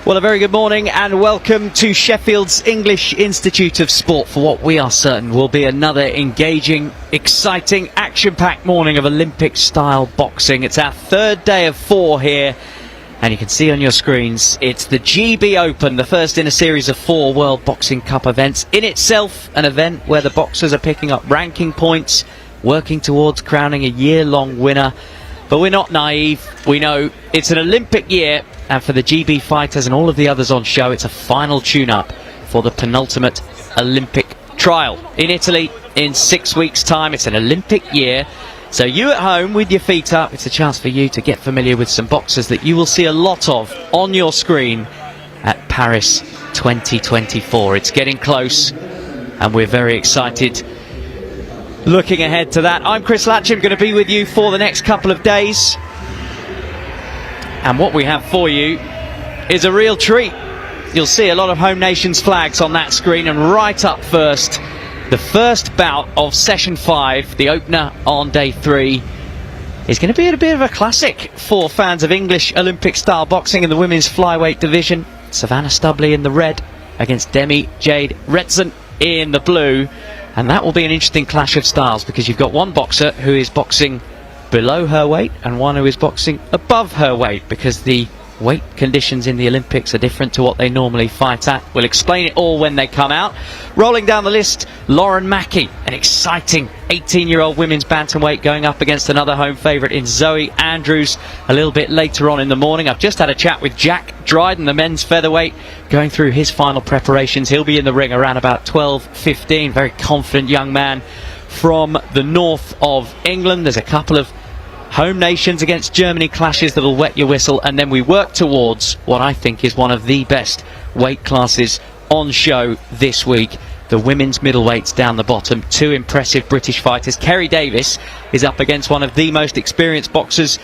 Well, a very good morning and welcome to Sheffield's English Institute of Sport for what we are certain will be another engaging, exciting, action-packed morning of Olympic-style boxing. It's our third day of 4 here, and you can see on your screens it's the GB Open, the first in a series of 4 World Boxing Cup events. In itself, an event where the boxers are picking up ranking points, working towards crowning a year-long winner. But we're not naive. We know it's an Olympic year, and for the GB fighters and all of the others on show, it's a final tune-up for the penultimate Olympic trial in Italy in 6 weeks' time. It's an Olympic year, so you at home with your feet up, it's a chance for you to get familiar with some boxers that you will see a lot of on your screen at Paris 2024. It's getting close, and we're very excited. Looking ahead to that, I'm Chris Latcham, going to be with you for the next couple of days. And what we have for you is a real treat. You'll see a lot of home nations flags on that screen, and right up first, the first bout of session 5, the opener on day 3, is going to be a bit of a classic for fans of English Olympic-style boxing in the women's flyweight division. Savannah Stubley in the red against Demi Jade Retson in the blue. And that will be an interesting clash of styles, because you've got one boxer who is boxing below her weight and one who is boxing above her weight, because the weight conditions in the Olympics are different to what they normally fight at. We'll explain it all when they come out. Rolling down the list, Lauren Mackey, an exciting 18-year-old women's bantamweight going up against another home favourite in Zoe Andrews a little bit later on in the morning. I've just had a chat with Jack Dryden, the men's featherweight, going through his final preparations. He'll be in the ring around about 12:15. Very confident young man from the north of England. There's a couple of home nations against Germany clashes that'll wet your whistle, and then we work towards what I think is one of the best weight classes on show this week. The women's middleweights down the bottom, 2 impressive British fighters. Kerry Davis is up against one of the most experienced boxers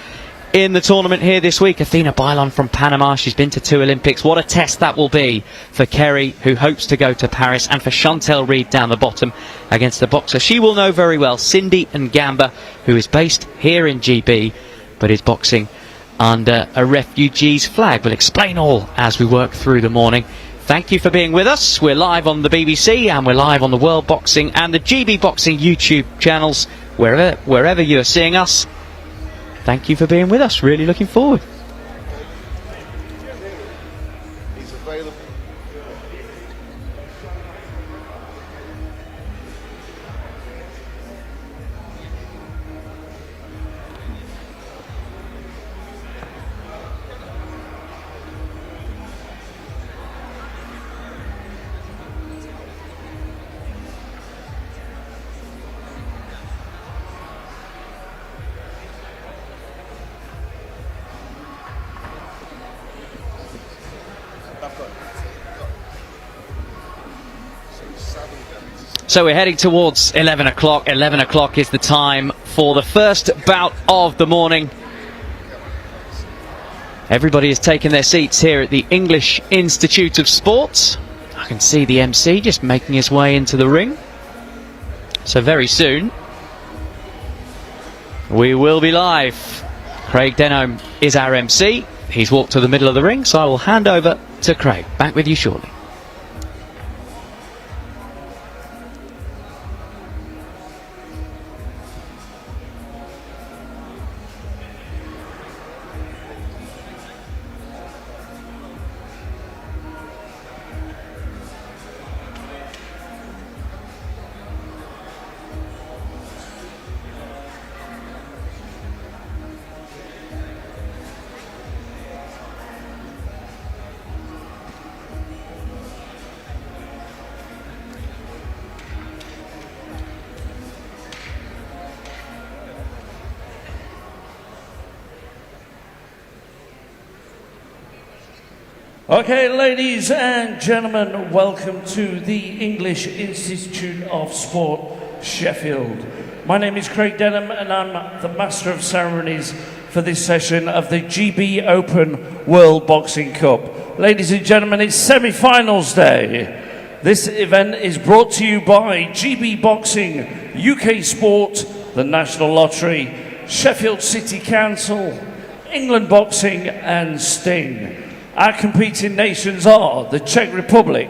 in the tournament here this week, Athena Bailon from Panama. She's been to 2 Olympics. What a test that will be for Kerry, who hopes to go to Paris, and for Chantel Reed down the bottom against a boxer she will know very well, Cindy Ngamba, who is based here in GB but is boxing under a refugee's flag. We'll explain all as we work through the morning. Thank you for being with us. We're live on the BBC, and we're live on the World Boxing and the GB Boxing YouTube channels, wherever you are seeing us. Thank you for being with us. Really looking forward. He's available. So we're heading towards 11 o'clock. 11 o'clock is the time for the first bout of the morning. Everybody has taken their seats here at the English Institute of Sport. I can see the MC just making his way into the ring. So very soon we will be live. Craig Denholm is our MC. He's walked to the middle of the ring, so I will hand over to Craig. Back with you shortly. Okay, ladies and gentlemen, welcome to the English Institute of Sport, Sheffield. My name is Craig Denholm, and I'm the Master of Ceremonies for this session of the GB Open World Boxing Cup. Ladies and gentlemen, it's semi-finals day. This event is brought to you by GB Boxing, UK Sport, the National Lottery, Sheffield City Council, England Boxing and Sting. Our competing nations are the Czech Republic,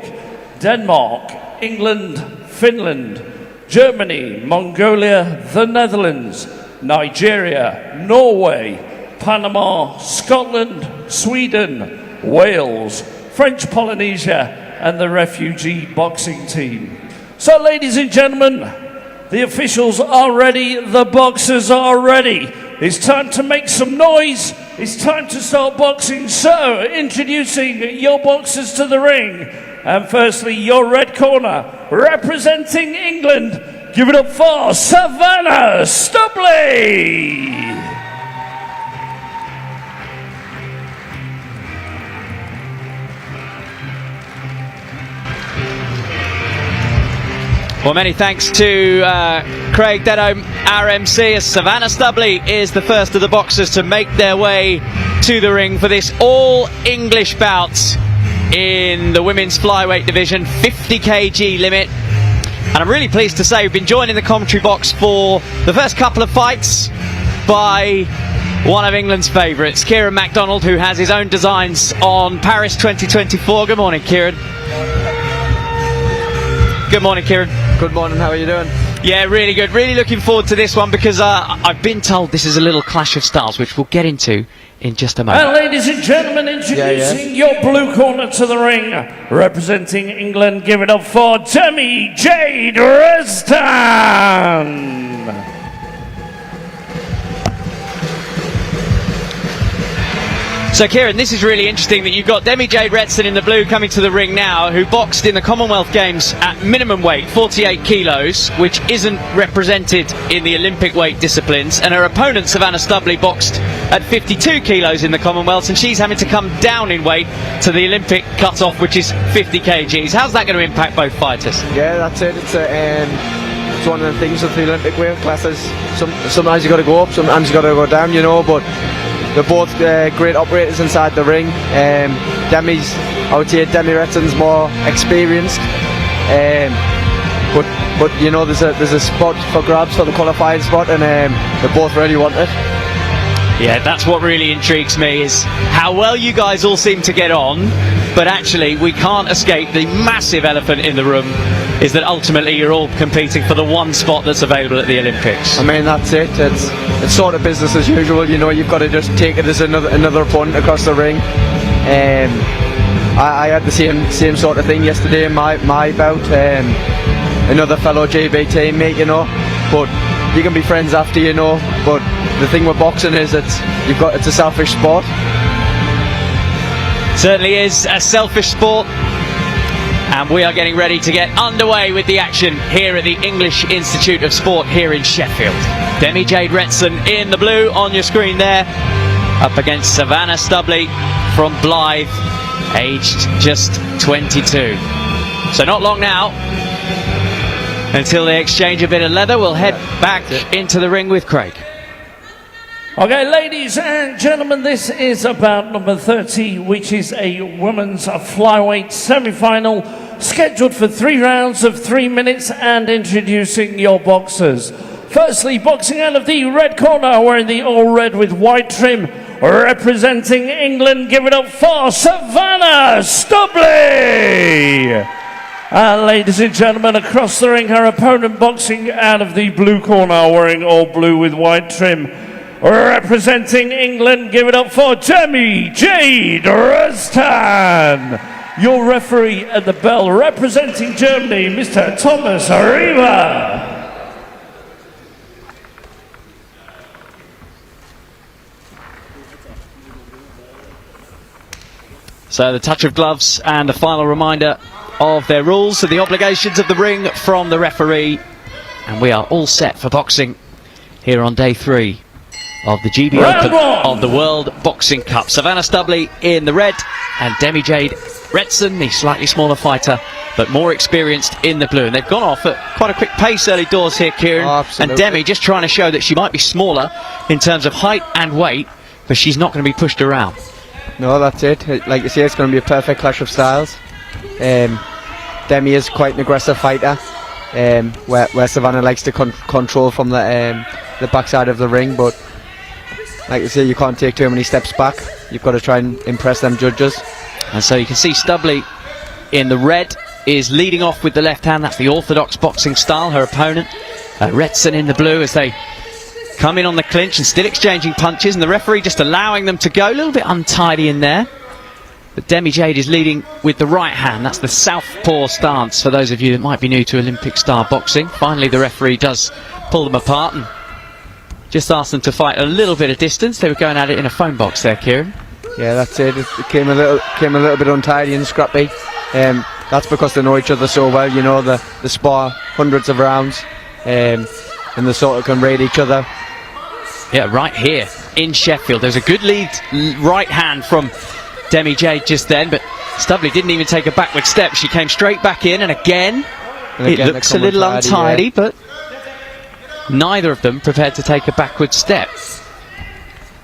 Denmark, England, Finland, Germany, Mongolia, the Netherlands, Nigeria, Norway, Panama, Scotland, Sweden, Wales, French Polynesia, and the refugee boxing team. So, ladies and gentlemen, the officials are ready, the boxers are ready. It's time to make some noise. It's time to start boxing. So, introducing your boxers to the ring. And firstly, your red corner, representing England, give it up for Savannah Stubley. Well, many thanks to Craig Denham, our MC, as Savannah Stubley is the first of the boxers to make their way to the ring for this all-English bout in the women's flyweight division, 50 kg limit. And I'm really pleased to say we've been joined in the commentary box for the first couple of fights by one of England's favourites, Kieran MacDonald, who has his own designs on Paris 2024. Good morning, Kieran. Good morning, Kieran. Good morning, how are you doing? Yeah, really good. Really looking forward to this one because I've been told this is a little clash of styles, which we'll get into in just a moment. And ladies and gentlemen, introducing your blue corner to the ring, representing England, give it up for Demi Jade Restan. So, Kieran, this is really interesting that you've got Demi Jade Retson in the blue coming to the ring now, who boxed in the Commonwealth Games at minimum weight, 48 kilos, which isn't represented in the Olympic weight disciplines, and her opponent, Savannah Stubley, boxed at 52 kilos in the Commonwealths, and she's having to come down in weight to the Olympic cut-off, which is 50 kgs. How's that going to impact both fighters? Yeah, that's it. It's one of the things with the Olympic weight classes. Sometimes you got to go up, sometimes you got to go down, you know, but they're both great operators inside the ring. I would say Demi Retson's more experienced, but you know there's a spot for grabs for the qualifying spot, and they both really want it. Yeah, that's what really intrigues me, is how well you guys all seem to get on, but actually we can't escape the massive elephant in the room, is that ultimately you're all competing for the one spot that's available at the Olympics. I mean, that's it. It's sort of business as usual, you know. You've got to just take it as another opponent across the ring. I had the same sort of thing yesterday in my bout. Another fellow JB teammate, you know, but you can be friends after, you know. But the thing with boxing is it's a selfish sport. Certainly is a selfish sport. And we are getting ready to get underway with the action here at the English Institute of Sport here in Sheffield. Demi Jade Retson in the blue on your screen there, up against Savannah Stubley from Blythe, aged just 22. So not long now until they exchange a bit of leather. We'll head back into the ring with Craig. Okay, ladies and gentlemen, this is bout number 30, which is a women's flyweight semi-final, scheduled for 3 rounds of 3 minutes, and introducing your boxers. Firstly, boxing out of the red corner, wearing the all red with white trim, representing England, give it up for Savannah Stubley. Ladies and gentlemen, across the ring, her opponent boxing out of the blue corner, wearing all blue with white trim, representing England, give it up for Demi Jade Restan. Your referee at the bell, representing Germany, Mr. Thomas Riva. So the touch of gloves and a final reminder of their rules and the obligations of the ring from the referee. And we are all set for boxing here on day 3 of the GB Open of the World Boxing Cup. Savannah Stubley in the red and Demi Jade Retson, the slightly smaller fighter but more experienced, in the blue. And they've gone off at quite a quick pace early doors here, Kieran. Oh, and Demi just trying to show that she might be smaller in terms of height and weight, but she's not going to be pushed around. No, that's it. Like you say, it's going to be a perfect clash of styles. Demi is quite an aggressive fighter, where Savannah likes to control from the backside of the ring, but like you say, you can't take too many steps back. You've got to try and impress them judges. And so you can see Stubley in the red is leading off with the left hand. That's the orthodox boxing style. Her opponent, Retson, in the blue, as they come in on the clinch and still exchanging punches, and the referee just allowing them to go. A little bit untidy in there. But Demi Jade is leading with the right hand. That's the southpaw stance for those of you that might be new to Olympic style boxing. Finally the referee does pull them apart and just ask them to fight a little bit of distance. They were going at it in a phone box there, Kieran. Yeah, that's it. It came a little bit untidy and scrappy. That's because they know each other so well. You know, they spar hundreds of rounds, and they sort of can read each other. Yeah, right here in Sheffield. There's a good lead right hand from Demi Jade just then, but Stubley didn't even take a backward step. She came straight back in, and again it looks a little untidy, yeah. But neither of them prepared to take a backward step.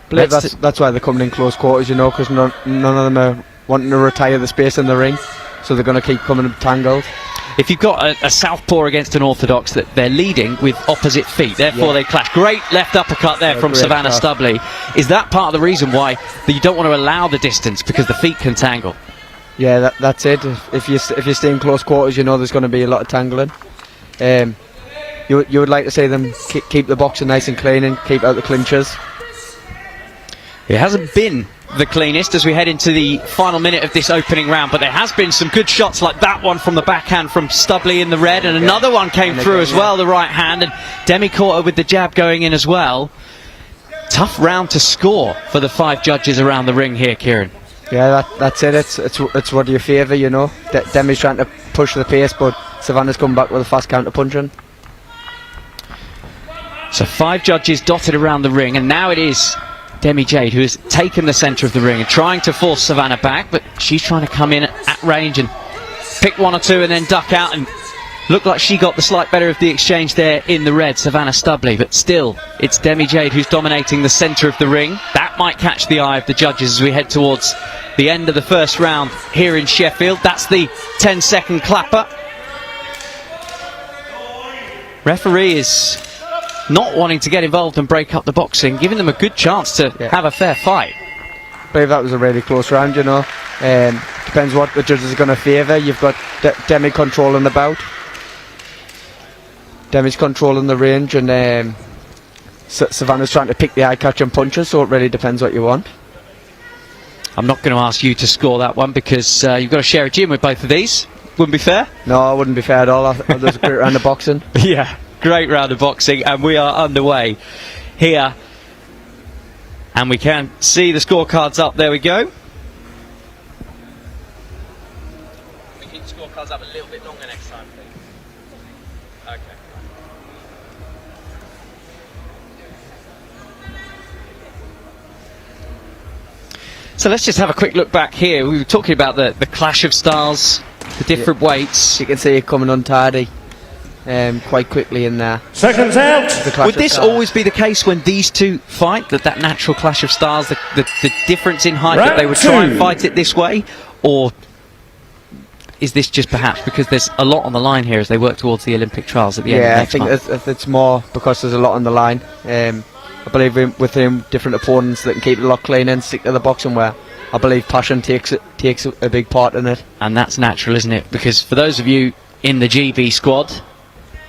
That's why they're coming in close quarters, you know, because none of them are wanting to retire the space in the ring, so they're going to keep coming tangled. If you've got a southpaw against an orthodox, that they're leading with opposite feet, therefore they clash. Great left uppercut there from Savannah Stubley. Is that part of the reason why you don't want to allow the distance, because the feet can tangle? Yeah, that's it. If you stay in close quarters, you know there's going to be a lot of tangling. You would like to see them keep the boxing nice and clean and keep out the clinches. It hasn't been the cleanest as we head into the final minute of this opening round, but there has been some good shots, like that one from the backhand from Stubley in the red, and another one came through as well, the right hand, and Demi caught her with the jab going in as well. Tough round to score for the 5 judges around the ring here, Kieran. Yeah, that's it. It's what do you favour, you know. Demi's trying to push the pace, but Savannah's come back with a fast counter punching. So 5 judges dotted around the ring, and now it is Demi Jade who has taken the centre of the ring and trying to force Savannah back, but she's trying to come in at range and pick 1 or 2 and then duck out, and looked like she got the slight better of the exchange there in the red, Savannah Stubley. But still, it's Demi Jade who's dominating the centre of the ring. That might catch the eye of the judges as we head towards the end of the first round here in Sheffield. That's the 10-second clapper. Referee is not wanting to get involved and break up the boxing, giving them a good chance to have a fair fight. I believe that was a really close round, you know. Depends what the judges are going to favour. You've got Demi controlling the bout. Demi's controlling the range, and Savannah's trying to pick the eye-catching punches, so it really depends what you want. I'm not going to ask you to score that one, because you've got to share a gym with both of these. Wouldn't be fair? No, it wouldn't be fair at all. That was a great round of boxing. Yeah, great round of boxing, and we are underway here. And we can see the scorecards up. There we go. We keep the scorecards up a little bit longer next time, please. Okay. So let's just have a quick look back here. We were talking about the clash of styles, the different weights. You can see it coming untidy quite quickly in there. Seconds out. Would this always be the case when these two fight, that natural clash of styles, the difference in height, that they would try and fight it this way? Or is this just perhaps because there's a lot on the line here as they work towards the Olympic trials at the end of next month? I think it's more because there's a lot on the line. I believe with him, different opponents that can keep it a lot clean and stick to the boxing, where I believe passion takes a big part in it. And that's natural, isn't it? Because for those of you in the GB squad,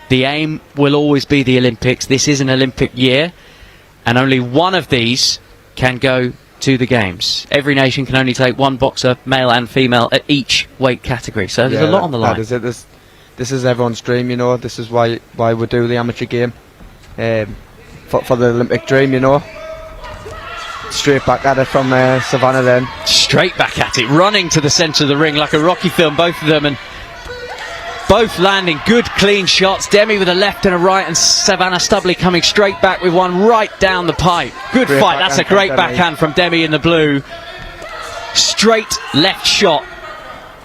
the aim will always be the Olympics. This is an Olympic year, and only one of these can go to the games. Every nation can only take one boxer, male and female, at each weight category. So there's a lot on the line. That is it. This is everyone's dream, you know. This is why we do the amateur game, for the Olympic dream, you know. Straight back at it from Savannah then. Straight back at it, running to the centre of the ring like a Rocky film, both of them, and both landing good clean shots. Demi with a left and a right, and Savannah Stubley coming straight back with one right down the pipe. Good fight. That's a great backhand from Demi in the blue. Straight left shot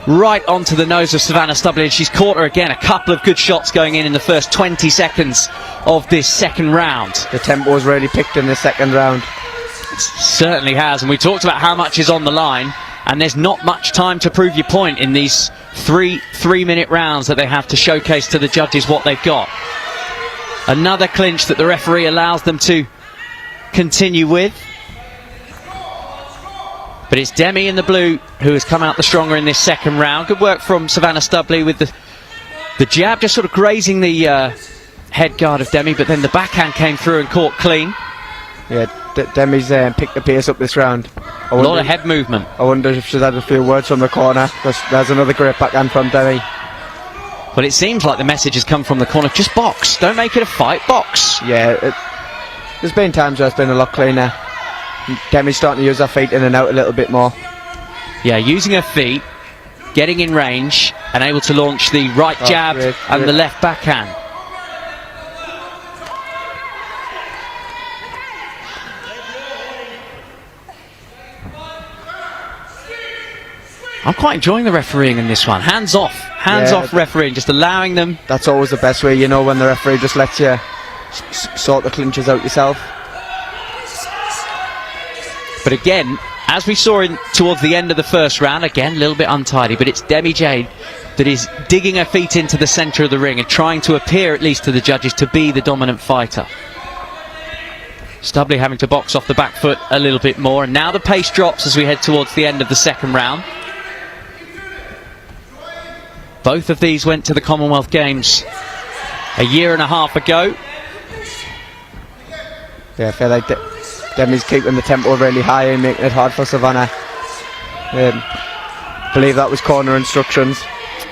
right onto the nose of Savannah Stubley, and she's caught her again. A couple of good shots going in the first 20 seconds of this second round. The tempo was really picked in the second round. It certainly has, and we talked about how much is on the line, and there's not much time to prove your point in these three-minute rounds that they have to showcase to the judges what they've got. Another clinch that the referee allows them to continue with. But it's Demi in the blue who has come out the stronger in this second round. Good work from Savannah Stubley with the jab, just sort of grazing the head guard of Demi, but then the backhand came through and caught clean. Yeah, Demi's picked the pace up this round. A lot of head movement. I wonder if she's had a few words from the corner, because there's another great backhand from Demi. Well, it seems like the message has come from the corner. Just box. Don't make it a fight. Box. Yeah, there's been times where it's been a lot cleaner. Demi's starting to use her feet in and out a little bit more. Yeah, using her feet, getting in range, and able to launch the right jab and the left backhand. I'm quite enjoying the refereeing in this one. Hands off refereeing, just allowing them. That's always the best way, you know, when the referee just lets you sort the clinches out yourself. But again, as we saw towards the end of the first round, again, a little bit untidy, but it's Demi Jade that is digging her feet into the centre of the ring and trying to appear, at least to the judges, to be the dominant fighter. Stubley having to box off the back foot a little bit more, and now the pace drops as we head towards the end of the second round. Both of these went to the Commonwealth Games a year and a half ago. Yeah, I feel like Demi's keeping the tempo really high and making it hard for Savannah. Believe that was corner instructions.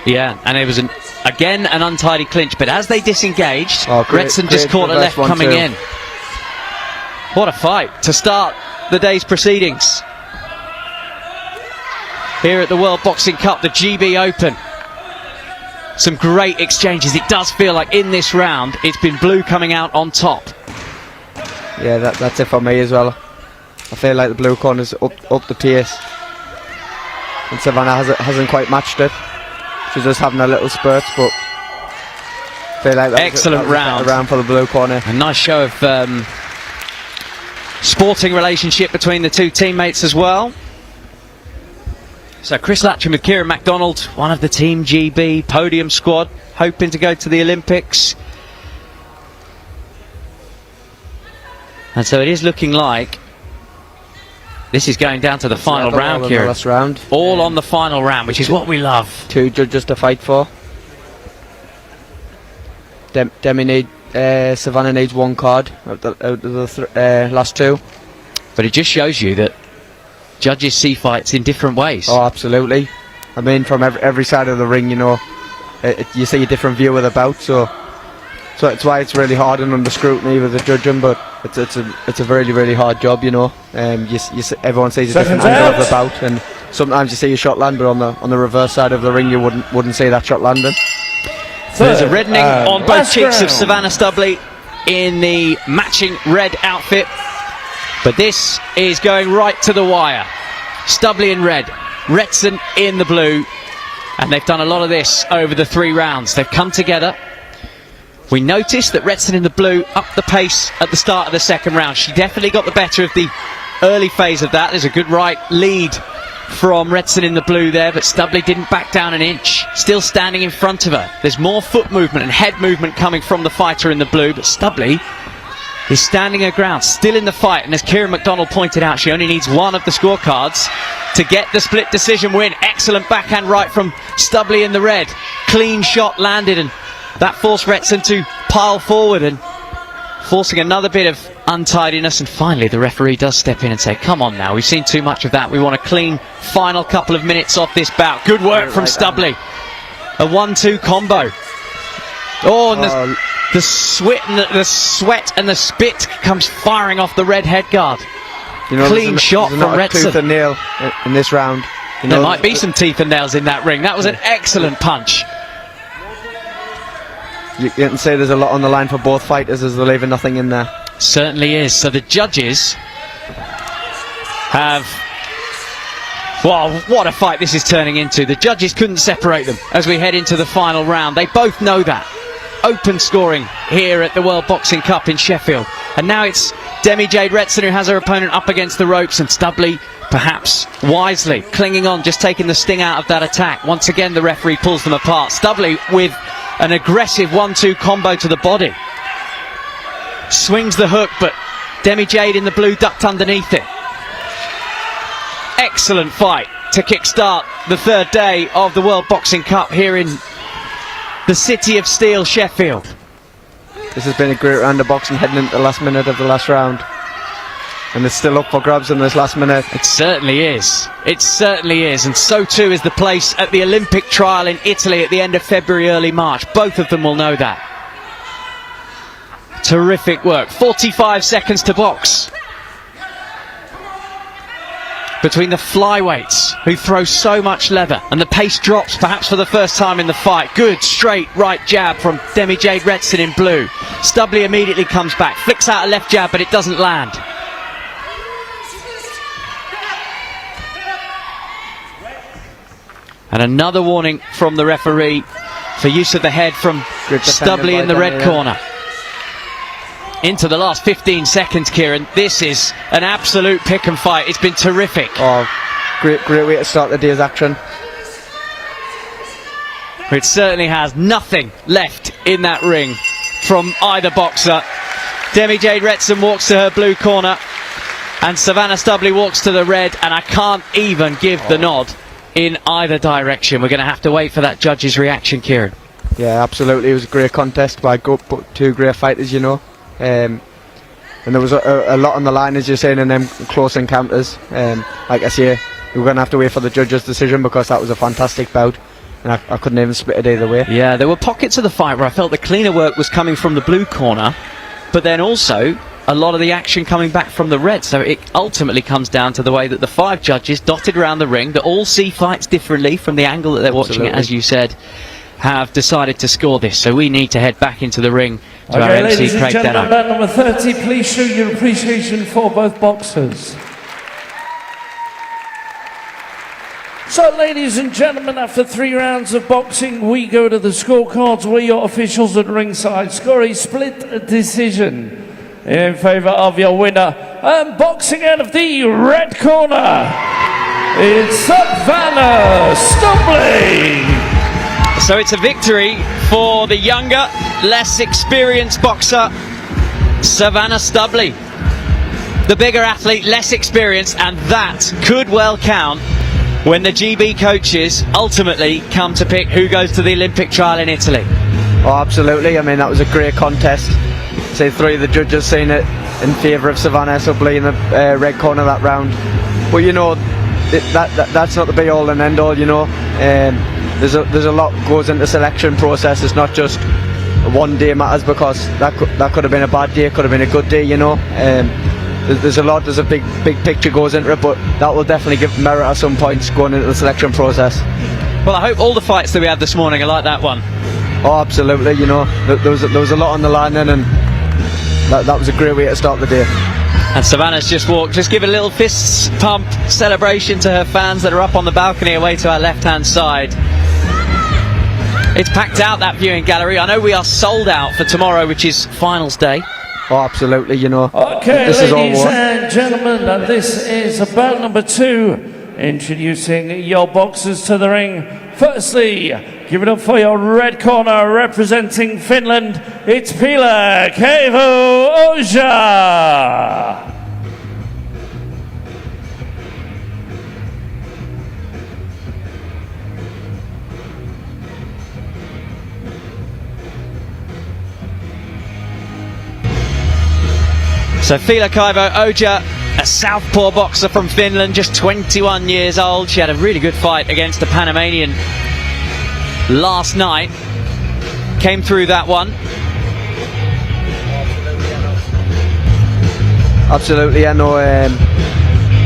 Yeah, and it was again an untidy clinch, but as they disengaged, Retson just caught a left coming in. What a fight to start the day's proceedings here at the World Boxing Cup, the GB Open. Some great exchanges. It does feel like in this round it's been blue coming out on top. Yeah, that's it for me as well. I feel like the blue corner's up the pace, and Savannah hasn't quite matched it. She's just having a little spurt, but I feel like excellent round for the blue corner. A nice show of sporting relationship between the two teammates as well. So Chris Latcham with Kieran MacDonald, one of the Team GB podium squad, hoping to go to the Olympics. And so it is looking like this is going down to the final round, Kieran. Last round. All on the final round, which is what we love. Two judges to fight for. Savannah needs one card out of the last two. But it just shows you that judges see fights in different ways. Oh, absolutely. I mean, from every side of the ring, you know, you see a different view of the bout, so it's why it's really hard and under scrutiny with the judging, but it's a really, really hard job, you know. Everyone sees a different angle of the bout, and sometimes you see a shot land, but on the reverse side of the ring you wouldn't see that shot landing. So there's a reddening on both cheeks of Savannah Stubley in the matching red outfit. But this is going right to the wire. Stubley in red, Retson in the blue. And they've done a lot of this over the 3 rounds. They've come together. We noticed that Retson in the blue upped the pace at the start of the second round. She definitely got the better of the early phase of that. There's a good right lead from Retson in the blue there, but Stubley didn't back down an inch. Still standing in front of her. There's more foot movement and head movement coming from the fighter in the blue, but Stubley is standing her ground, still in the fight, and as Kieran MacDonald pointed out, she only needs one of the scorecards to get the split decision win. Excellent backhand right from Stubley in the red. Clean shot landed, and that forced Retson to pile forward and forcing another bit of untidiness. And finally the referee does step in and say, come on now, we've seen too much of that. We want a clean final couple of minutes off this bout. Good work from Stubley. A 1-2 combo. Oh, and the sweat and the spit comes firing off the red head guard. You know, clean shot from Retson. Tooth and nail in this round. You know, there might be some teeth and nails in that ring. That was an excellent punch. You can say there's a lot on the line for both fighters as they're leaving nothing in there. Certainly is. So the judges have... Wow, what a fight this is turning into. The judges couldn't separate them as we head into the final round. They both know that. Open scoring here at the World Boxing Cup in Sheffield. And now it's Demi Jade Retson who has her opponent up against the ropes, and Stubley, perhaps wisely, clinging on, just taking the sting out of that attack. Once again the referee pulls them apart. Stubley with an aggressive 1-2 combo to the body. Swings the hook, but Demi Jade in the blue ducked underneath it. excellent fight to kickstart the third day of the World Boxing Cup here in the City of Steel, Sheffield. This has been a great round of boxing heading into the last minute of the last round. And it's still up for grabs in this last minute. It certainly is. It certainly is. And so too is the place at the Olympic trial in Italy at the end of February, early March. Both of them will know that. Terrific work. 45 seconds to box. Between the flyweights, who throw so much leather, and the pace drops perhaps for the first time in the fight. Good straight right jab from Demi-Jade Retson in blue. Stubley immediately comes back, flicks out a left jab, but it doesn't land. And another warning from the referee for use of the head from Stubley in the red corner. Into the last 15 seconds, Kieran. This is an absolute pick and fight. It's been terrific. Oh, great way to start the day's action. It certainly has. Nothing left in that ring from either boxer. Demi-Jade Retson walks to her blue corner, and Savannah Stubley walks to the red, and I can't even give the nod in either direction. We're going to have to wait for that judge's reaction, Kieran. Yeah, absolutely. It was a great contest by two great fighters, you know. And there was a lot on the line, as you're saying, in them close encounters. Like I say, we're going to have to wait for the judge's decision, because that was a fantastic bout, and I couldn't even split it either way. Yeah, there were pockets of the fight where I felt the cleaner work was coming from the blue corner, but then also a lot of the action coming back from the red. So it ultimately comes down to the way that the 5 judges dotted around the ring, that all see fights differently from the angle that they're watching it, as you said, have decided to score this. So we need to head back into the ring to our MC, ladies and Craig gentlemen, Denham. bout number 30, please show your appreciation for both boxers. So, ladies and gentlemen, after 3 rounds of boxing, we go to the scorecards where your officials at ringside score a split decision in favour of your winner. And boxing out of the red corner, it's Savannah Stubley. So it's a victory for the younger, less experienced boxer, Savannah Stubley. The bigger athlete, less experienced, and that could well count when the GB coaches ultimately come to pick who goes to the Olympic trial in Italy. Oh, absolutely. I mean, that was a great contest. Say 3 of the judges saying it in favour of Savannah Stubley in the red corner that round. But you know, that's not the be all and end all, you know. There's a lot goes into the selection process. It's not just one day matters, because that could have been a bad day, could have been a good day, you know. There's a big picture goes into it, but that will definitely give merit at some points going into the selection process. Well, I hope all the fights that we had this morning are like that one. Oh, absolutely, you know, there was a lot on the line then, and that was a great way to start the day. And Savannah's just walked, just give a little fist pump celebration to her fans that are up on the balcony away to our left-hand side. It's packed out, that viewing gallery. I know we are sold out for tomorrow, which is finals day. Oh, absolutely, you know. Okay, this is all ladies war. and gentlemen, this is bout number 2. Introducing your boxers to the ring. Firstly, give it up for your red corner, representing Finland, it's Pila Keivo-Oja. So Pila Keivo-Oja, a southpaw boxer from Finland, just 21 years old. She had a really good fight against the Panamanian last night. Came through that one. Absolutely, I know.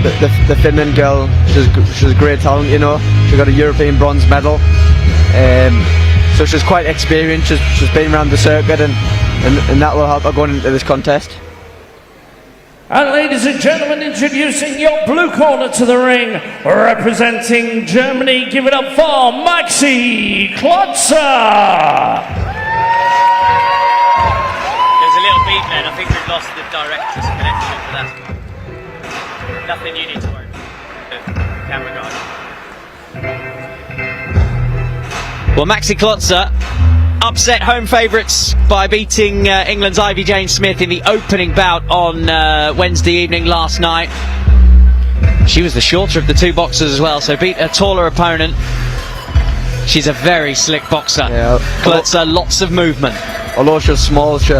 The Finland girl, she's a great talent, you know. She got a European bronze medal. So she's quite experienced. She's been around the circuit, and that will help her going into this contest. And ladies and gentlemen, introducing your blue corner to the ring, representing Germany, give it up for Maxi Klotzer. There's a little beat there, and I think we've lost the director's connection for that. Nothing you need to worry about. Camera guy. Well, Maxi Klotzer upset home favourites by beating England's Ivy Jane Smith in the opening bout on Wednesday evening last night. She was the shorter of the two boxers as well, so beat a taller opponent. She's a very slick boxer. Yeah. Klutzer, lots of movement. Although she's small, she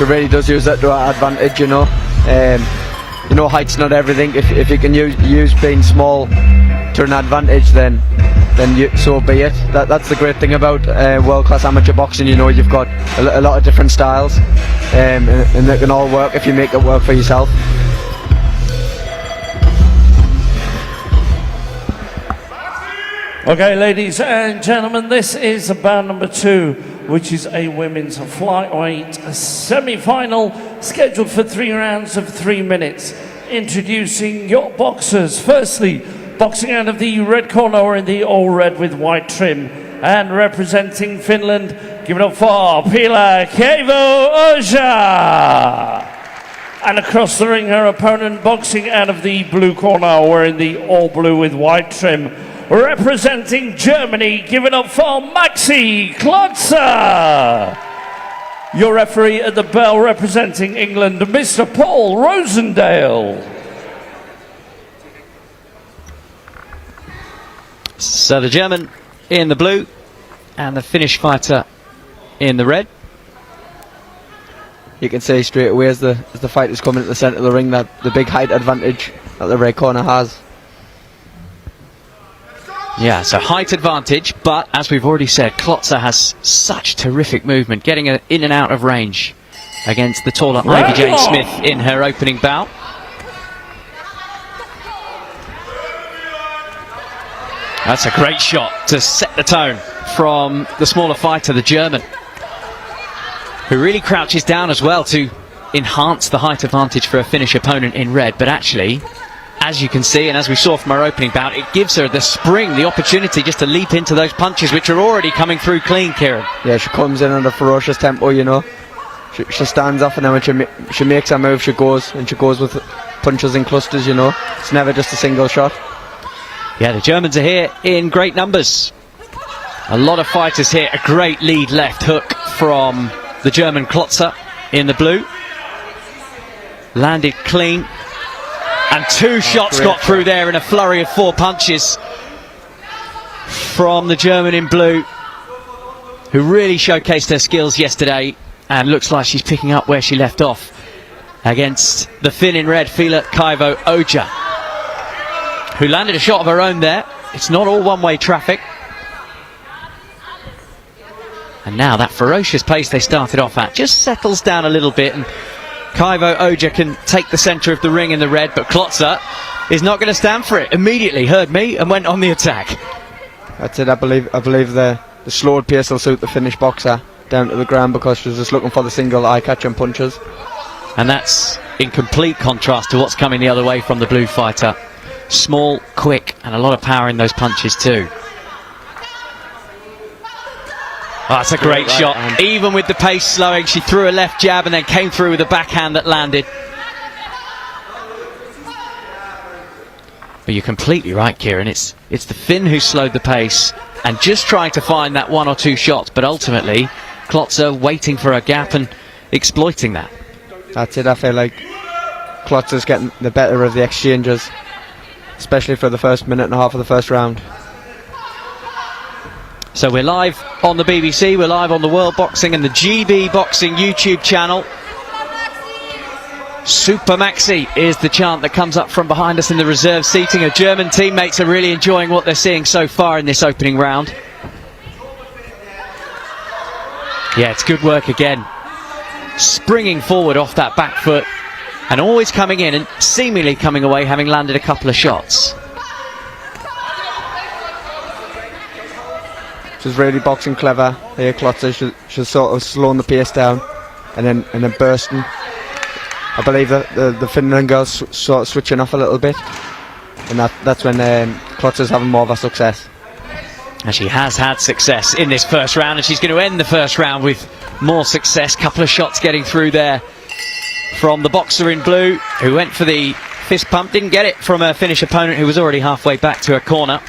really does use that to her advantage, you know. Height's not everything. If you can use being small to an advantage, then so be it. That's the great thing about world-class amateur boxing. You know, you've got a lot of different styles, and they can all work if you make it work for yourself. Okay, ladies and gentlemen, this is bout number 2, which is a women's flyweight semi-final scheduled for 3 rounds of 3 minutes. Introducing your boxers. Firstly, boxing out of the red corner in the all red with white trim, and representing Finland, give it up for Pila Keivo-Oja. And across the ring, her opponent, boxing out of the blue corner wearing the all blue with white trim, representing Germany, give it up for Maxi Klutzer. Your referee at the bell, representing England, Mr. Paul Rosendale. So the German in the blue and the Finnish fighter in the red. You can see straight away as the fighters coming to the centre of the ring that the big height advantage that the red corner has. Yeah, so height advantage, but as we've already said, Klutzer has such terrific movement, getting her in and out of range against the taller Ivy Jane Smith in her opening bout. That's a great shot to set the tone from the smaller fighter, the German, who really crouches down as well to enhance the height advantage for a Finnish opponent in red, but actually, as you can see, and as we saw from our opening bout, it gives her the spring, the opportunity just to leap into those punches, which are already coming through clean, Kieran. Yeah, she comes in at a ferocious tempo, you know. She stands off, and then when she makes her move, she goes with punches in clusters, you know. It's never just a single shot. Yeah, the Germans are here in great numbers. A lot of fighters here. A great lead left hook from the German Klutzer in the blue. Landed clean. And 2 shots got through there in a flurry of 4 punches from the German in blue, who really showcased her skills yesterday and looks like she's picking up where she left off against the Finn in red, Pila Keivo-Oja, who landed a shot of her own there. It's not all one-way traffic. And now that ferocious pace they started off at just settles down a little bit, and Keivo-Oja can take the centre of the ring in the red, but Klutzer is not going to stand for it. Immediately heard me and went on the attack. That's it. I believe the slowed pace will suit the Finnish boxer down to the ground, because she's just looking for the single eye-catching punches. And that's in complete contrast to what's coming the other way from the blue fighter. Small, quick, and a lot of power in those punches too. Oh, that's a great shot. Even with the pace slowing, she threw a left jab and then came through with a backhand that landed. But you're completely right, Kieran. It's the Finn who slowed the pace and just trying to find that 1 or 2 shots, but ultimately Klutzer waiting for a gap and exploiting that. That's it. I feel like Klutzer's getting the better of the exchanges, especially for the first minute and a half of the first round. So we're live on the BBC, we're live on the World Boxing and the GB Boxing YouTube channel. Super Maxi is the chant that comes up from behind us in the reserve seating. Our German teammates are really enjoying what they're seeing so far in this opening round. Yeah, it's good work again. Springing forward off that back foot and always coming in and seemingly coming away having landed a couple of shots. She's really boxing clever here, Klutzer. She's sort of slowing the pace down and then bursting. I believe that the Finland girls sort of switching off a little bit, and that's when Klutzer's having more of a success. And she has had success in this first round, and she's going to end the first round with more success. Couple of shots getting through there from the boxer in blue, who went for the fist pump, didn't get it from her Finnish opponent, who was already halfway back to her corner.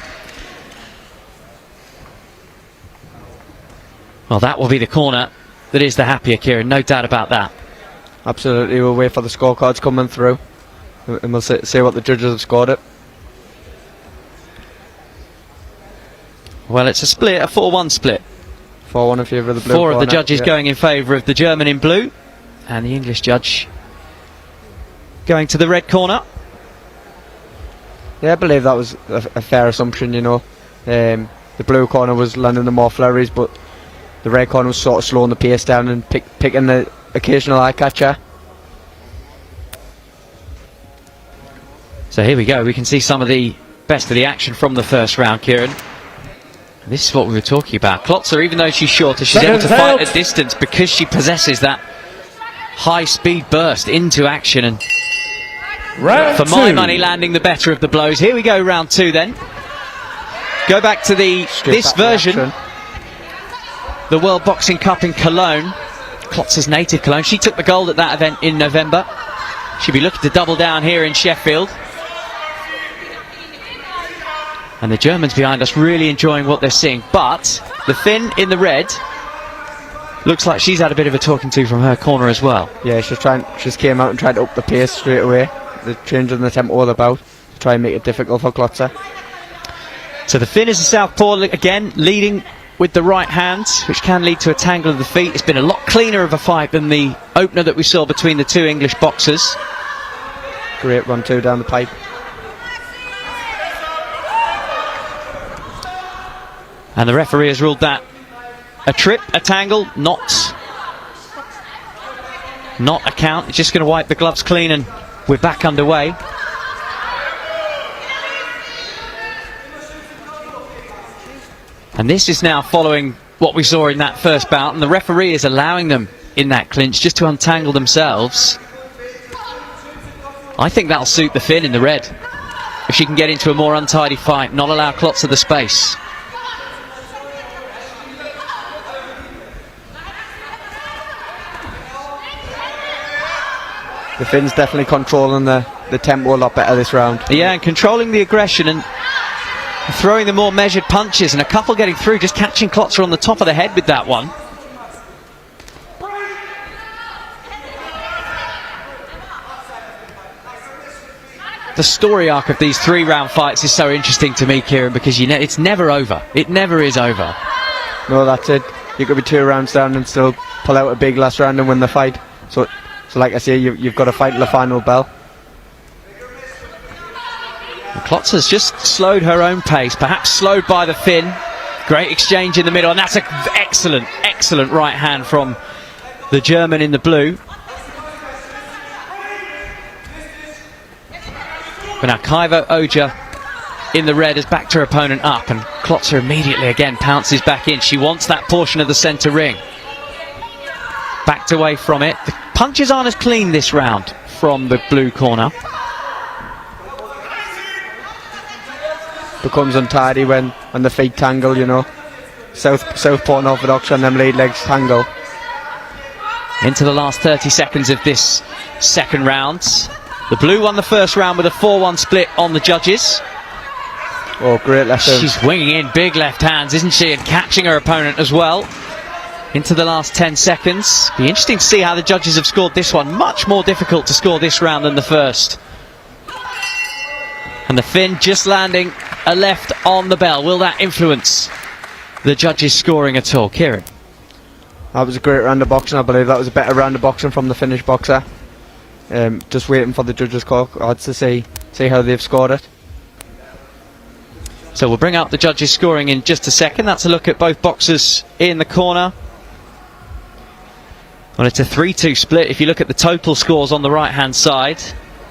Well, that will be the corner that is the happier, Kieran, no doubt about that. Absolutely. We'll wait for the scorecards coming through and we'll see what the judges have scored it. Well, it's a split, a 4-1 split. 4-1 in favour of the blue. 4 of the judges yeah. going in favour of the German in blue, and the English judge going to the red corner. Yeah, I believe that was a fair assumption, you know. The blue corner was landing the more flurries, but the red corner was sort of slowing the pace down and picking the occasional eye catcher. So here we go, we can see some of the best of the action from the first round, Kieran. This is what we were talking about. Klotzer, even though she's shorter, she's able to fight at distance because she possesses that high-speed burst into action. And for my money, landing the better of the blows. Here we go, round 2 then. Go back to this version, the World Boxing Cup in Cologne. Klotzer's native Cologne. She took the gold at that event in November. She'll be looking to double down here in Sheffield. And the Germans behind us really enjoying what they're seeing. But the Finn in the red looks like she's had a bit of a talking to from her corner as well. Yeah, she's came out and tried to up the pace straight away. The changing the tempo all about to try and make it difficult for Klotzer. So the Finn is a southpaw again, leading with the right hand, which can lead to a tangle of the feet. It's been a lot cleaner of a fight than the opener that we saw between the 2 English boxers. Great run 2 down the pipe. And the referee has ruled that a trip, a tangle, not a count. It's just going to wipe the gloves clean and we're back underway. And this is now following what we saw in that first bout, and the referee is allowing them in that clinch just to untangle themselves. I think that'll suit the Finn in the red. If she can get into a more untidy fight, not allow Klotzer the space. The Finn's definitely controlling the tempo a lot better this round. Yeah, and controlling the aggression and throwing the more measured punches, and a couple getting through, just catching Klotzer on the top of the head with that one. The story arc of these 3-round fights is so interesting to me, Kieran, because it's never over. It never is over. No, that's it. You could be 2 rounds down and still pull out a big last round and win the fight. So like I say, you've got to fight the final bell. Klotzer's just slowed her own pace, perhaps slowed by the Finn. Great exchange in the middle, and that's an excellent right hand from the German in the blue. But now Kaivo Oja in the red has backed her opponent up, and Klotzer immediately again pounces back in. She wants that portion of the centre ring. Backed away from it. The punches aren't as clean this round from the blue corner. Becomes untidy when the feet tangle, you know. Southpaw and orthodox and them lead legs tangle. Into the last 30 seconds of this second round. The blue won the first round with a 4-1 split on the judges. Oh, great left hand. She's winging in big left hands, isn't she? And catching her opponent as well. Into the last 10 seconds. Be interesting to see how the judges have scored this one. Much more difficult to score this round than the first. And the Finn just landing a left on the bell. Will that influence the judges' scoring at all? Kieran? That was a great round of boxing. I believe that was a better round of boxing from the Finnish boxer. Just waiting for the judges' cards to see how they've scored it. So we'll bring up the judges' scoring in just a second. That's a look at both boxers in the corner. Well, it's a 3-2 split. If you look at the total scores on the right-hand side,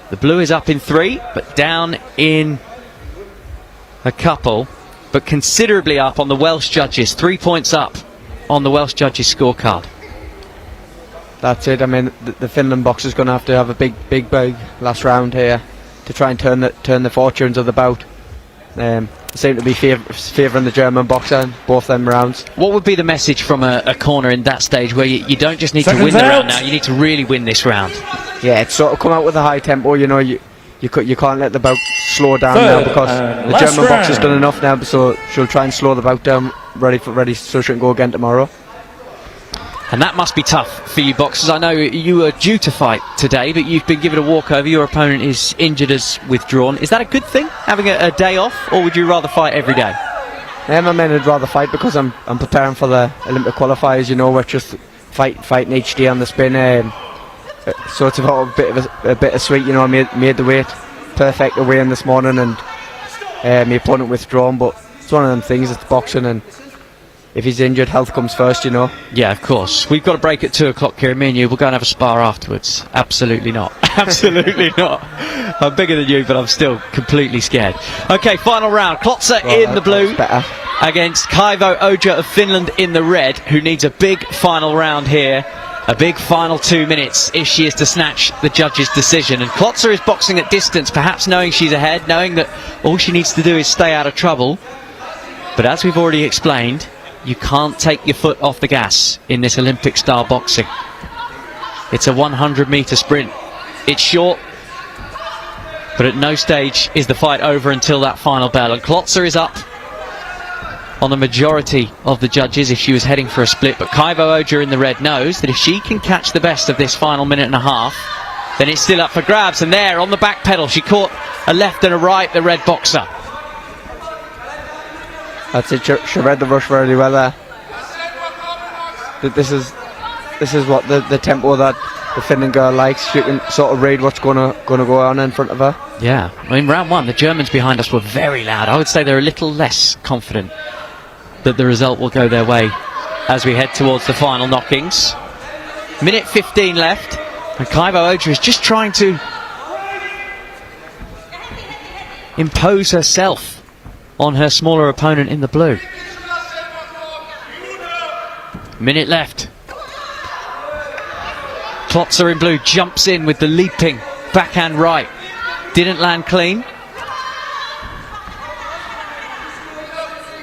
the blue is up in 3, but down in a couple, but considerably up on the Welsh judges. 3 points up on the Welsh judges' scorecard. That's it. I mean, the Finland boxer's going to have a big last round here to try and turn the fortunes of the bout. They seem to be favouring the German boxer in both them rounds. What would be the message from a corner in that stage where you don't just need to win the round now, you need to really win this round? Yeah, it's sort of come out with a high tempo, you know. You can't let the bout slow down now, because the German boxer's done enough now, so she'll try and slow the bout down, ready so she can go again tomorrow. And that must be tough for you boxers. I know you were due to fight today, but you've been given a walkover. Your opponent is injured as withdrawn. Is that a good thing, having a day off, or would you rather fight every day? My men would rather fight because I'm preparing for the Olympic qualifiers. You know, we're just fighting each day on the spin. So it's about a bit of sweet. You know, I made the weight perfect away in this morning, and my opponent withdrawn. But it's one of them things. It's boxing, and if he's injured, health comes first. You know. Yeah, of course. We've got a break at 2 o'clock, Kieran. Me and you, we'll go and have a spar afterwards. Absolutely not. Absolutely not. I'm bigger than you, but I'm still completely scared. Okay, final round. Klotzer in the blue against Kaivo Oja of Finland in the red, who needs a big final round here. A big final 2 minutes if she is to snatch the judge's decision. And Klotzer is boxing at distance, perhaps knowing she's ahead, knowing that all she needs to do is stay out of trouble. But as we've already explained, you can't take your foot off the gas in this Olympic style boxing. It's a 100-metre sprint. It's short, but at no stage is the fight over until that final bell. And Klotzer is up on the majority of the judges if she was heading for a split. But Kaivo Oja in the red knows that if she can catch the best of this final minute and a half, then it's still up for grabs. And there, on the back pedal, she caught a left and a right, the red boxer. That's it. She read the rush really well there. This is what the tempo that the Finland girl likes. She can sort of read what's gonna go on in front of her. Yeah, I mean, round one, the Germans behind us were very loud. I would say they're a little less confident that the result will go their way as we head towards the final knockings. Minute 15 left, and Kaivo Oja is just trying to impose herself on her smaller opponent in the blue. Minute left. Klotzer in blue jumps in with the leaping backhand right. Didn't land clean.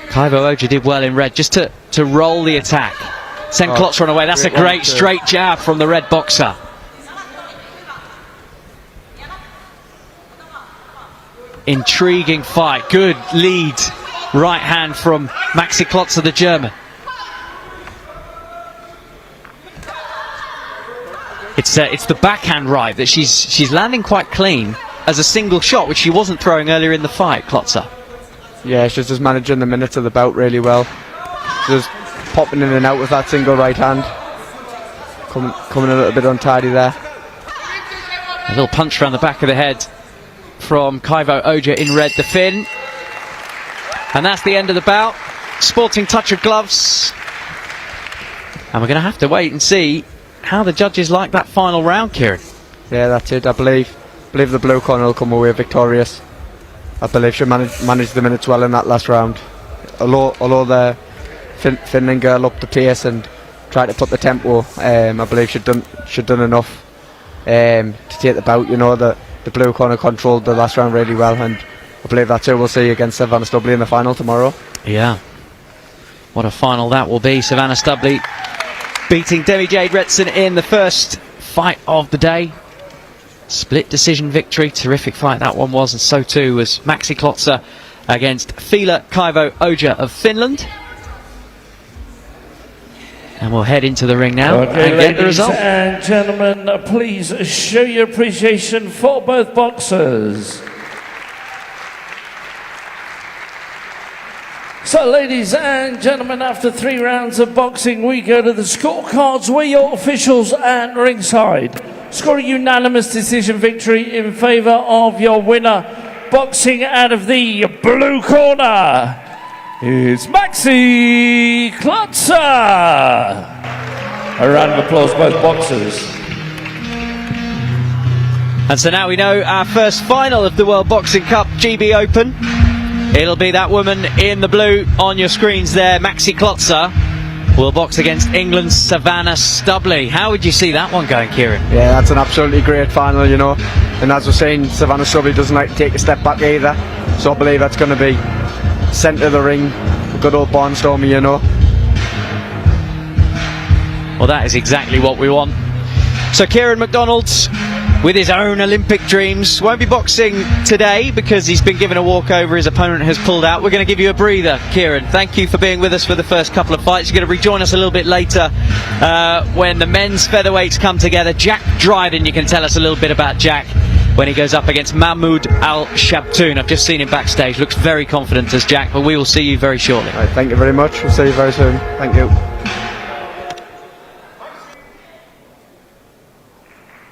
Kaivo Oja did well in red just to roll the attack. Send Klotzer on away. That's a great straight jab from the red boxer. Intriguing fight. Good lead right hand from Maxi Klotzer, the German. It's the backhand right that she's landing quite clean as a single shot, which she wasn't throwing earlier in the fight, Klotzer. Yeah, she's just managing the minutes of the bout really well. Just popping in and out with that single right hand. Coming a little bit untidy there. A little punch around the back of the head from Kaivo Oja in red, the Finn. And that's the end of the bout. Sporting touch of gloves. And we're going to have to wait and see how the judges like that final round, Kieran. Yeah, that's it. I believe the blue corner will come away victorious. I believe she managed the minutes well in that last round. Although the Finland girl upped the pace and tried to put the tempo, I believe she'd done enough to take the bout. You know, the blue corner controlled the last round really well, and I believe that's who we'll see against Savannah Stubley in the final tomorrow. Yeah. What a final that will be. Savannah Stubley beating Demi Jade Retson in the first fight of the day. Split decision victory. Terrific fight that one was, and so too was Maxi Klotzer against Fila Kaivo Oja of Finland. And we'll head into the ring now and get the result. Ladies and gentlemen, please show your appreciation for both boxers. So, ladies and gentlemen, after 3 rounds of boxing, we go to the scorecards. We're your officials at ringside. Scoring unanimous decision victory in favour of your winner. Boxing out of the blue corner is Maxi Klotzer. A round of applause, both boxers. And so now we know our first final of the World Boxing Cup GB Open. It'll be that woman in the blue on your screens there, Maxi Klotzer, will box against England's Savannah Stubley. How would you see that one going, Kieran? Yeah, that's an absolutely great final, you know. And as we're saying, Savannah Stubley doesn't like to take a step back either. So I believe that's going to be centre of the ring, good old barnstormer, you know. Well, that is exactly what we want. So Kieran McDonald, with his own Olympic dreams, won't be boxing today because he's been given a walkover. His opponent has pulled out. We're going to give you a breather, Kieran. Thank you for being with us for the first couple of fights. You're going to rejoin us a little bit later when the men's featherweights come together. Jack Dryden, you can tell us a little bit about Jack when he goes up against Mahmoud Al Shabtoon. I've just seen him backstage, looks very confident as Jack, but we will see you very shortly. Right, thank you very much. We'll see you very soon. Thank you.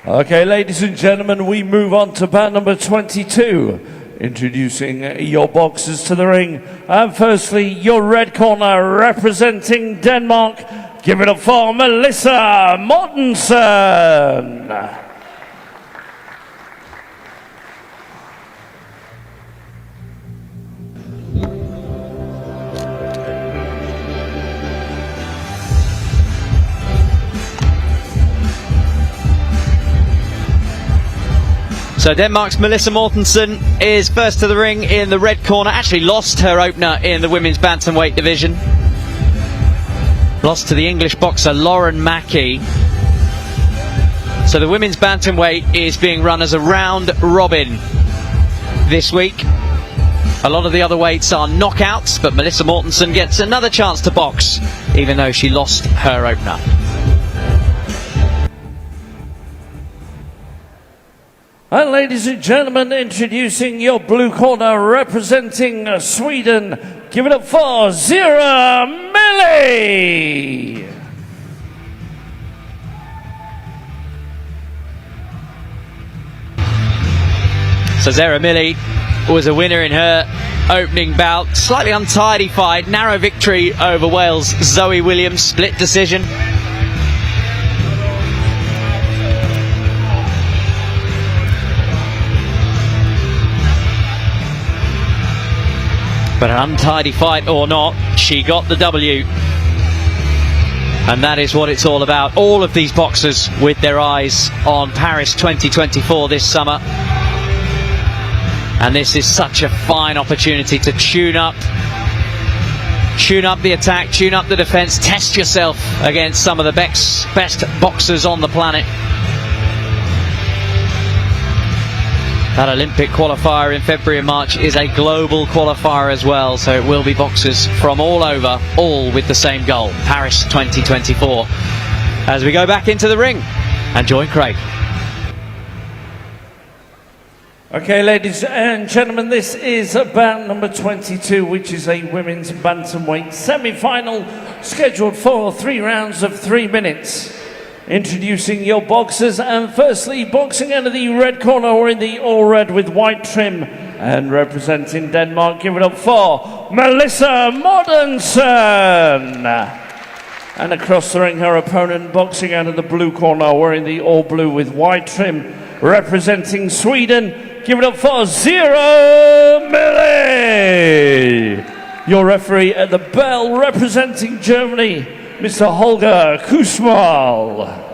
Okay, ladies and gentlemen, we move on to bout number 22. Introducing your boxers to the ring. And firstly, your red corner representing Denmark. Give it up for Melissa Mortensen. So Denmark's Melissa Mortensen is first to the ring in the red corner. Actually lost her opener in the women's bantamweight division. Lost to the English boxer Lauren Mackey. So the women's bantamweight is being run as a round robin this week. A lot of the other weights are knockouts, but Melissa Mortensen gets another chance to box, even though she lost her opener. And ladies and gentlemen, introducing your blue corner representing Sweden. Give it up for Zira Millie. So Zira Millie was a winner in her opening bout. Slightly untidy fight, narrow victory over Wales' Zoe Williams, split decision. But an untidy fight or not, she got the W. And that is what it's all about. All of these boxers with their eyes on Paris 2024 this summer. And this is such a fine opportunity to tune up the attack, tune up the defence, test yourself against some of the best boxers on the planet. That Olympic qualifier in February and March is a global qualifier as well, so it will be boxers from all over, all with the same goal, Paris 2024. As we go back into the ring and join Craig. Okay, ladies and gentlemen, this is bout number 22, which is a women's bantamweight semi-final scheduled for 3 rounds of 3 minutes. Introducing your boxers, and firstly, boxing out of the red corner, or in the all red with white trim, and representing Denmark, give it up for Melissa Mortensen. And across the ring, her opponent, boxing out of the blue corner, wearing the all blue with white trim, representing Sweden, give it up for Zira Millie. Your referee at the bell, representing Germany, Mr. Holger Kusmal.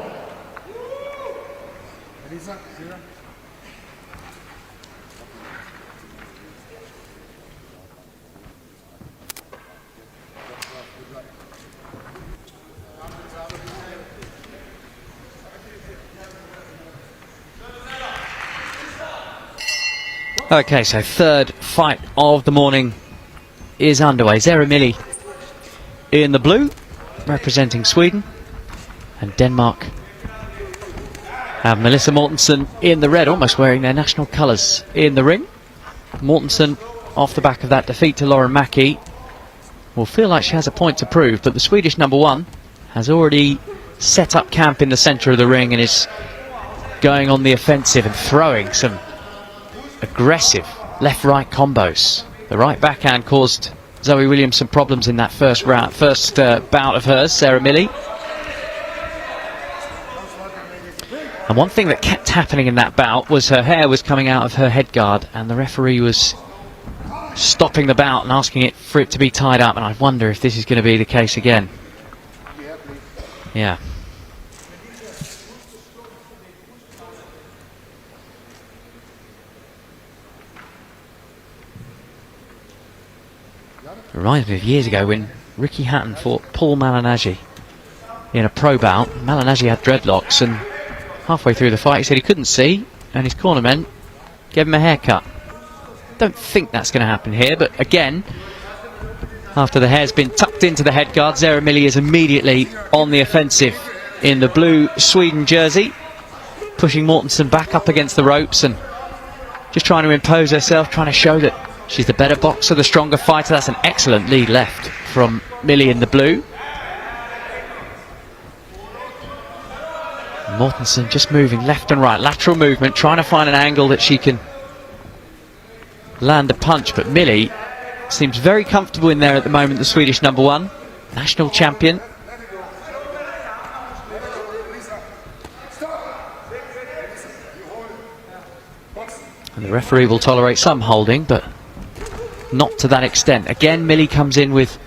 Okay, so third fight of the morning is underway. Zira Millie in the blue, representing Sweden, and Denmark have Melissa Mortensen in the red, almost wearing their national colours in the ring. Mortensen, off the back of that defeat to Lauren Mackey, will feel like she has a point to prove, but the Swedish number one has already set up camp in the centre of the ring and is going on the offensive and throwing some aggressive left-right combos. The right backhand caused Zoe Williams some problems in that first bout of hers, Zira Millie. And one thing that kept happening in that bout was her hair was coming out of her headguard, and the referee was stopping the bout and asking it for it to be tied up, and I wonder if this is going to be the case again. Yeah. It reminds me of years ago when Ricky Hatton fought Paul Malignaggi in a pro bout. Malignaggi had dreadlocks, and halfway through the fight he said he couldn't see, and his cornermen gave him a haircut. Don't think that's going to happen here, but again, after the hair's been tucked into the headguard, Zira Millie is immediately on the offensive in the blue Sweden jersey, pushing Mortensen back up against the ropes and just trying to impose herself, trying to show that she's the better boxer, the stronger fighter. That's an excellent lead left from Millie in the blue. Mortensen just moving left and right, lateral movement, trying to find an angle that she can land a punch, but Millie seems very comfortable in there at the moment, the Swedish number one, national champion. And the referee will tolerate some holding, but not to that extent. Again, Millie comes in with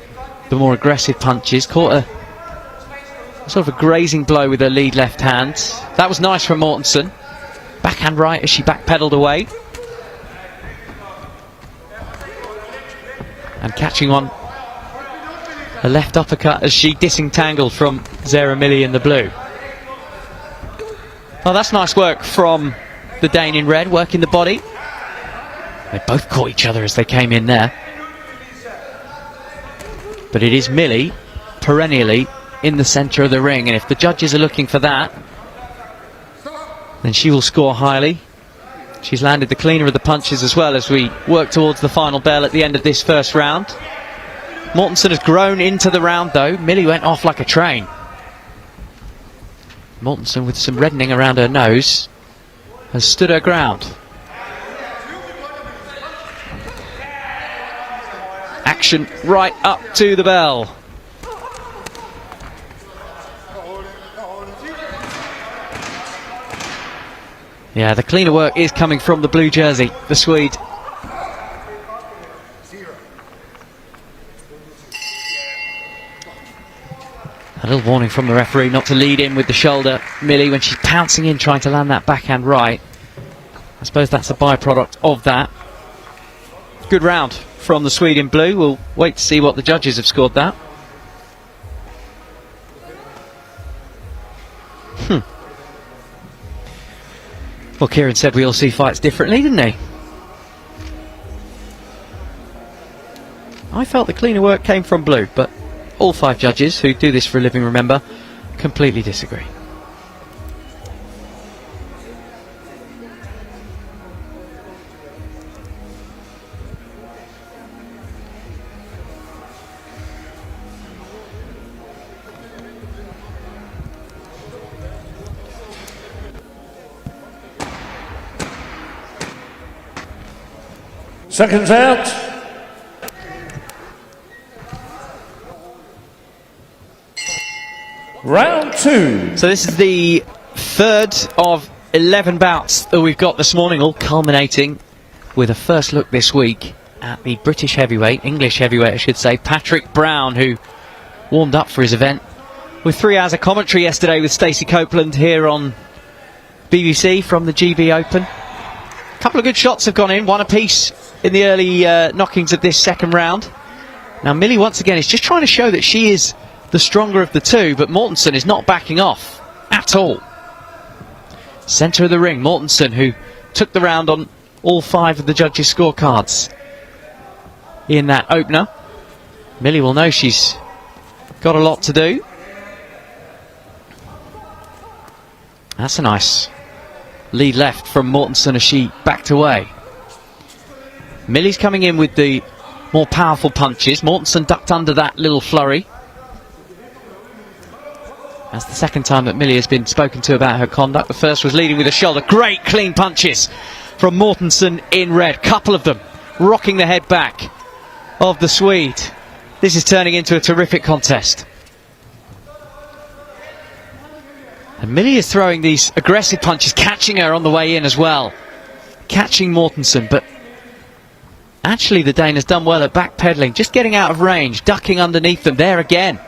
the more aggressive punches, caught a sort of a grazing blow with her lead left hand. That was nice from Mortensen. Backhand right as she backpedaled away. And catching on a left uppercut as she disentangled from Zara Millie in the blue. Oh, that's nice work from the Dane in red, working the body. They both caught each other as they came in there. But it is Millie perennially in the centre of the ring, and if the judges are looking for that, then she will score highly. She's landed the cleaner of the punches as well as we work towards the final bell at the end of this first round. Mortensen has grown into the round though. Millie went off like a train. Mortensen, with some reddening around her nose, has stood her ground. Action right up to the bell. Yeah, the cleaner work is coming from the blue jersey, the Swede. A little warning from the referee not to lead in with the shoulder, Millie, when she's pouncing in trying to land that backhand right. I suppose that's a byproduct of that. Good round from the Swede in blue. We'll wait to see what the judges have scored that. Well, Kieran said we all see fights differently, didn't he? I felt the cleaner work came from blue, but all 5 judges who do this for a living, remember, completely disagree. Seconds out. Round 2. So this is the third of 11 bouts that we've got this morning, all culminating with a first look this week at the British heavyweight, English heavyweight I should say, Patrick Brown, who warmed up for his event with 3 hours of commentary yesterday with Stacey Copeland here on BBC from the GB Open. A couple of good shots have gone in, one apiece in the early knockings of this second round. Now Millie once again is just trying to show that she is the stronger of the two, but Mortensen is not backing off at all. Centre of the ring, Mortensen, who took the round on all 5 of the judges' scorecards in that opener. Millie will know she's got a lot to do. That's a nice lead left from Mortensen as she backed away. Millie's coming in with the more powerful punches. Mortensen ducked under that little flurry. That's the second time that Millie has been spoken to about her conduct. The first was leading with a shoulder. Great clean punches from Mortensen in red. Couple of them rocking the head back of the Swede. This is turning into a terrific contest. And Millie is throwing these aggressive punches, catching her on the way in as well. Catching Mortensen, but actually the Dane has done well at backpedaling, just getting out of range, ducking underneath them. There again.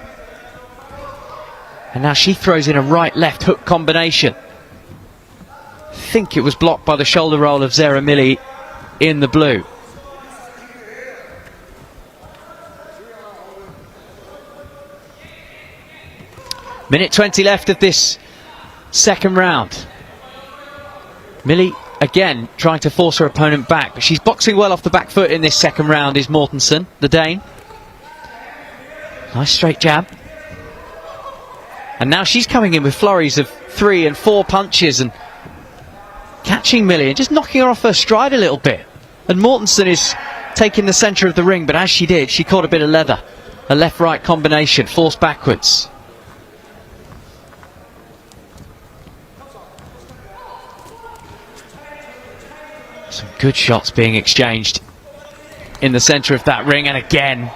And now she throws in a right-left hook combination. I think it was blocked by the shoulder roll of Zara Millie in the blue. Minute 20 left of this second round. Millie again trying to force her opponent back, but she's boxing well off the back foot in this second round is Mortensen, the Dane. Nice straight jab. And now she's coming in with flurries of 3 and 4 punches, and catching Millie and just knocking her off her stride a little bit. And Mortensen is taking the centre of the ring, but as she did, she caught a bit of leather. A left-right combination, forced backwards. Some good shots being exchanged in the centre of that ring, and again.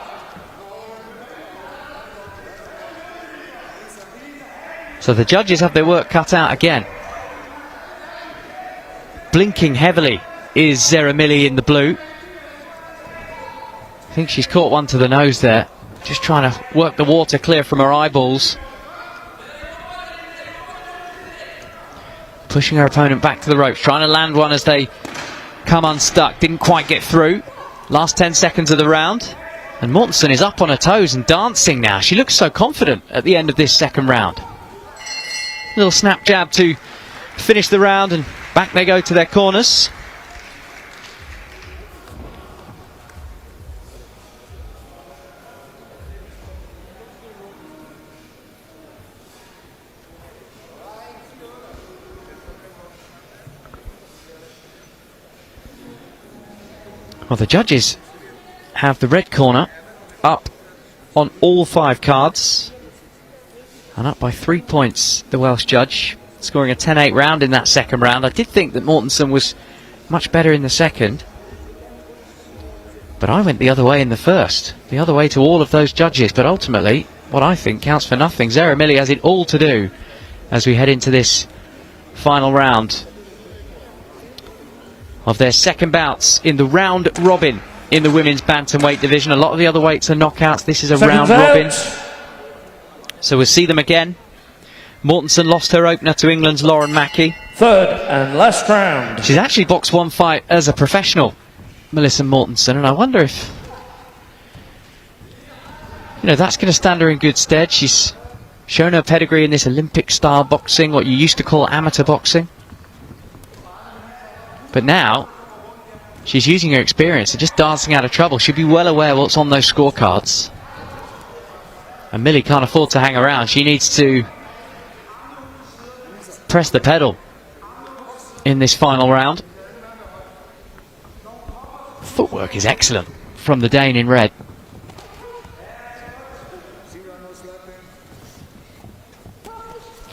So the judges have their work cut out again. Blinking heavily is Zara Millie in the blue. I think she's caught one to the nose there. Just trying to work the water clear from her eyeballs. Pushing her opponent back to the ropes, trying to land one as they come unstuck. Didn't quite get through. Last 10 seconds of the round. And Mortensen is up on her toes and dancing now. She looks so confident at the end of this second round. Little snap jab to finish the round, and back they go to their corners. Well, the judges have the red corner up on all 5 cards. And up by 3 points, the Welsh judge, scoring a 10-8 round in that second round. I did think that Mortensen was much better in the second, but I went the other way in the first. The other way to all of those judges, but ultimately, what I think counts for nothing. Zara Millie has it all to do as we head into this final round of their second bouts in the round robin in the women's bantamweight division. A lot of the other weights are knockouts. This is a round robin. So we'll see them again. Mortensen lost her opener to England's Lauren Mackey. Third and last round. She's actually boxed one fight as a professional, Melissa Mortensen, and I wonder if, you know, that's going to stand her in good stead. She's shown her pedigree in this Olympic style boxing, what you used to call amateur boxing. But now she's using her experience and just dancing out of trouble. She'll be well aware what's on those scorecards. And Millie can't afford to hang around. She needs to press the pedal in this final round. Footwork is excellent from the Dane in red.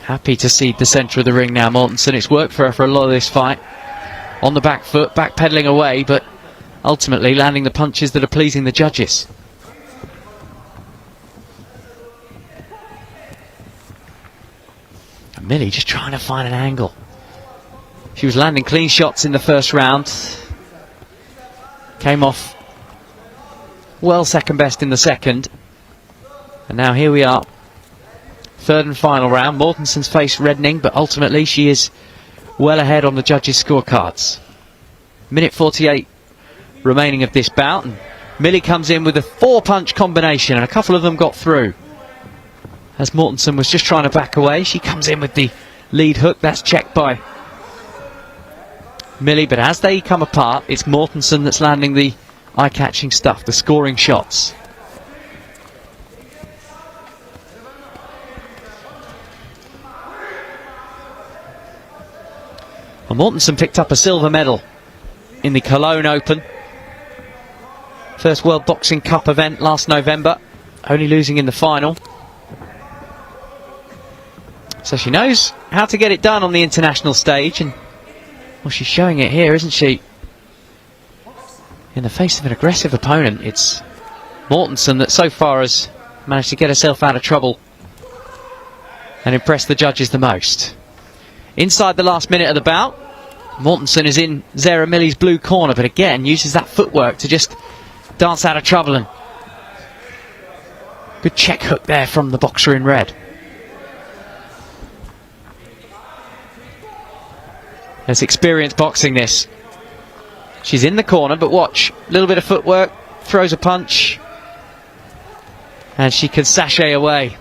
Happy to cede the centre of the ring now, Mortensen. It's worked for her for a lot of this fight. On the back foot, back pedalling away, but ultimately landing the punches that are pleasing the judges. And Millie just trying to find an angle. She was landing clean shots in the first round. Came off well second best in the second. And now here we are. Third and final round. Mortensen's face reddening, but ultimately she is well ahead on the judges' scorecards. Minute 48 remaining of this bout, and Millie comes in with a 4-punch combination, and a couple of them got through. As Mortensen was just trying to back away, she comes in with the lead hook. That's checked by Millie, but as they come apart, it's Mortensen that's landing the eye-catching stuff, the scoring shots. Well, Mortensen picked up a silver medal in the Cologne Open. First World Boxing Cup event last November, only losing in the final. So she knows how to get it done on the international stage, and well, she's showing it here, isn't she? In the face of an aggressive opponent, it's Mortensen that so far has managed to get herself out of trouble and impress the judges the most. Inside the last minute of the bout, Mortensen is in Zara Millie's blue corner, but again uses that footwork to just dance out of trouble, and good check hook there from the boxer in red. There's experienced boxing this. She's in the corner, but watch, a little bit of footwork, throws a punch, and she can sashay away.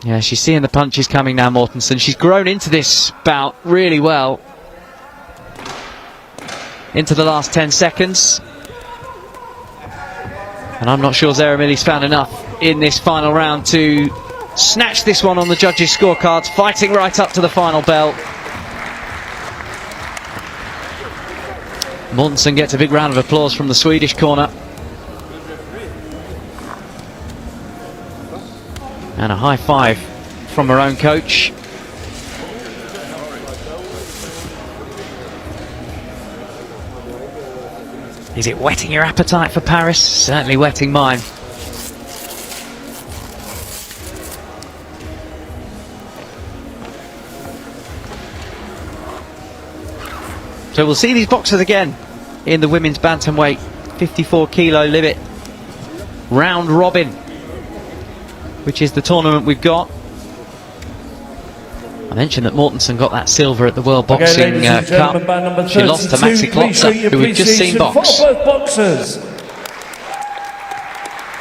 Yeah, she's seeing the punches coming now, Mortensen. She's grown into this bout really well. Into the last 10 seconds. And I'm not sure Zara Millie's found enough in this final round to snatched this one on the judges' scorecards, fighting right up to the final bell. Mortensen gets a big round of applause from the Swedish corner. And a high five from her own coach. Is it whetting your appetite for Paris? Certainly whetting mine. So we'll see these boxers again in the women's bantamweight 54 kilo limit round robin, which is the tournament we've got. I mentioned that Mortensen got that silver at the World Boxing Cup. She lost to Maxi Klotzer, who we've just seen box. For both boxers.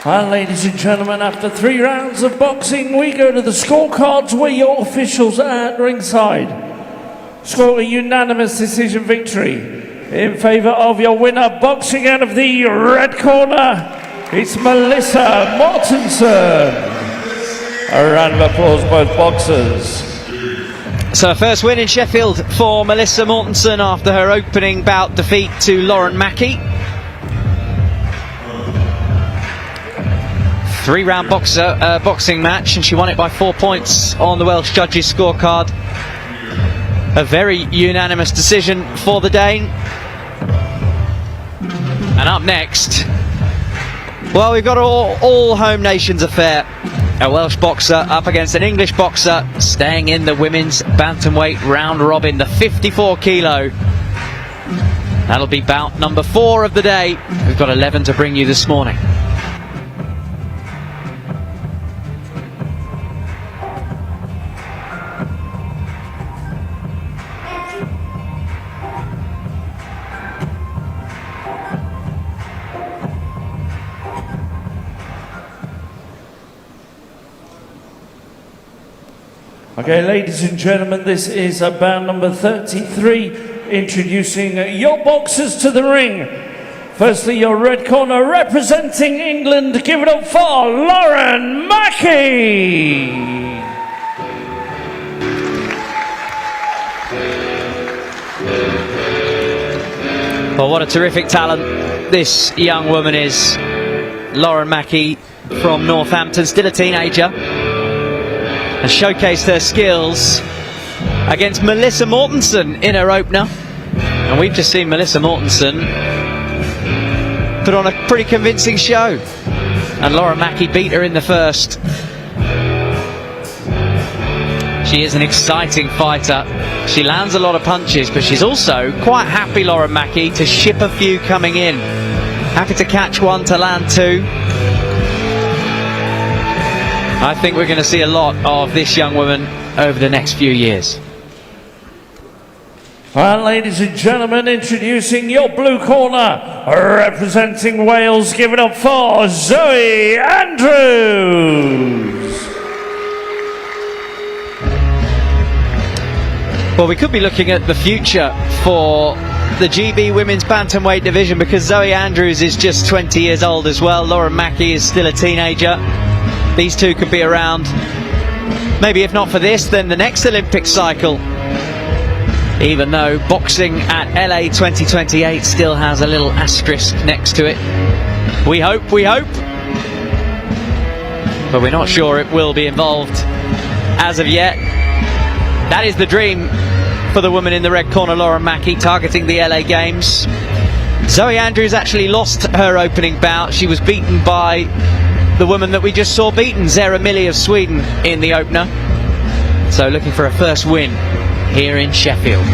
And ladies and gentlemen, after 3 rounds of boxing, we go to the scorecards where your officials are at ringside score a unanimous decision victory in favour of your winner, boxing out of the red corner. It's Melissa Mortensen. A round of applause, both boxers. So first win in Sheffield for Melissa Mortensen after her opening bout defeat to Lauren Mackey. 3-round boxing match, and she won it by 4 points on the Welsh judges' scorecard. A very unanimous decision for the Dane. And up next, well, we've got all home nations affair. A Welsh boxer up against an English boxer, staying in the women's bantamweight round robin, the 54 kilo. That'll be bout number 4 of the day. We've got 11 to bring you this morning. Okay, ladies and gentlemen, this is bout number 33, introducing your boxers to the ring. Firstly, your red corner representing England, give it up for Lauren Mackey. Well, what a terrific talent this young woman is. Lauren Mackey from Northampton, still a teenager, and showcased her skills against Melissa Mortensen in her opener. And we've just seen Melissa Mortensen put on a pretty convincing show, and Lauren Mackey beat her in the first. She is an exciting fighter. She lands a lot of punches, but she's also quite happy, Lauren Mackey, to ship a few coming in. Happy to catch one, to land 2. I think we're going to see a lot of this young woman over the next few years. And ladies and gentlemen, introducing your blue corner, representing Wales, give it up for Zoe Andrews. Well, we could be looking at the future for the GB women's bantamweight division, because Zoe Andrews is just 20 years old as well. Lauren Mackey is still a teenager. These two could be around, maybe if not for this, then the next Olympic cycle. Even though boxing at LA 2028 still has a little asterisk next to it. We hope. But we're not sure it will be involved as of yet. That is the dream for the woman in the red corner, Lauren Mackey, targeting the LA Games. Zoe Andrews actually lost her opening bout. She was beaten by the woman that we just saw beaten, Zara Millie of Sweden, in the opener. So looking for a first win here in Sheffield.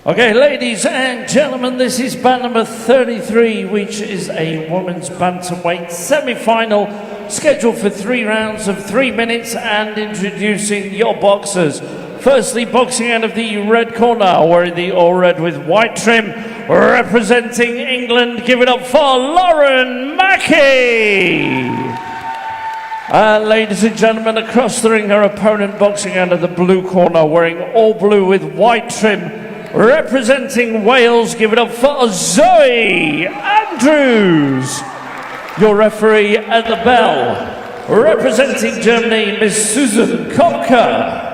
Okay, ladies and gentlemen, this is bout number 33, which is a women's bantamweight semi-final, scheduled for 3 rounds of 3 minutes, and introducing your boxers. Firstly, boxing out of the red corner, wearing the all red with white trim, representing England, give it up for Lauren Mackey. Ladies and gentlemen, across the ring, her opponent boxing out of the blue corner, wearing all blue with white trim, representing Wales, give it up for Zoe Andrews. Your referee at the bell, representing Germany, Miss Susan Kopka.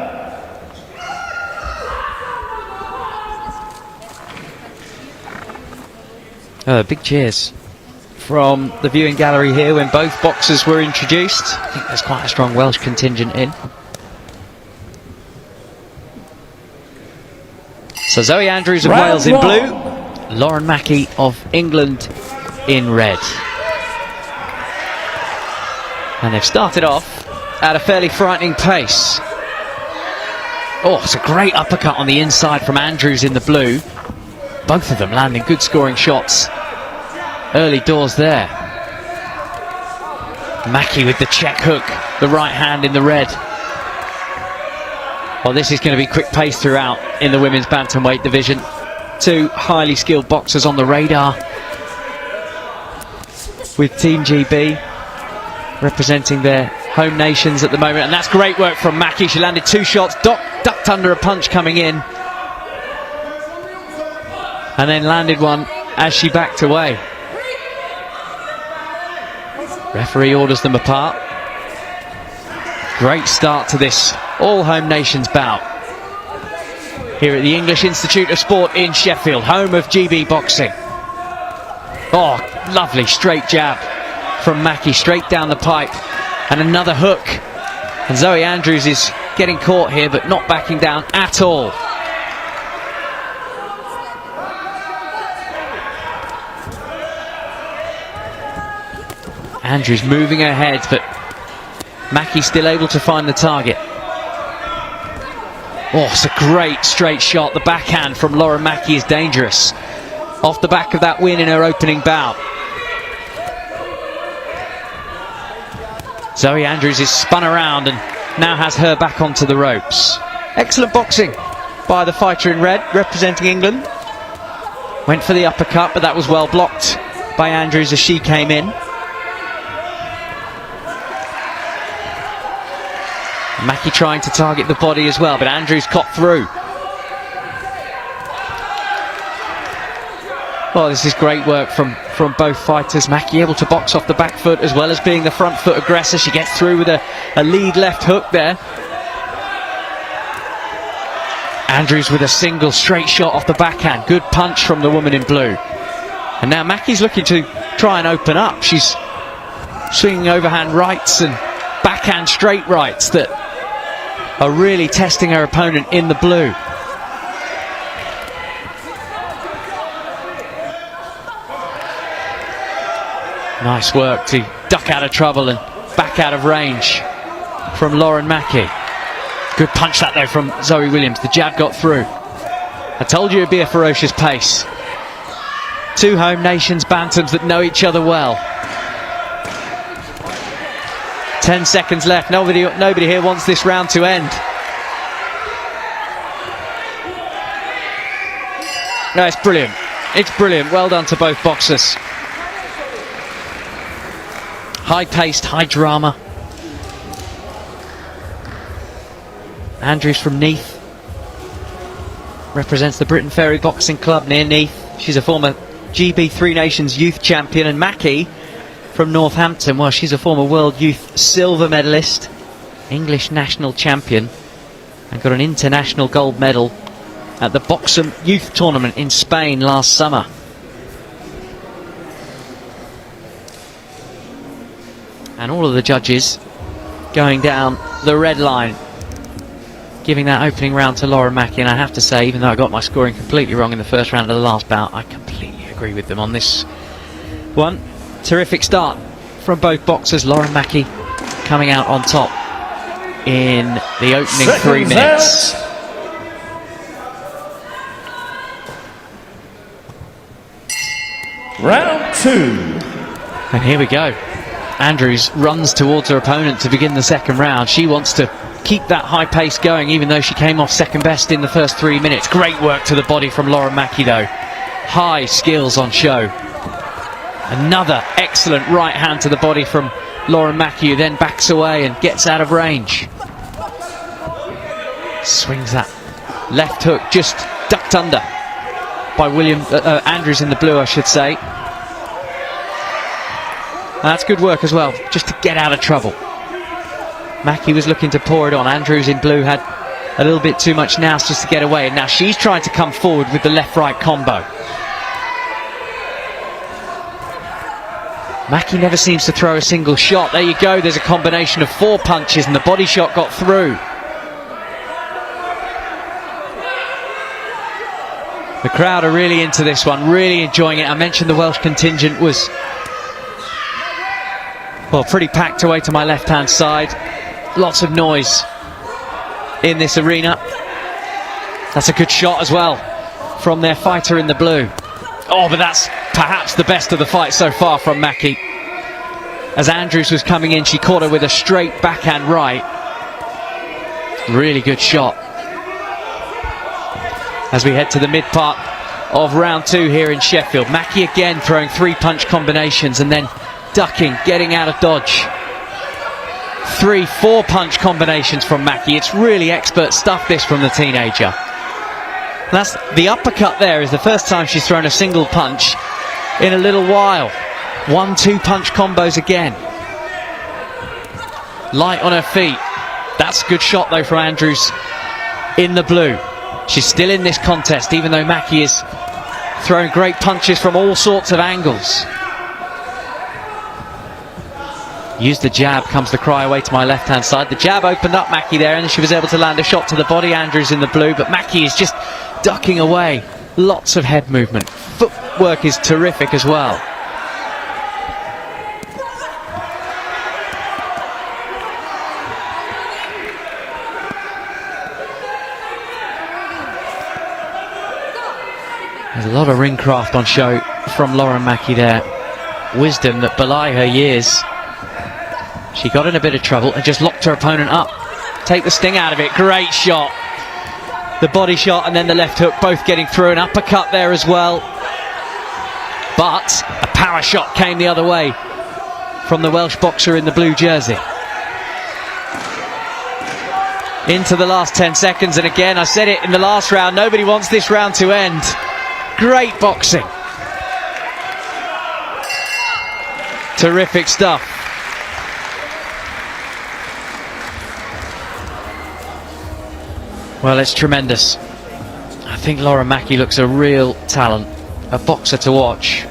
Big cheers from the viewing gallery here when both boxers were introduced. I think there's quite a strong Welsh contingent in. So Zoe Andrews of Wales in blue, Lauren Mackey of England in red. And they've started off at a fairly frightening pace. Oh, it's a great uppercut on the inside from Andrews in the blue. Both of them landing good scoring shots early doors there. Mackey with the check hook, the right hand in the red. Well, this is going to be quick pace throughout in the women's bantamweight division. Two highly skilled boxers on the radar, with Team GB representing their home nations at the moment. And that's great work from Mackey. She landed two shots, ducked under a punch coming in, and then landed one as she backed away. Referee orders them apart. Great start to this all home nations bout here at the English Institute of Sport in Sheffield, home of GB boxing. Oh, lovely straight jab from Mackey, straight down the pipe, and another hook. And Zoe Andrews is getting caught here but not backing down at all. Andrews moving ahead, but Mackey still able to find the target. Oh, it's a great straight shot. The backhand from Lauren Mackey is dangerous, off the back of that win in her opening bout. Zoe Andrews is spun around and now has her back onto the ropes. Excellent boxing by the fighter in red, representing England. Went for the uppercut, but that was well blocked by Andrews as she came in. Mackey trying to target the body as well, but Andrews caught through. Well, this is great work from both fighters. Mackey able to box off the back foot as well as being the front foot aggressor. She gets through with a lead left hook there. Andrews with a single straight shot off the backhand. Good punch from the woman in blue. And now Mackey's looking to try and open up. She's swinging overhand rights and backhand straight rights that are really testing her opponent in the blue. Nice work to duck out of trouble and back out of range from Lauren Mackey. Good punch that though from Zoe Williams. The jab got through. I told you it'd be a ferocious pace. Two home nations bantams that know each other well. 10 seconds left. Nobody here wants this round to end. No, it's brilliant. It's brilliant. Well done to both boxers. High-paced, high drama. Andrews from Neath represents the Britain Ferry Boxing Club near Neath. She's a former GB Three Nations youth champion. And Mackey from Northampton, well, she's a former World Youth silver medalist, English national champion, and got an international gold medal at the Boxing Youth Tournament in Spain last summer. And all of the judges going down the red line, giving that opening round to Lauren Mackey. And I have to say, even though I got my scoring completely wrong in the first round of the last bout, I completely agree with them on this one. Terrific start from both boxers. Lauren Mackey coming out on top in the opening 3 minutes. Round 2. And here we go. Andrews runs towards her opponent to begin the second round. She wants to keep that high pace going, even though she came off second best in the first 3 minutes. Great work to the body from Lauren Mackey though. high skills on show. Another excellent right hand to the body from Lauren Mackey, who then backs away and gets out of range. Swings that left hook, just ducked under by Andrews in the blue, I should say. And that's good work as well, just to get out of trouble. Mackey was looking to pour it on. Andrews in blue had a little bit too much nous just to get away, and now she's trying to come forward with the left-right combo. Mackey never seems to throw a single shot. There you go, there's a combination of 4 punches and the body shot got through. The crowd are really into this one, really enjoying it. I mentioned the Welsh contingent was, well, pretty packed away to my left-hand side. Lots of noise in this arena. That's a good shot as well from their fighter in the blue. Oh, but that's perhaps the best of the fight so far from Mackey. As Andrews was coming in, she caught her with a straight backhand right. Really good shot. As we head to the mid part of round 2 here in Sheffield, Mackey again throwing 3 punch combinations and then ducking, getting out of dodge. 3, 4 punch combinations from Mackey. It's really expert stuff, this, from the teenager. That's the uppercut. There is the first time she's thrown a single punch in a little while. 1-2 punch combos again. Light on her feet. That's a good shot though from Andrews in the blue. She's still in this contest, even though Mackey is throwing great punches from all sorts of angles. Use the jab, comes the cry away to my left-hand side. The jab opened up Mackey there, and she was able to land a shot to the body. Andrews in the blue, but Mackey is just ducking away. Lots of head movement. Footwork is terrific as well. There's a lot of ring craft on show from Lauren Mackey there. Wisdom that belie her years. She got in a bit of trouble and just locked her opponent up. Take the sting out of it. Great shot. The body shot and then the left hook, both getting through. An uppercut there as well. But a power shot came the other way from the Welsh boxer in the blue jersey. Into the last 10 seconds, and again, I said it in the last round, nobody wants this round to end. Great boxing. Terrific stuff. Well, it's tremendous. I think Lauren Mackey looks a real talent, a boxer to watch.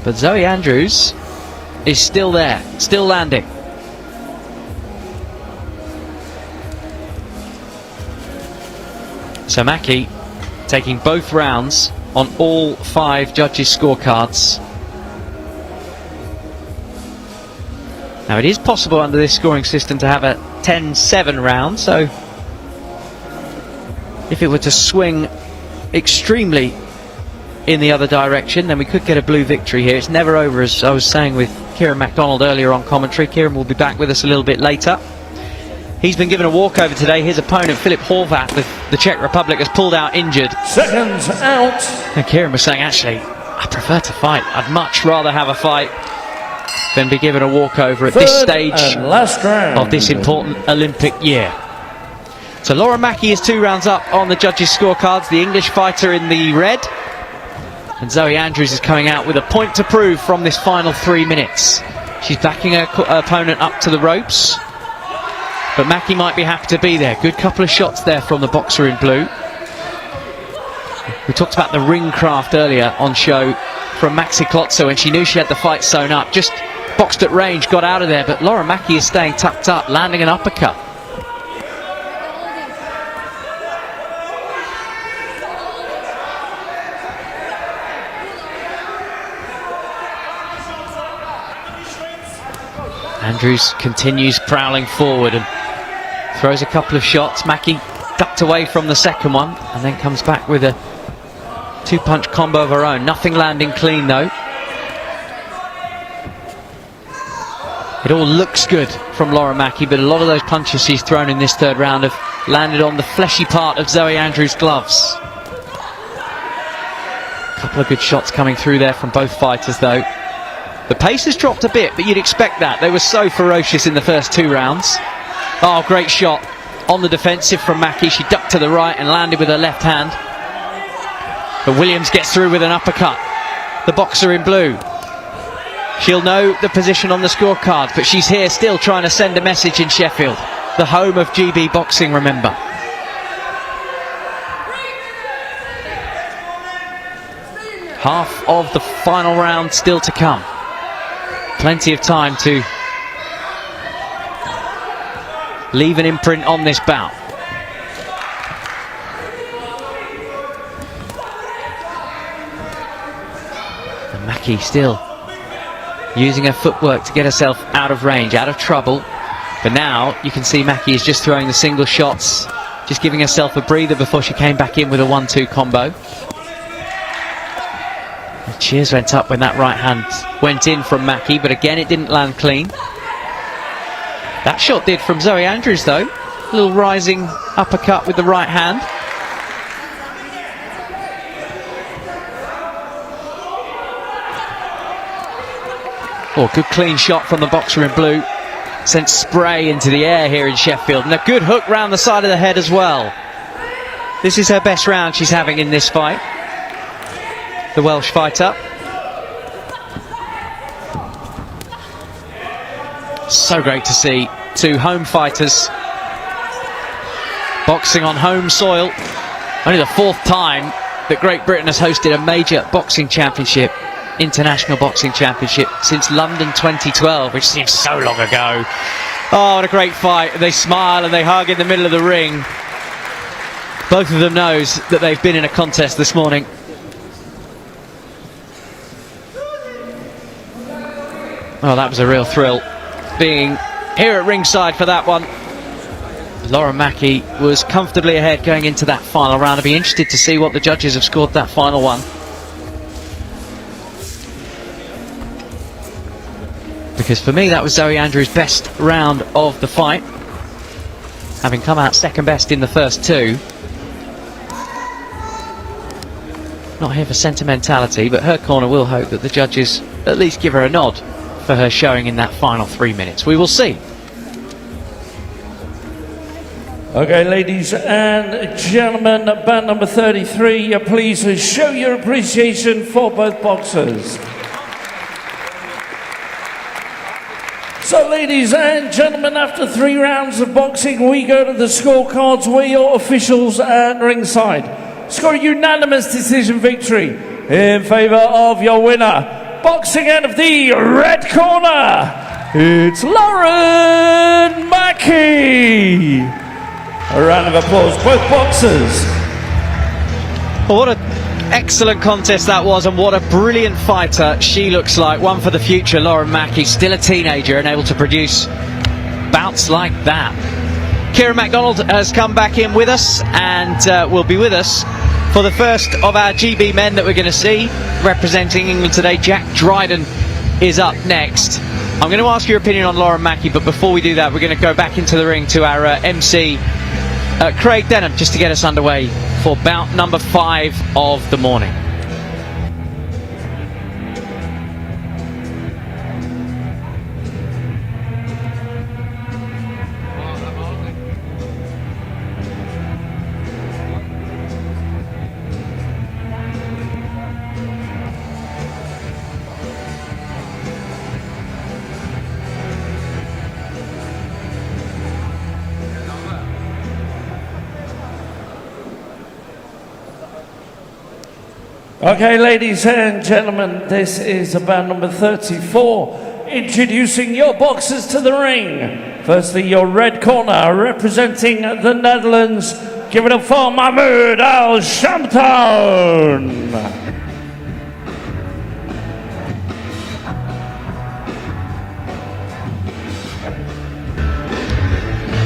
But Zoe Andrews is still there, still landing. So Mackey taking both rounds on all 5 judges' scorecards. Now it is possible under this scoring system to have a 10-7 round, so if it were to swing extremely in the other direction, then we could get a blue victory here. It's never over, as I was saying with Kieran MacDonald earlier on commentary. Kieran will be back with us a little bit later. He's been given a walkover today. His opponent, Filip Horvat, with the Czech Republic, has pulled out injured. Seconds out. And Kieran was saying, actually, I prefer to fight. I'd much rather have a fight than be given a walkover at this stage of this important Olympic year. So Lauren Mackey is 2 rounds up on the judges' scorecards. The English fighter in the red. And Zoe Andrews is coming out with a point to prove from this final 3 minutes. She's backing her opponent up to the ropes. But Mackey might be happy to be there. Good couple of shots there from the boxer in blue. We talked about the ring craft earlier on show from Maxi Klotzo, and she knew she had the fight sewn up. Just boxed at range, got out of there. But Lauren Mackey is staying tucked up, landing an uppercut. Andrews continues prowling forward and throws a couple of shots. Mackey ducked away from the second one and then comes back with a 2-punch combo of her own. Nothing landing clean though. It all looks good from Lauren Mackey, but a lot of those punches she's thrown in this 3rd round have landed on the fleshy part of Zoe Andrews' gloves. Couple of good shots coming through there from both fighters, though. The pace has dropped a bit, but you'd expect that. They were so ferocious in the first 2 rounds. Oh, great shot on the defensive from Mackie. She ducked to the right and landed with her left hand. But Williams gets through with an uppercut. The boxer in blue. She'll know the position on the scorecard, but she's here still trying to send a message in Sheffield. The home of GB boxing, remember. Half of the final round still to come. Plenty of time to leave an imprint on this bout. And Mackie still using her footwork to get herself out of range, out of trouble. But now you can see Mackie is just throwing the single shots, just giving herself a breather before she came back in with a 1-2 combo. The cheers went up when that right hand went in from Mackie, but again it didn't land clean. That shot did from Zoe Andrews though. A little rising uppercut with the right hand. Oh, good clean shot from the boxer in blue. Sent spray into the air here in Sheffield. And a good hook round the side of the head as well. This is her best round she's having in this fight. The Welsh fighter. So great to see 2 home fighters boxing on home soil. Only the 4th time that Great Britain has hosted a major boxing championship, international boxing championship, since London 2012, which seems so long ago. Oh, what a great fight. They smile and they hug in the middle of the ring. Both of them knows that they've been in a contest this morning. Oh, that was a real thrill being here at ringside for that one. Lauren Mackie was comfortably ahead going into that final round. I'd be interested to see what the judges have scored that final one. Because for me that was Zoe Andrews' best round of the fight, having come out second best in the first 2. Not here for sentimentality, but her corner will hope that the judges at least give her a nod for her showing in that final 3 minutes. We will see. Okay, ladies and gentlemen, bout number 33, please show your appreciation for both boxers. So, ladies and gentlemen, after 3 rounds of boxing, we go to the scorecards where your officials at ringside score a unanimous decision victory in favour of your winner. Boxing out of the red corner, it's Lauren Mackie. A round of applause, both boxers. Well, what an excellent contest that was, and what a brilliant fighter she looks like. One for the future, Lauren Mackie, still a teenager and able to produce bouts like that. Kieran MacDonald has come back in with us and will be with us for the first of our GB men that we're going to see. Representing England today, Jack Dryden is up next. I'm going to ask your opinion on Lauren Mackie, but before we do that, we're going to go back into the ring to our MC, Craig Denham, just to get us underway for bout number 5 of the morning. Okay, ladies and gentlemen, this is bout number 34. Introducing your boxers to the ring. Firstly, your red corner, representing the Netherlands. Give it up for Mahmoud Al Shamtown.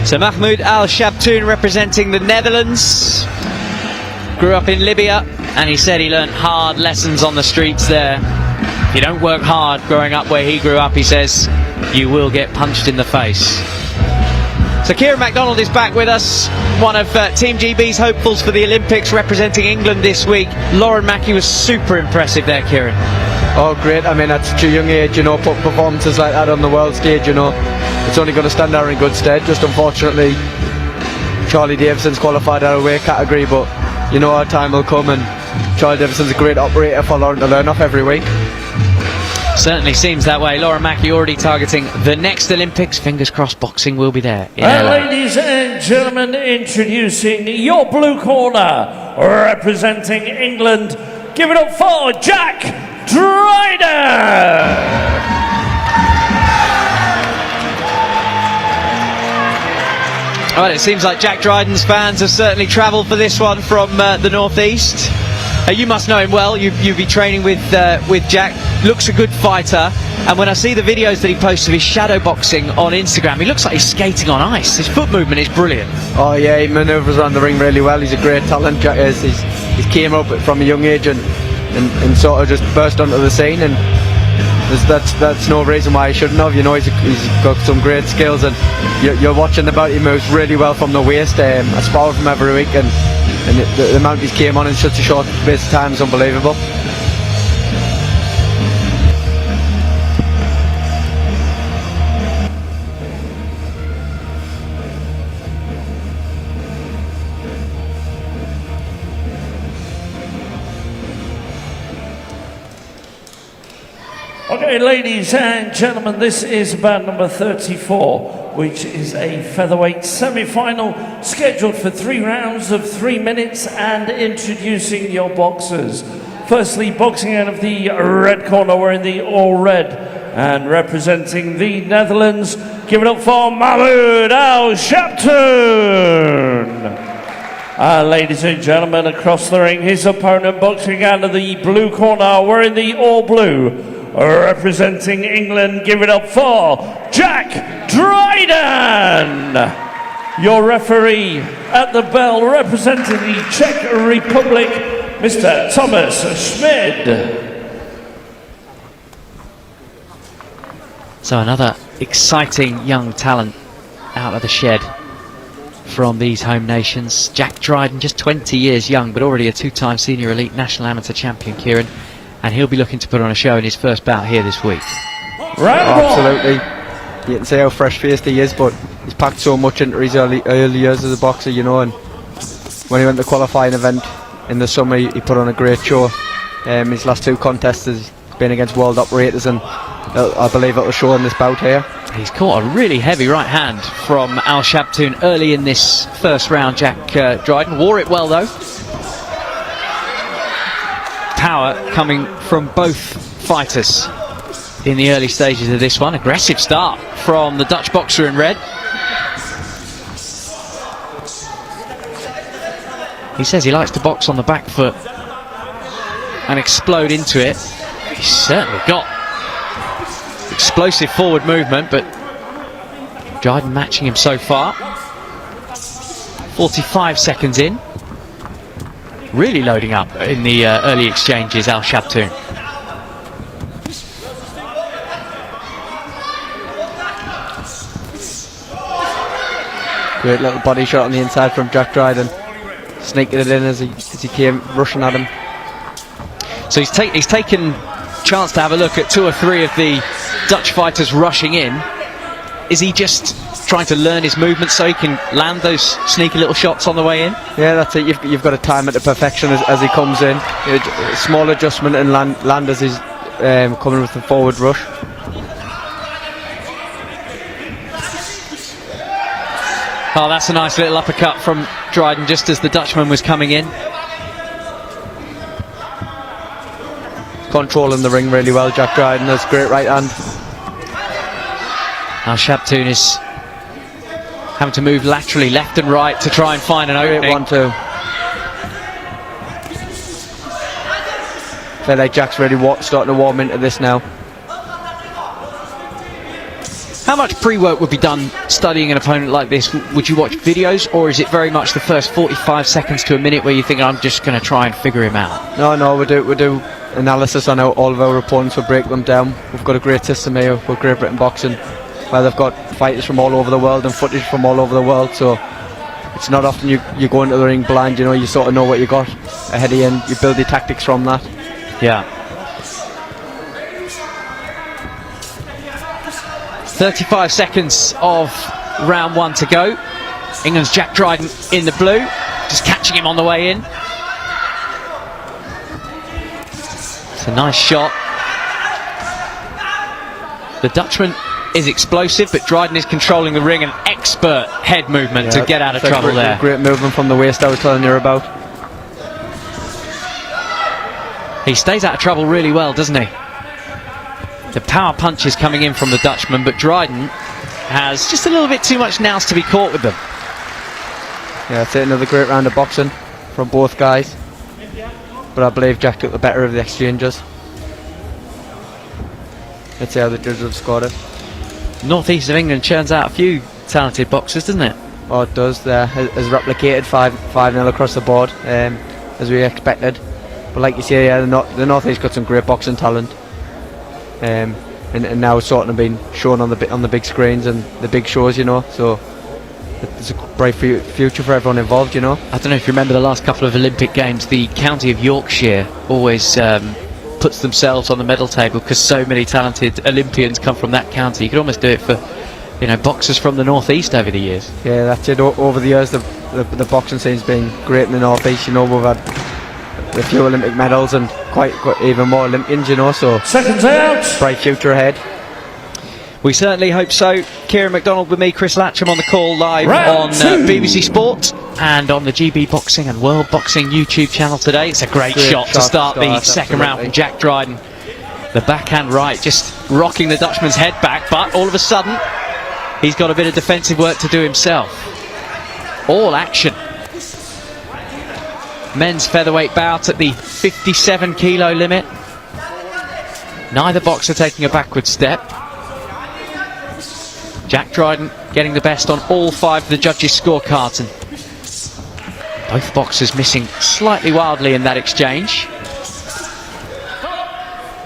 So Mahmoud Al Shabtoon representing the Netherlands. Grew up in Libya, and he said he learnt hard lessons on the streets there. If you don't work hard growing up where he grew up, he says, you will get punched in the face. So Kieran MacDonald is back with us, one of Team GB's hopefuls for the Olympics, representing England this week. Lauren Mackey was super impressive there, Kieran. Oh, great. I mean, at such a young age, you know, put performances like that on the world stage, you know, it's only going to stand her in good stead. Just unfortunately, Charlie Davison's qualified out of weight category, but you know our time will come, and Charlie Davison's a great operator for Lauren to learn off every week. Certainly seems that way. Lauren Mackey already targeting the next Olympics. Fingers crossed boxing will be there. Ladies and gentlemen, introducing your blue corner, representing England. Give it up for Jack Dryden! Well, it seems like Jack Dryden's fans have certainly travelled for this one from the northeast. You must know him well. You've been training with Jack. Looks a good fighter. And when I see the videos that he posts of his shadow boxing on Instagram, he looks like he's skating on ice. His foot movement is brilliant. Oh yeah, he manoeuvres around the ring really well. He's a great talent, Jack is. He came up from a young age and sort of just burst onto the scene, and that's no reason why he shouldn't have. You know, he's got some great skills, and you're watching the bout. He moves really well from the waist. I spar with him every week, and the amount he's came on in such a short space of time is unbelievable. Okay, ladies and gentlemen, this is bout number 34, which is a featherweight semi-final scheduled for 3 rounds of 3 minutes, and introducing your boxers. Firstly, boxing out of the red corner, wearing the all red, and representing the Netherlands, give it up for Mahmoud Al Shabtoon. Ladies and gentlemen, across the ring, his opponent boxing out of the blue corner, wearing the all blue, representing England, give it up for Jack Dryden. Your referee at the bell, representing the Czech Republic, Mr. Thomas Schmid. So another exciting young talent out of the shed from these home nations. Jack Dryden, just 20 years young, but already a 2-time senior elite national amateur champion, Kieran. And he'll be looking to put on a show in his first bout here this week. Absolutely. You can see how fresh-faced he is, but he's packed so much into his early years as a boxer, you know. And when he went to the qualifying event in the summer, he put on a great show. His last 2 contests has been against world operators, and I believe it'll show in this bout here. He's caught a really heavy right hand from Al Shabtoon early in this first round. Jack Dryden wore it well though. Power coming from both fighters in the early stages of this one. Aggressive start from the Dutch boxer in red. He says he likes to box on the back foot and explode into it. He's certainly got explosive forward movement, but Dryden matching him so far. 45 seconds in. Really loading up in the early exchanges, Al Shabtoon. Great little body shot on the inside from Jack Dryden, sneaking it in as he came rushing at him. So he's taken chance to have a look at 2 or 3 of the Dutch fighters rushing in. Is he just trying to learn his movement so he can land those sneaky little shots on the way in? Yeah, that's it. You've got to time it to perfection as he comes in. A small adjustment and land as he's coming with the forward rush. Oh, that's a nice little uppercut from Dryden just as the Dutchman was coming in. Controlling the ring really well, Jack Dryden. That's great right hand. Now Shabtoon is having to move laterally left and right to try and find an opening. 1-2. I feel like Jack's really starting to warm into this now. How much pre-work would be done studying an opponent like this? Would you watch videos, or is it very much the first 45 seconds to a minute where you think, I'm just going to try and figure him out? No, we do analysis on all of our opponents. We break them down. We've got a great system here with Great Britain Boxing. where they've got fighters from all over the world and footage from all over the world, so it's not often you go into the ring blind, you know, you sort of know what you got ahead of you and you build your tactics from that. Yeah. 35 seconds of round 1 to go. England's Jack Dryden in the blue, just catching him on the way in. It's a nice shot. The Dutchman is explosive, but Dryden is controlling the ring, an expert head movement to get out of trouble there. Great movement from the waist I was telling you about. He stays out of trouble really well, doesn't he? The power punches coming in from the Dutchman, but Dryden has just a little bit too much nous to be caught with them. Yeah, it's another great round of boxing from both guys, but I believe Jack took the better of the exchanges. Let's see how the judges have scored it. North-east of England churns out a few talented boxers, doesn't it? Oh, it does. Has replicated 5-0 across the board, as we expected. But like you say, yeah, the North-east got some great boxing talent, and now it's sort of been shown on the big screens and the big shows, you know. So it's a bright future for everyone involved, you know. I don't know if you remember the last couple of Olympic Games, the county of Yorkshire always puts themselves on the medal table because so many talented Olympians come from that county. You could almost do it for, you know, boxers from the northeast over the years. Yeah, that's it. Over the years, the boxing scene's been great in the northeast. You know, we've had a few Olympic medals and quite even more Olympians, you know. So Seconds out. Bright future ahead. We certainly hope so. Kieran McDonald with me, Chris Latcham on the call live Round on 2. BBC Sport and on the GB Boxing and World Boxing YouTube channel today. It's a great shot to start the second round from Jack Dryden. The backhand right just rocking the Dutchman's head back, but all of a sudden he's got a bit of defensive work to do himself. All action. Men's featherweight bout at the 57 kilo limit. Neither boxer taking a backward step. Jack Dryden getting the best on all 5 of the judges' scorecards, and both boxers missing slightly wildly in that exchange.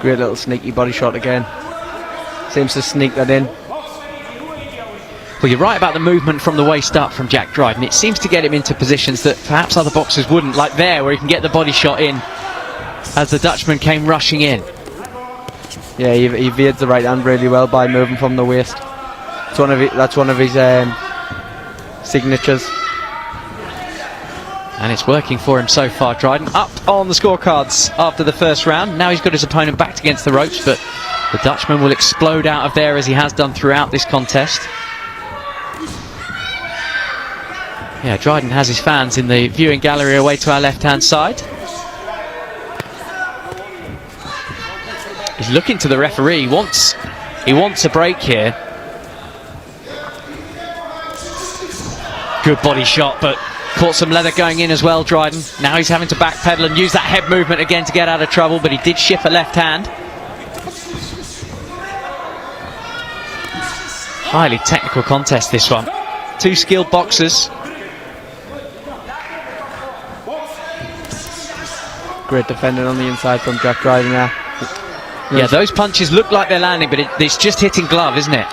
Great little sneaky body shot again. Seems to sneak that in. Well, you're right about the movement from the waist up from Jack Dryden. It seems to get him into positions that perhaps other boxers wouldn't, like there, where he can get the body shot in as the Dutchman came rushing in. Yeah, he evades the right hand really well by moving from the waist. That's one of his signatures. And it's working for him so far. Dryden up on the scorecards after the first round. Now he's got his opponent backed against the ropes, but the Dutchman will explode out of there as he has done throughout this contest. Yeah, Dryden has his fans in the viewing gallery away to our left-hand side. He's looking to the referee. He wants a break here. Good body shot, but caught some leather going in as well, Dryden. Now he's having to backpedal and use that head movement again to get out of trouble, but he did ship a left hand. Highly technical contest, this one. 2 skilled boxers. Great defending on the inside from Jack Dryden there. Yeah, those punches look like they're landing, but it's just hitting glove, isn't it?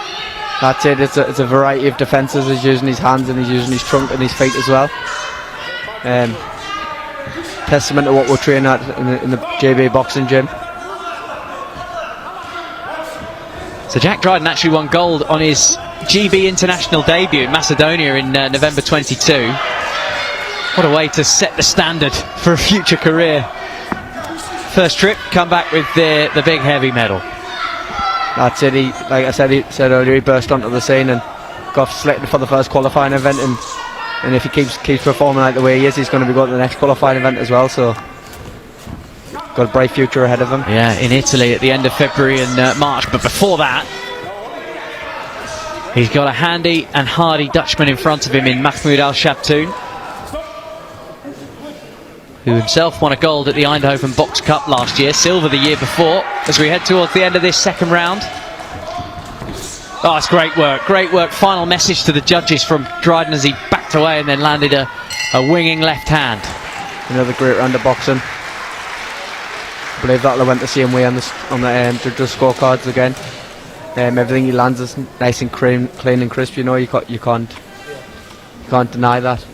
That's it. It's a variety of defences. He's using his hands and he's using his trunk and his feet as well. Testament to what we're training at in the JB boxing gym. So Jack Dryden actually won gold on his GB international debut in Macedonia in November 22. What a way to set the standard for a future career. First trip, come back with the big heavy medal. That's it. Like I said earlier, he burst onto the scene and got selected for the first qualifying event, and if he keeps performing like the way he is, he's going to be going to the next qualifying event as well. So got a bright future ahead of him. Yeah, in Italy at the end of February and March, but before that he's got a handy and hardy Dutchman in front of him in Mahmoud Al Shabtoon, who himself won a gold at the Eindhoven Box Cup last year, silver the year before, as we head towards the end of this second round. Oh, it's great work, great work. Final message to the judges from Dryden as he backed away and then landed a winging left hand. Another great round of boxing. I believe that'll have went the same way on the judges' scorecards again. Everything he lands is nice and clean and crisp. You know, you can't deny that.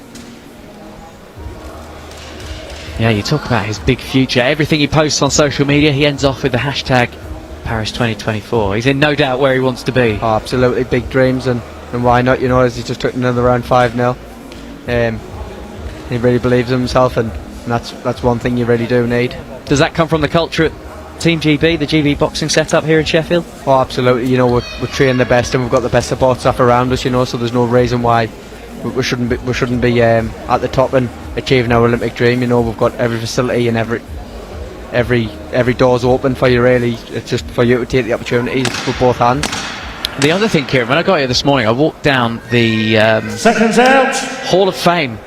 Yeah, you talk about his big future. Everything he posts on social media, he ends off with the hashtag Paris 2024. He's in no doubt where he wants to be. Oh, absolutely, big dreams, and why not? You know, as he just took another round 5-0. He really believes in himself, and that's one thing you really do need. Does that come from the culture at Team GB, the GB boxing setup here in Sheffield? Oh, absolutely. You know, we're training the best, and we've got the best support staff around us. You know, so there's no reason why we shouldn't be at the top and achieving our Olympic dream. You know, we've got every facility and every door's open for you. Really, it's just for you to take the opportunities with both hands. The other thing, Kieran, when I got here this morning, I walked down the Seconds out. Hall of Fame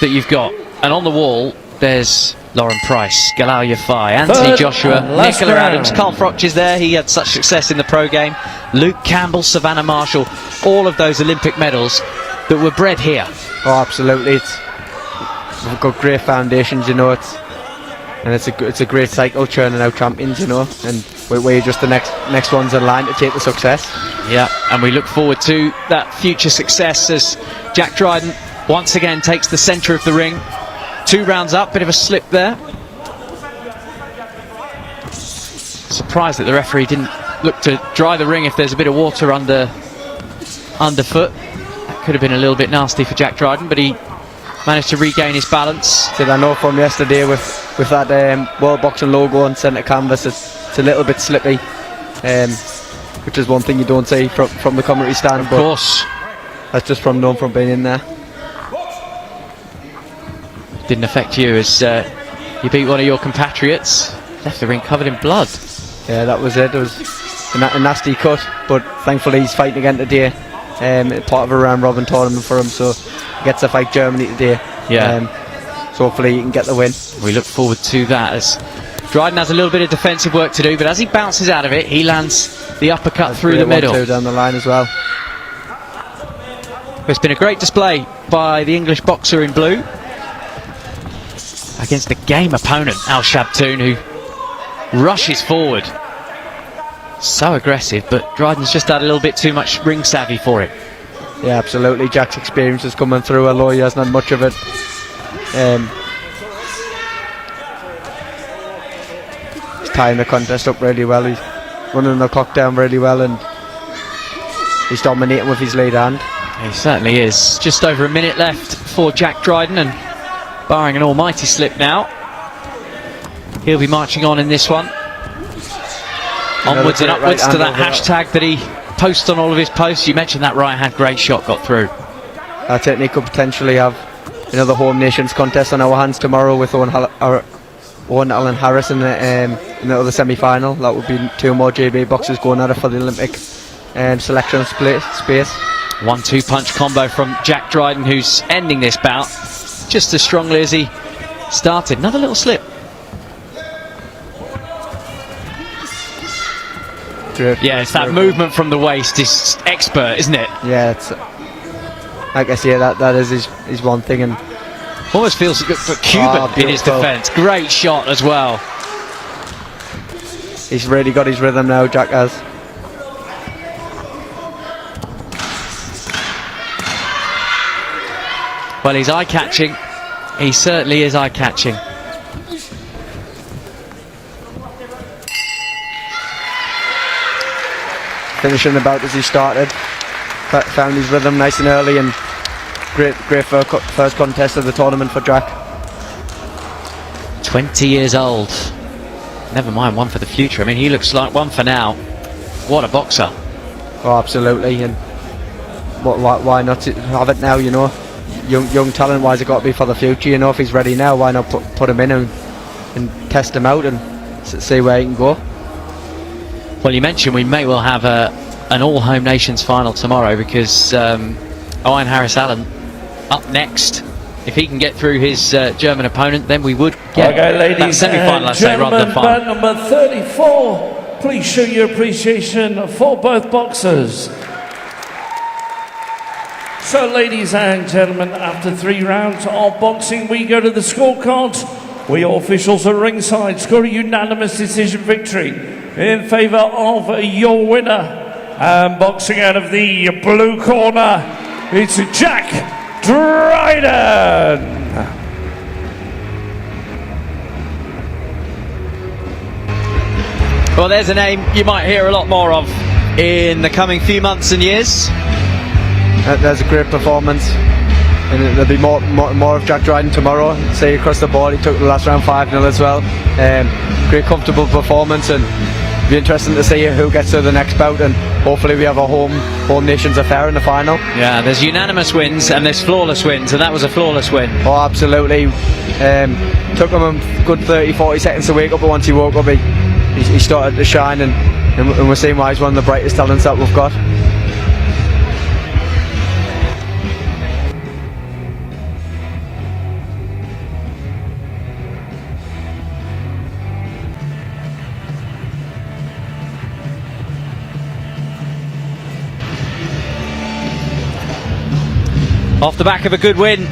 that you've got, and on the wall there's Lauren Price, Galal Yafai, Anthony Third Joshua, and last Nicola round. Adams, Carl Froch is there, he had such success in the pro game, Luke Campbell, Savannah Marshall, all of those Olympic medals that were bred here. Oh, absolutely. We've got great foundations, you know. It's a great cycle churning out champions, you know, and we're just the next ones in line to take the success. Yeah, and we look forward to that future success as Jack Dryden once again takes the centre of the ring. 2 rounds up, bit of a slip there. Surprised that the referee didn't look to dry the ring if there's a bit of water underfoot. That could have been a little bit nasty for Jack Dryden, but he managed to regain his balance. Did I know from yesterday with that World Boxing logo on centre canvas, it's a little bit slippy, which is one thing you don't see from the commentary stand. Of course. That's just from being in there. Didn't affect you as you beat one of your compatriots, left the ring covered in blood. Yeah, that was it. It was a nasty cut, but thankfully he's fighting again today. Part of a round robin tournament for him, so he gets to fight Germany today. Yeah. So hopefully he can get the win. We look forward to that as Dryden has a little bit of defensive work to do, but as he bounces out of it, he lands the uppercut through the middle. 1-2 down the line as well. It's been a great display by the English boxer in blue against a game opponent, Al Shabtoon, who rushes forward. So aggressive, but Dryden's just had a little bit too much ring savvy for it. Yeah, absolutely. Jack's experience is coming through, although he hasn't had much of it. He's tying the contest up really well. He's running the clock down really well, and he's dominating with his lead hand. He certainly is. Just over a minute left for Jack Dryden, and barring an almighty slip now, he'll be marching on in this one. Onwards and upwards to that hashtag that he posts on all of his posts. You mentioned that right hand, great shot got through. That's it, and he could potentially have another Home Nations contest on our hands tomorrow with Owen Allen Harris in the other semi-final. That would be 2 more JB boxers going at it for the Olympic selection space. 1-2 punch combo from Jack Dryden, who's ending this bout just as strongly as he started. Another little slip. Yeah, it's that movement from the waist is expert, isn't it? Yeah, it's like I say, that is his one thing, and almost feels good for Cuban in his defence. Great shot as well. He's really got his rhythm now, Jack has. Well, he's eye-catching. He certainly is eye-catching. Finishing about as he started. Found his rhythm nice and early, and great first contest of the tournament for Jack. 20 years old. Never mind one for the future. I mean, he looks like one for now. What a boxer. Oh, absolutely. And why not have it now, you know? Young talent wise, it got to be for the future, you know. If he's ready now, why not put him in and test him out and see where he can go. Well, you mentioned we may well have an all Home Nations final tomorrow, because Owen Harris Allen up next. If he can get through his German opponent, then we would get that semi-final, I'd say, rather than final. Bout number 34, please show your appreciation for both boxers. So, ladies and gentlemen, after 3 rounds of boxing, we go to the scorecards. We all officials at ringside score a unanimous decision victory in favour of your winner, And boxing out of the blue corner, it's Jack Dryden. Well, there's a name you might hear a lot more of in the coming few months and years. There's a great performance, and there'll be more of Jack Dryden tomorrow. Say across the board, he took the last round 5-0 as well. Great comfortable performance, and it'll be interesting to see who gets to the next bout, and hopefully we have a home nations affair in the final. Yeah, there's unanimous wins and there's flawless wins, and that was a flawless win. Oh, absolutely. Took him a good 30-40 seconds to wake up, but once he woke up he started to shine, and we're seeing why he's one of the brightest talents that we've got. Off the back of a good win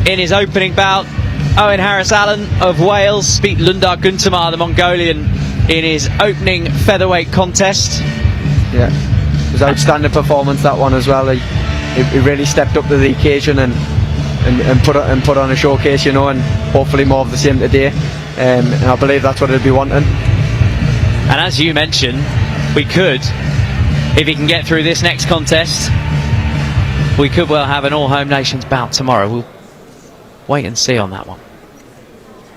in his opening bout, Owen Harris-Allen of Wales beat Lundar Guntamar, the Mongolian, in his opening featherweight contest. Yeah, it was outstanding performance, that one as well. He really stepped up to the occasion and put on a showcase, you know, and hopefully more of the same today. And I believe that's what he'll be wanting. And as you mentioned, we could, if he can get through this next contest, we could well have an all-home nations bout tomorrow. We'll wait and see on that one.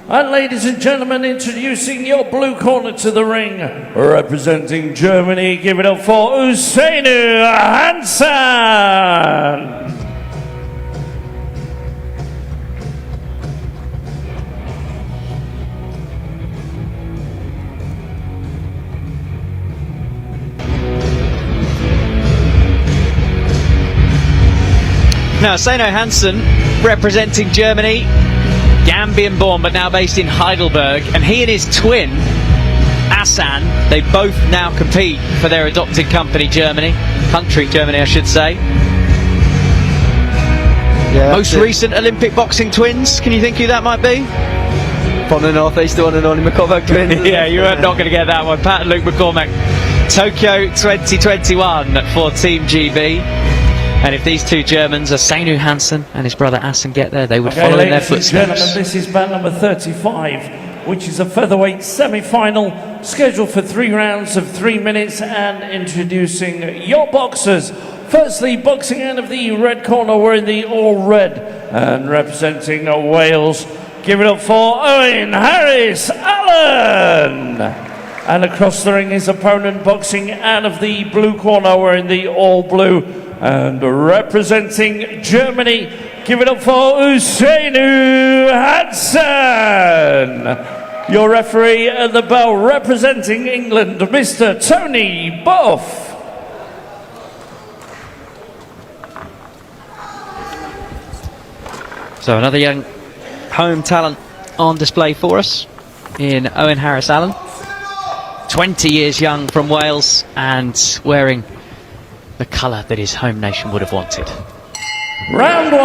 And ladies and gentlemen, introducing your blue corner to the ring, representing Germany, give it up for Usainu Hansen. Now, Usainu Hansen, representing Germany, Gambian born but now based in Heidelberg, and he and his twin Hassan, they both now compete for their adopted country Germany I should say. Yeah, most recent Olympic boxing twins, can you think who that might be? From the northeast, the one and only McCormack twins. Yeah, you are not going to get that one. Pat and Luke McCormack, Tokyo 2021 for Team GB. And if these two Germans, Usainu Hansen and his brother Hassan, get there, they would follow in their footsteps. This is bout number 35, which is a featherweight semi-final, scheduled for 3 rounds of 3 minutes, and introducing your boxers. Firstly, boxing out of the red corner, we're in the all red, and representing Wales, give it up for Owen Harris-Allen. And across the ring, his opponent, boxing out of the blue corner, we're in the all blue, and representing Germany, give it up for Usainu Hansen. Your referee at the bell, representing England, Mr. Tony Buff. So another young home talent on display for us in Owen Harris-Allen. 20 years young from Wales and wearing the colour that his home nation would have wanted. Round 1.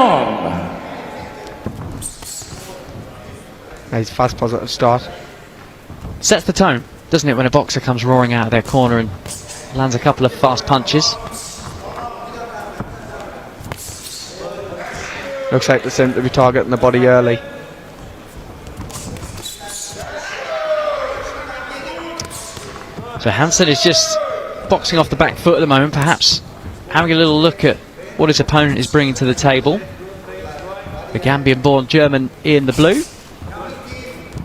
Nice fast positive start. Sets the tone, doesn't it, when a boxer comes roaring out of their corner and lands a couple of fast punches. Looks like they seem to be targeting the body early. So Hansen is just boxing off the back foot at the moment, perhaps having a little look at what his opponent is bringing to the table. The Gambian-born German in the blue.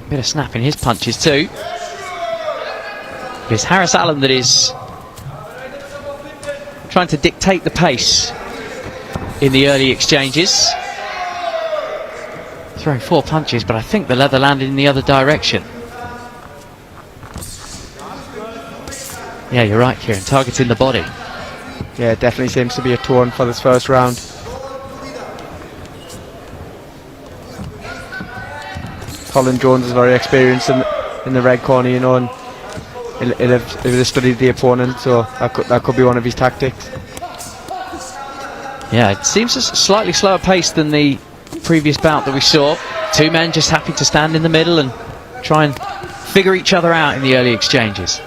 Bit of snap in his punches too. It's Harris-Allen that is trying to dictate the pace in the early exchanges. Throwing 4 punches, but I think the leather landed in the other direction. Yeah, you're right, Kieran, targeting the body. Yeah, it definitely seems to be a tone for this first round. Colin Jones is very experienced in the red corner, you know, and he'll have studied the opponent, so that could be one of his tactics. Yeah, it seems a slightly slower pace than the previous bout that we saw. 2 men just happy to stand in the middle and try and figure each other out in the early exchanges.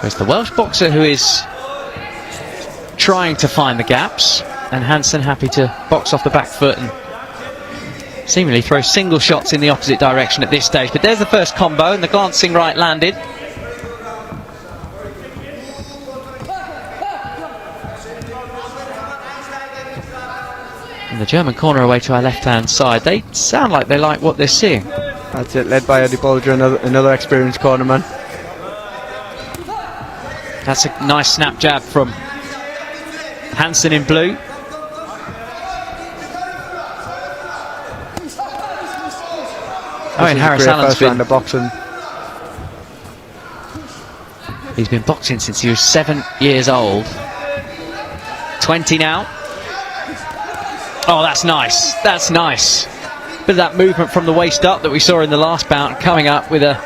It's the Welsh boxer who is trying to find the gaps, and Hansen happy to box off the back foot and seemingly throw single shots in the opposite direction at this stage. But there's the first combo, and the glancing right landed. And the German corner away to our left-hand side. They sound like they like what they're seeing. That's it, led by Eddie Bulger, another experienced cornerman. That's a nice snap jab from Hansen in blue. Harris Allen's he's been boxing since he was 7 years old. 20 now. Oh, that's nice. That's nice. Bit of that movement from the waist up that we saw in the last bout, coming up with a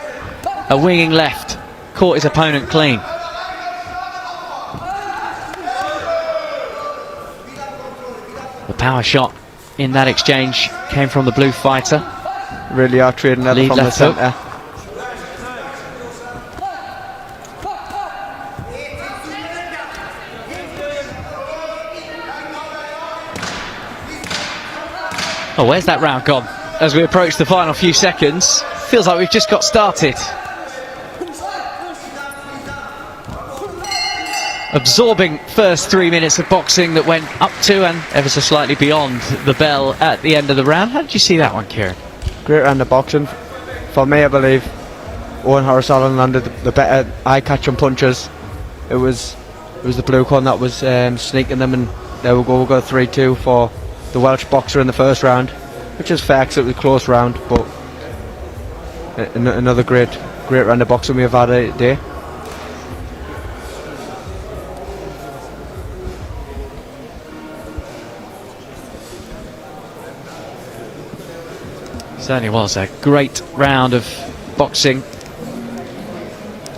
winging left. Caught his opponent clean. The power shot in that exchange came from the blue fighter. Really are trading leather from the centre. Oh, where's that round gone? As we approach the final few seconds, feels like we've just got started. Absorbing first 3 minutes of boxing that went up to and ever so slightly beyond the bell at the end of the round. How did you see that one, Kieran? Great round of boxing. For me, I believe Owen Harris Allen landed the better eye-catching punches. It was the blue corner that was sneaking them, and there we go. We got 3-2 for the Welsh boxer in the first round, which is fair because it was a close round. But another great round of boxing we have had today. Certainly was a great round of boxing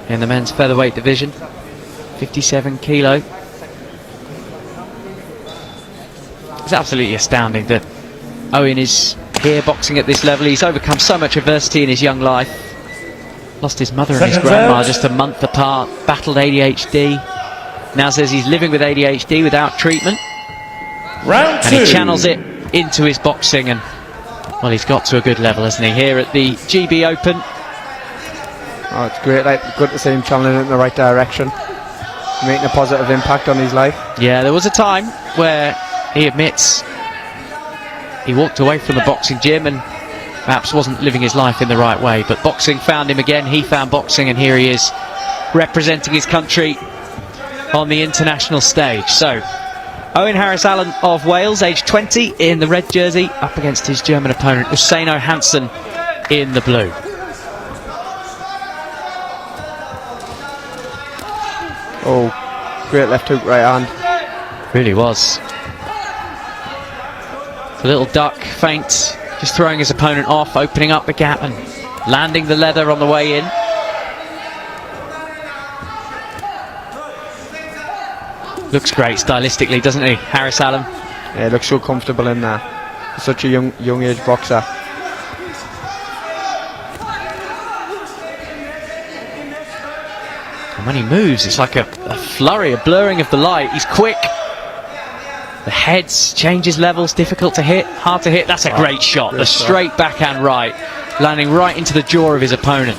in the men's featherweight division. 57 kilo. It's absolutely astounding that Owen is here boxing at this level. He's overcome so much adversity in his young life. Lost his mother and his grandma just a month apart. Battled ADHD. Now says he's living with ADHD without treatment. Round 2. And he channels it into his boxing, and well, he's got to a good level, hasn't he, here at the GB Open. Oh, it's great. Good to see him channeling it in the right direction, making a positive impact on his life. Yeah, there was a time where he admits he walked away from the boxing gym and perhaps wasn't living his life in the right way, but boxing found him again. He found boxing, and here he is representing his country on the international stage. So Owen Harris Allen of Wales, age 20, in the red jersey, up against his German opponent Usaino Hansen in the blue. Oh, great left hook, right hand. Really was. A little duck feint, just throwing his opponent off, opening up the gap and landing the leather on the way in. Looks great stylistically, doesn't he, Harris Allen? Yeah, looks so comfortable in there. Such a young age boxer. And when he moves, it's like a flurry, a blurring of the light. He's quick. The heads changes levels, difficult to hit, hard to hit. That's a great shot. The straight backhand right, landing right into the jaw of his opponent.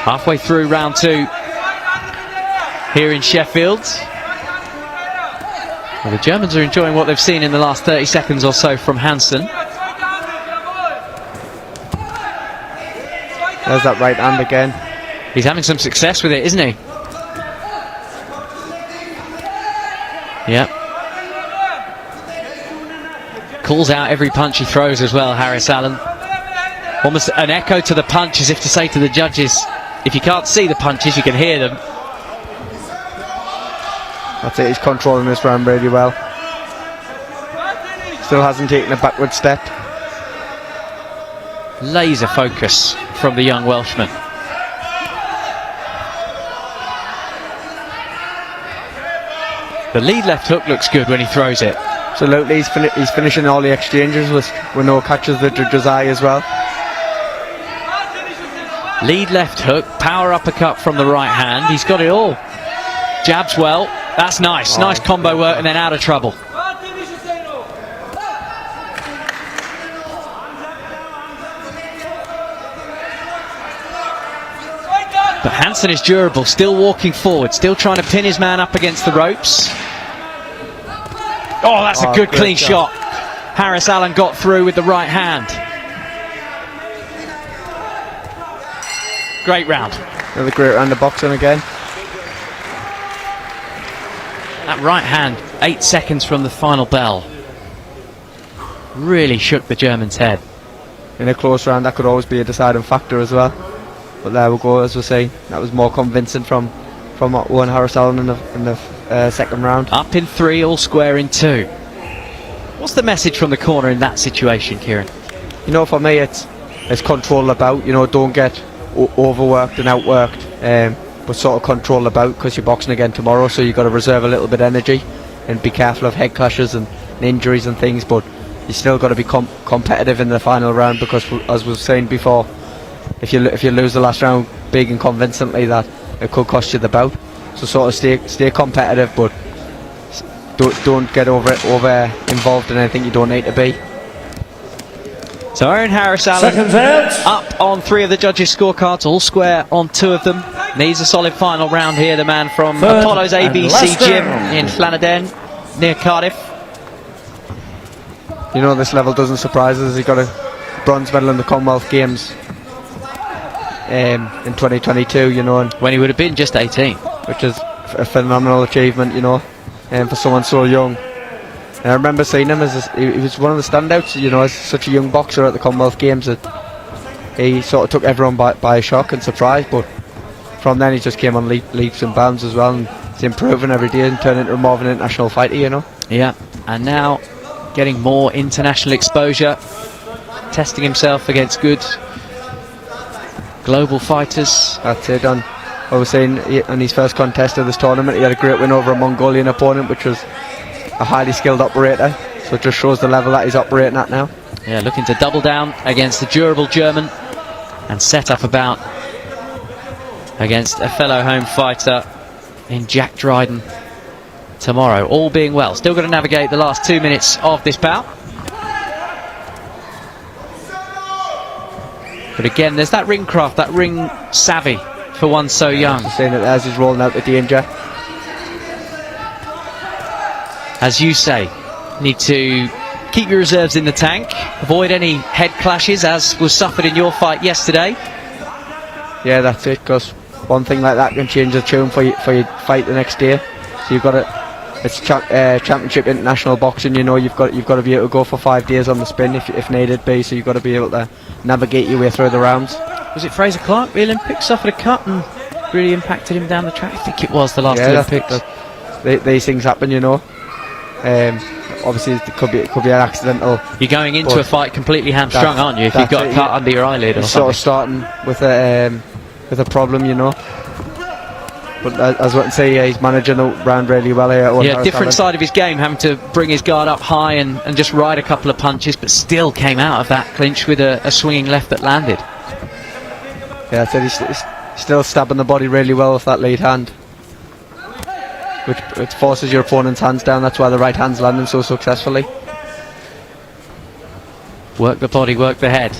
Halfway through round 2 here in Sheffield. Well, the Germans are enjoying what they've seen in the last 30 seconds or so from Hansen. There's that right hand again. He's having some success with it, isn't he? Yep. Calls out every punch he throws as well, Harris Allen. Almost an echo to the punch, as if to say to the judges, if you can't see the punches, you can hear them. That's it, he's controlling this round really well. Still hasn't taken a backward step. Laser focus from the young Welshman. The lead left hook looks good when he throws it. Absolutely, he's finishing all the exchanges with no catches. The judge's eye as well. Lead left hook, power uppercut from the right hand. He's got it all. Jabs well. That's nice. Nice combo work, and then out of trouble. But Hansen is durable, still walking forward, still trying to pin his man up against the ropes. Oh, that's a good clean shot. Harris Allen got through with the right hand. Great round. Another great round of boxing again. That right hand, 8 seconds from the final bell, really shook the German's head. In a close round, that could always be a deciding factor as well. But there we go, as we say, that was more convincing from Owen Harris Allen in the second round. Up in 3, all square in 2. What's the message from the corner in that situation, Kieran? You know, for me, it's control the bout. You know, don't get overworked and outworked, but sort of control the bout, because you're boxing again tomorrow, so you've got to reserve a little bit of energy and be careful of head clashes and injuries and things. But you still got to be competitive in the final round, because as we were saying before, if you lose the last round big and convincingly, that it could cost you the bout. So sort of stay competitive, but don't get over involved in anything you don't need to be. So Owen Harris Allen Seconds out. up on 3 of the judges' scorecards, all square on 2 of them. Needs a solid final round here, the man from Apollo's ABC gym in Flanaden near Cardiff. You know, this level doesn't surprise us. He got a bronze medal in the Commonwealth Games in 2022, you know, and when he would have been just 18, which is a phenomenal achievement, you know, for someone so young. And I remember seeing him he was one of the standouts, you know, as such a young boxer at the Commonwealth Games, that he sort of took everyone by shock and surprise. But from then he just came on leaps and bounds as well, and he's improving every day and turning into more of an international fighter, you know. Yeah, and now getting more international exposure, testing himself against good global fighters. That's it. I was saying, in his first contest of this tournament, he had a great win over a Mongolian opponent, which was a highly skilled operator. So it just shows the level that he's operating at now. Yeah, looking to double down against the durable German and set up a bout against a fellow home fighter in Jack Dryden tomorrow. All being well. Still got to navigate the last 2 minutes of this bout. But again, there's that ring craft, that ring savvy for one so young. Saying that as he's rolling out the danger. As you say, need to keep your reserves in the tank, avoid any head clashes, as was suffered in your fight yesterday. Yeah, that's it, because one thing like that can change the tune for your fight the next day. So you've got to, it's championship international boxing, you know, you've got to be able to go for 5 days on the spin if needed be, so you've got to be able to navigate your way through the rounds. Was it Fraser Clark, the Olympics, suffered a cut and really impacted him down the track? I think it was the last Olympics. These things happen, you know. Obviously it could be an accidental. You're going into a fight completely hamstrung, aren't you, if you've got a cut under your eyelid or something? Sort of starting with a problem, you know. But as I can say, he's managing the round really well here. Yeah, different side of his game, having to bring his guard up high and just ride a couple of punches, but still came out of that clinch with a swinging left that landed. Yeah, I said he's still stabbing the body really well with that lead hand, which forces your opponent's hands down. That's why the right hand's landing so successfully. Work the body, work the head.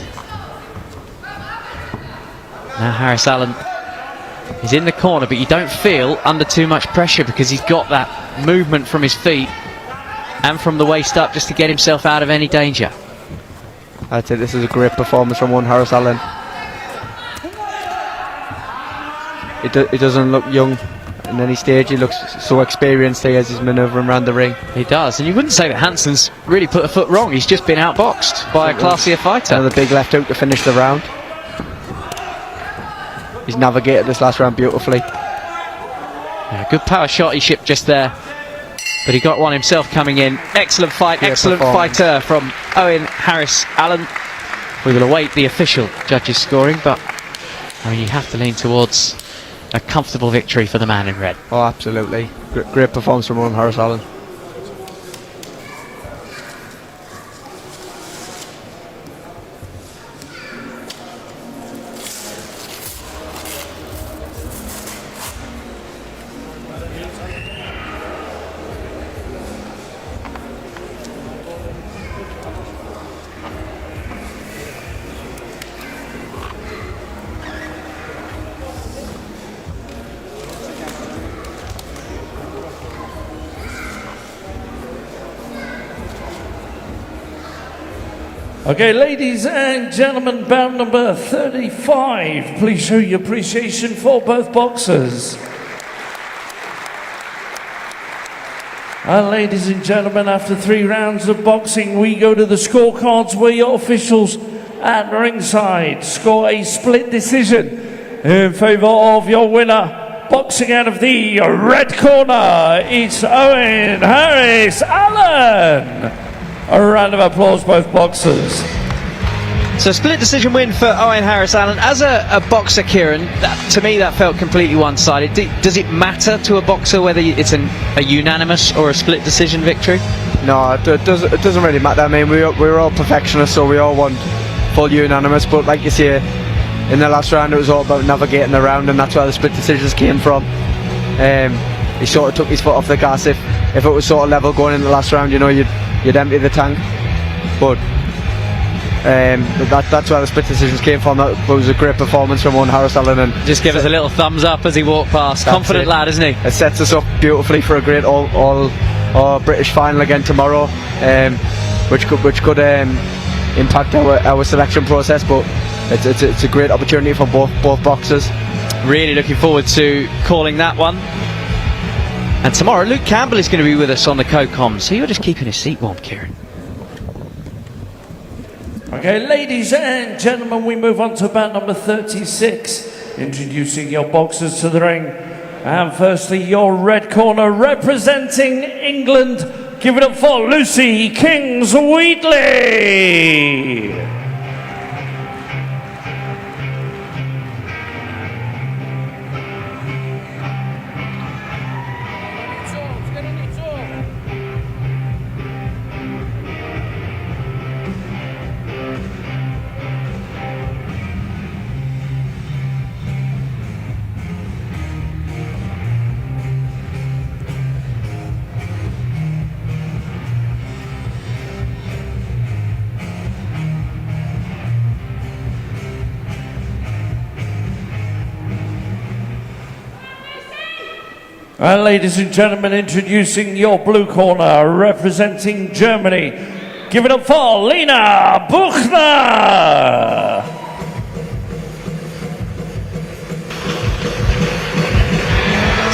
Now Harris Allen is in the corner, but you don't feel under too much pressure because he's got that movement from his feet and from the waist up just to get himself out of any danger. I'd say this is a great performance from Owen Harris Allen. He doesn't look young in any stage. He looks so experienced here as he's manoeuvring around the ring. He does, and you wouldn't say that Hansen's really put a foot wrong. He's just been outboxed by a classier fighter. Another big left hook to finish the round. He's navigated this last round beautifully. Yeah, good power shot he shipped just there, but he got one himself coming in. Excellent fight, excellent fighter from Owen Harris Allen. We will await the official judges' scoring, but I mean, you have to lean towards a comfortable victory for the man in red. Oh, absolutely. Great performance from Owen Harris Allen. Okay, ladies and gentlemen, bout number 35. Please show your appreciation for both boxers. And ladies and gentlemen, after 3 rounds of boxing, we go to the scorecards where your officials at ringside score a split decision in favour of your winner. Boxing out of the red corner, it's Owen Harris Allen. A round of applause, both boxers. So split decision win for Owen Harris Allen. As a boxer, Kieran, to me that felt completely one-sided. Does it matter to a boxer whether it's a unanimous or a split decision victory? No, it doesn't really matter. I mean, we're all perfectionists, so we all want full unanimous, but like you say, in the last round it was all about navigating the round, and that's where the split decisions came from. He sort of took his foot off the gas. If it was sort of level going in the last round, you know, you'd empty the tank, but that's where the split decisions came from. That was a great performance from Owen Harris Allen, and just give us a little thumbs up as he walked past. Confident lad, isn't he? It sets us up beautifully for a great all British final again tomorrow, which could impact our selection process, but it's a great opportunity for both boxers. Really looking forward to calling that one. And tomorrow Luke Campbell is going to be with us on the co-com, so you're just keeping his seat warm, Kieran. Okay, ladies and gentlemen, we move on to bout number 36, introducing your boxers to the ring. And firstly, your red corner, representing England, give it up for Lucy Kings-Wheatley. And ladies and gentlemen, introducing your blue corner, representing Germany, give it up for Lena Buchner.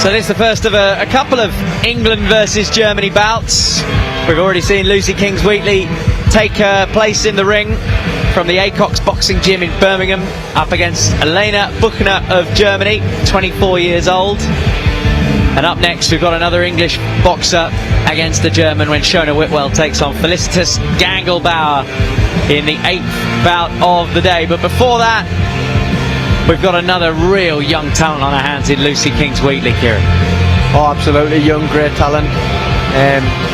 So this is the first of a couple of England versus Germany bouts. We've already seen Lucy Kings-Wheatley take her place in the ring from the Acox Boxing Gym in Birmingham, up against Lena Buchner of Germany, 24 years old. And up next we've got another English boxer against the German when Shona Whitwell takes on Felicitas Gangelbauer in the 8th bout of the day. But before that, we've got another real young talent on our hands in Lucy Kings-Wheatley, Kieran. Oh, absolutely, young, great talent.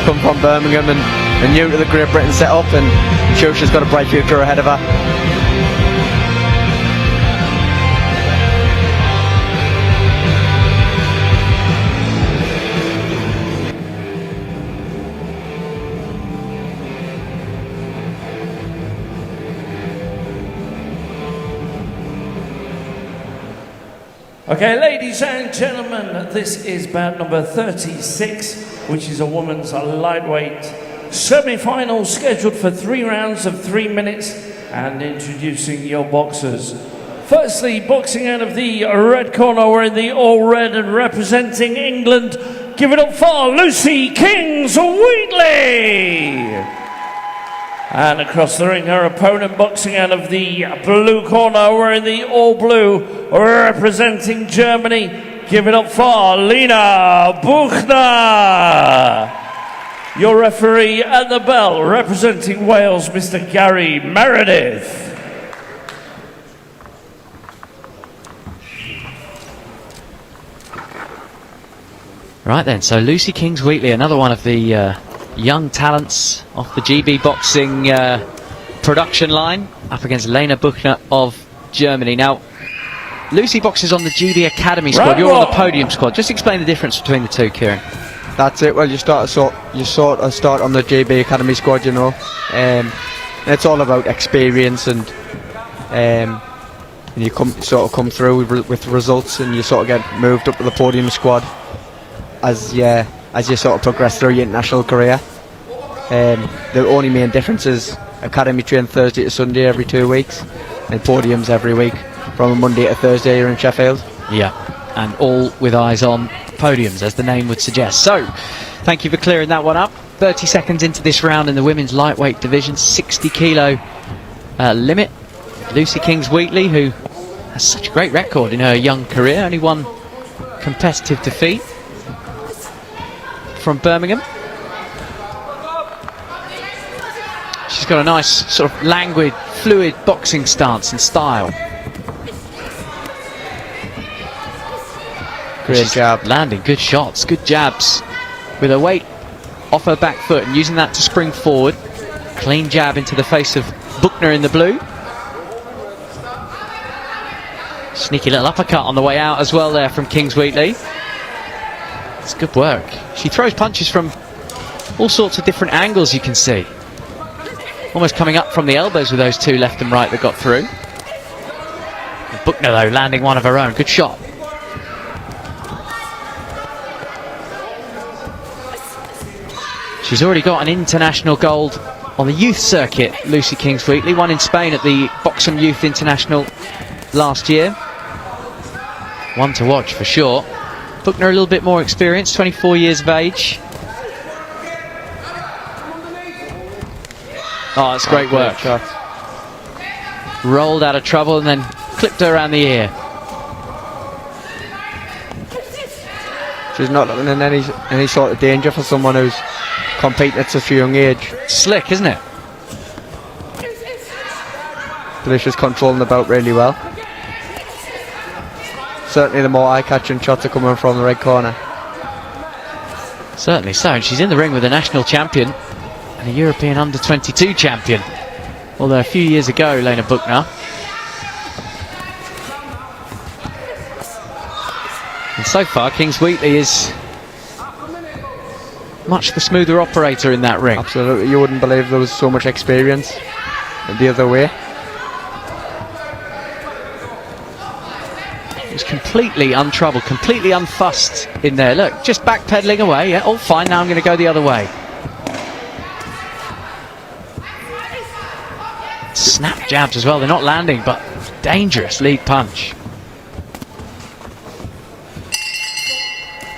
Come from Birmingham and new to the Great Britain setup, and I'm sure she's got a bright future ahead of her. Okay, ladies and gentlemen, this is bout number 36, which is a women's lightweight semi-final scheduled for 3 rounds of 3 minutes, and introducing your boxers. Firstly, boxing out of the red corner, wearing the all red and representing England, give it up for Lucy Kings-Wheatley. And across the ring, her opponent, boxing out of the blue corner, wearing the all blue, representing Germany, give it up for Lena Buchner. Your referee at the bell, representing Wales, Mr. Gary Meredith. Right then, so Lucy Kings-Wheatley, another one of the young talents off the GB Boxing production line, up against Lena Buchner of Germany. Now, Lucy boxes on the GB Academy squad, you're on the podium squad. Just explain the difference between the two, Kieran. That's it. Well, you sort of start on the GB Academy squad, you know. It's all about experience, and you come through with results, and you sort of get moved up to the podium squad as you sort of progress through your international career. The only main difference is academy train Thursday to Sunday every 2 weeks, and podiums every week from a Monday to Thursday here in Sheffield. Yeah, and all with eyes on podiums, as the name would suggest. So, thank you for clearing that one up. 30 seconds into this round in the women's lightweight division, 60 kilo limit. Lucy Kings-Wheatley, who has such a great record in her young career, only one competitive defeat from Birmingham. She's got a nice sort of languid, fluid boxing stance and style. Great jab. Landing good shots, good jabs, with her weight off her back foot and using that to spring forward. Clean jab into the face of Buchner in the blue. Sneaky little uppercut on the way out as well there from Kings-Wheatley. It's good work. She throws punches from all sorts of different angles, you can see. Almost coming up from the elbows with those two left and right that got through. And Buchner though landing one of her own. Good shot. She's already got an international gold on the youth circuit, Lucy Kings-Wheatley. Won in Spain at the Boxing Youth International last year. One to watch for sure. Buchner a little bit more experienced, 24 years of age. Oh, that's great work. Shot. Rolled out of trouble and then clipped her around the ear. She's not looking in any sort of danger for someone who's competing at such a young age. Slick, isn't it? Delicious controlling the belt really well. Certainly the more eye-catching shots are coming from the red corner. Certainly so, and she's in the ring with a national champion and a European under-22 champion. Although a few years ago, Lena Buchner. And so far, Kings-Wheatley is much the smoother operator in that ring. Absolutely, you wouldn't believe there was so much experience the other way. It was completely untroubled, completely unfussed in there. Look, just backpedaling away. Yeah, all fine, now I'm going to go the other way. Snap jabs as well, they're not landing, but dangerous lead punch.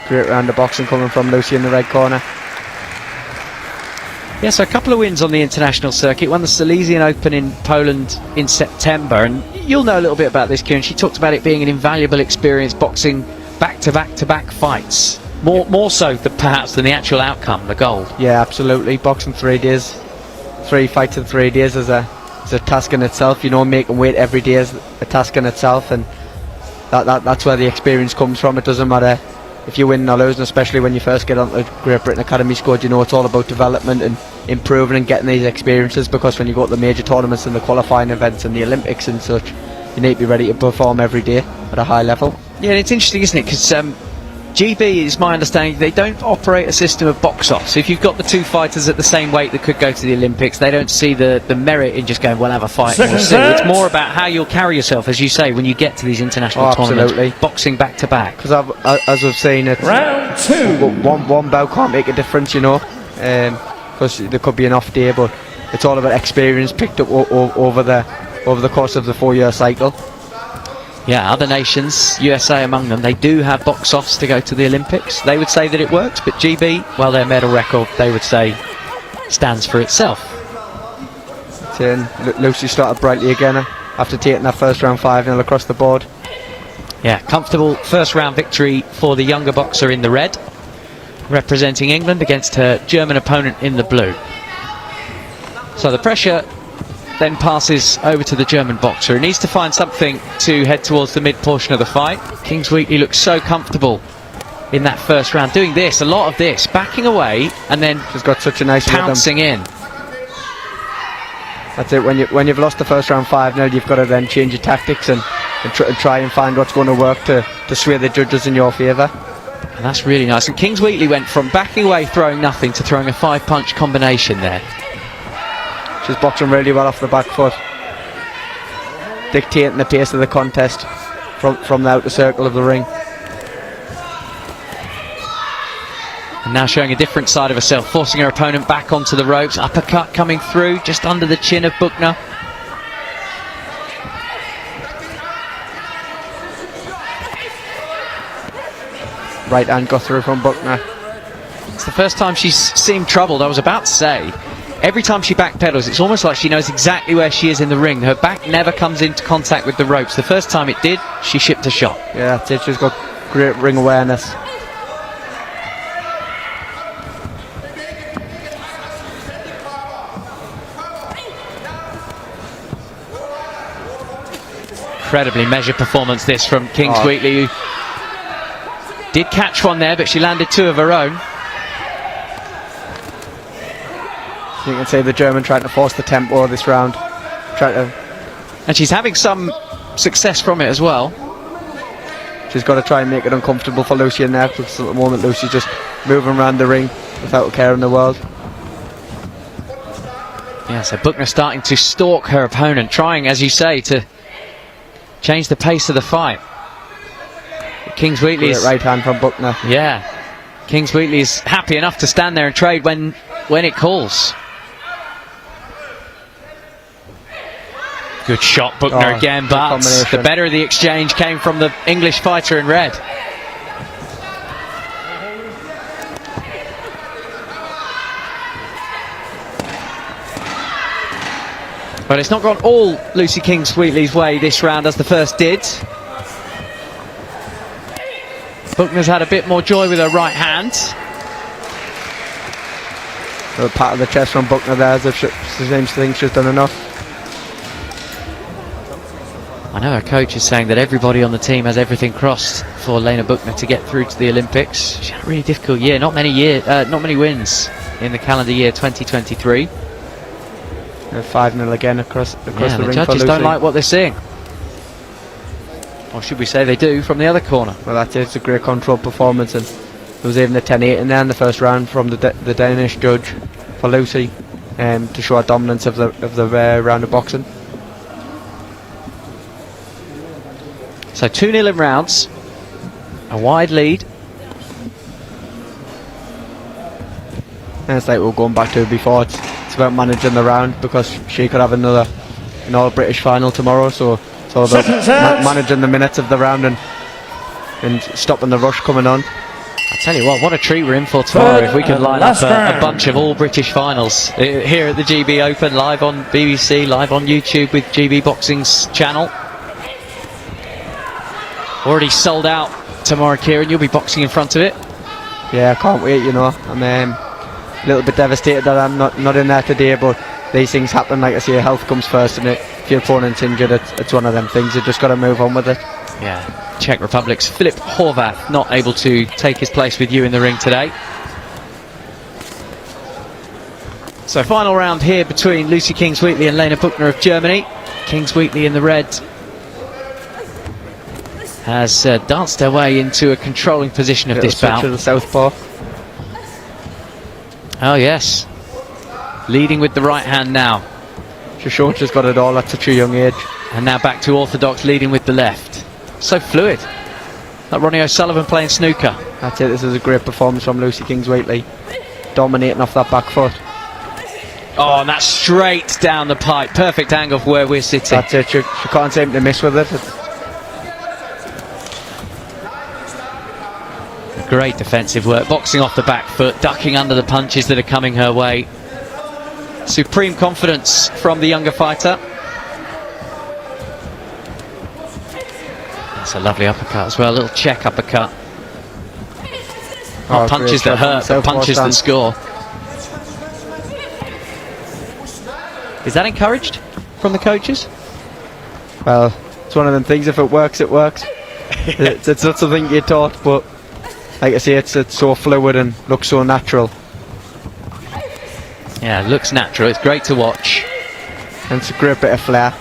Great round of boxing coming from Lucy in the red corner. Yeah, so a couple of wins on the international circuit. Won the Silesian Open in Poland in September, and you'll know a little bit about this, Kieran. She talked about it being an invaluable experience, boxing back-to-back-to-back fights. More so perhaps than the actual outcome, the gold. Yeah, absolutely. Boxing 3 days, 3 fights in 3 days is a task in itself. You know, making weight every day is a task in itself, and that's where the experience comes from. It doesn't matter if you win or lose, especially when you first get onto the Great Britain Academy squad. You know, it's all about development and improving and getting these experiences, because when you go to the major tournaments and the qualifying events and the Olympics and such, you need to be ready to perform every day at a high level. Yeah, and it's interesting, isn't it? Because GB, is my understanding, they don't operate a system of box-offs. So if you've got the two fighters at the same weight that could go to the Olympics, they don't see the merit in just going, we'll have a fight and we'll see. It's more about how you'll carry yourself, as you say, when you get to these international tournaments. Absolutely. Boxing back-to-back. Because as we've seen, it, Round 2. one bout can't make a difference, you know, because there could be an off day, but it's all about experience picked up over the course of the 4-year cycle. Yeah, other nations, USA among them, they do have box-offs to go to the Olympics. They would say that it works, but GB, well, their medal record, they would say, stands for itself. Lucy started brightly again after taking that first round 5-0 across the board. Yeah, comfortable first round victory for the younger boxer in the red, representing England against her German opponent in the blue. So the pressure then passes over to the German boxer, who needs to find something to head towards the mid portion of the fight. Kings-Wheatley looks so comfortable in that first round, doing this, a lot of this, backing away and then she's got such a nice pouncing rhythm. in. That's it, when you've lost the first round 5-0, you've got to then change your tactics and try and find what's going to work to sway the judges in your favour. And that's really nice. And Kings-Wheatley went from backing away, throwing nothing, to throwing a 5-punch combination there. She's boxing really well off the back foot, dictating the pace of the contest from the outer circle of the ring. And now showing a different side of herself, forcing her opponent back onto the ropes. Uppercut coming through, just under the chin of Buchner. Right hand got through from Buchner. It's the first time she's seemed troubled. I was about to say, every time she backpedals, it's almost like she knows exactly where she is in the ring. Her back never comes into contact with the ropes. The first time it did, she shipped a shot. Yeah, that's it. She's got great ring awareness. Incredibly measured performance this from Kings Wheatley, who did catch one there, but she landed two of her own. You can see the German trying to force the tempo of this round. And she's having some success from it as well. She's got to try and make it uncomfortable for Lucy in there, because at the moment Lucy's just moving around the ring without a care in the world. Yeah, so Buchner starting to stalk her opponent, trying, as you say, to change the pace of the fight. Kings Wheatley's right hand from Buchner. Yeah, Kings Wheatley's happy enough to stand there and trade when it calls. Good shot, Buchner again, but the better of the exchange came from the English fighter in red. But it's not gone all Lucy Kings Wheatley's way this round as the first did. Buchner's had a bit more joy with her right hand. A pat of the chest from Buchner there, as if she seems to think she's done enough. I know her coach is saying that everybody on the team has everything crossed for Lena Buchner to get through to the Olympics. She had a really difficult year, not many wins in the calendar year 2023. 5-0 again across the ring. The judges don't like what they're seeing. Or should we say they do, from the other corner. Well, that's it. It's a great controlled performance, and there was even a 10-8 in there in the first round from the Danish judge for Lucy, to show a dominance of the round of boxing. So 2-0 in rounds, a wide lead. And it's like we were going back to before. It's about managing the round, because she could have an all-British final tomorrow, so it's all about managing the minutes of the round and stopping the rush coming on. I tell you what a treat we're in for tomorrow if we can line up a bunch of all-British finals here at the GB Open, live on BBC, live on YouTube with GB Boxing's channel. Already sold out tomorrow, Kieran. You'll be boxing in front of it. Yeah, I can't wait, I'm a little bit devastated that I'm not in there today, but these things happen. Like I say, health comes first, and if your opponent's injured, it's one of them things. You've just got to move on with it. Yeah, Czech Republic's Filip Horvath not able to take his place with you in the ring today. So final round here between Lucy Kings Wheatley and Lena Buchner of Germany. Kings Wheatley in the red has danced her way into a controlling position of this bout. To the southpaw. Oh yes, leading with the right hand now. She's shown she's got it all at such a young age. And now back to orthodox, leading with the left. So fluid. Like Ronnie O'Sullivan playing snooker. That's it. This is a great performance from Lucy Kings Wheatley, dominating off that back foot. Oh, and that's straight down the pipe. Perfect angle for where we're sitting. That's it. She can't seem to miss with it. Great defensive work, boxing off the back foot, ducking under the punches that are coming her way. Supreme confidence from the younger fighter. That's a lovely uppercut as well, a little check uppercut. Not punches that hurt, but punches that score. Is that encouraged from the coaches? Well, it's one of them things. If it works, it works. It's not something you're taught, but like I say, it's so fluid and looks so natural. Yeah, it looks natural. It's great to watch. And it's a great bit of flair,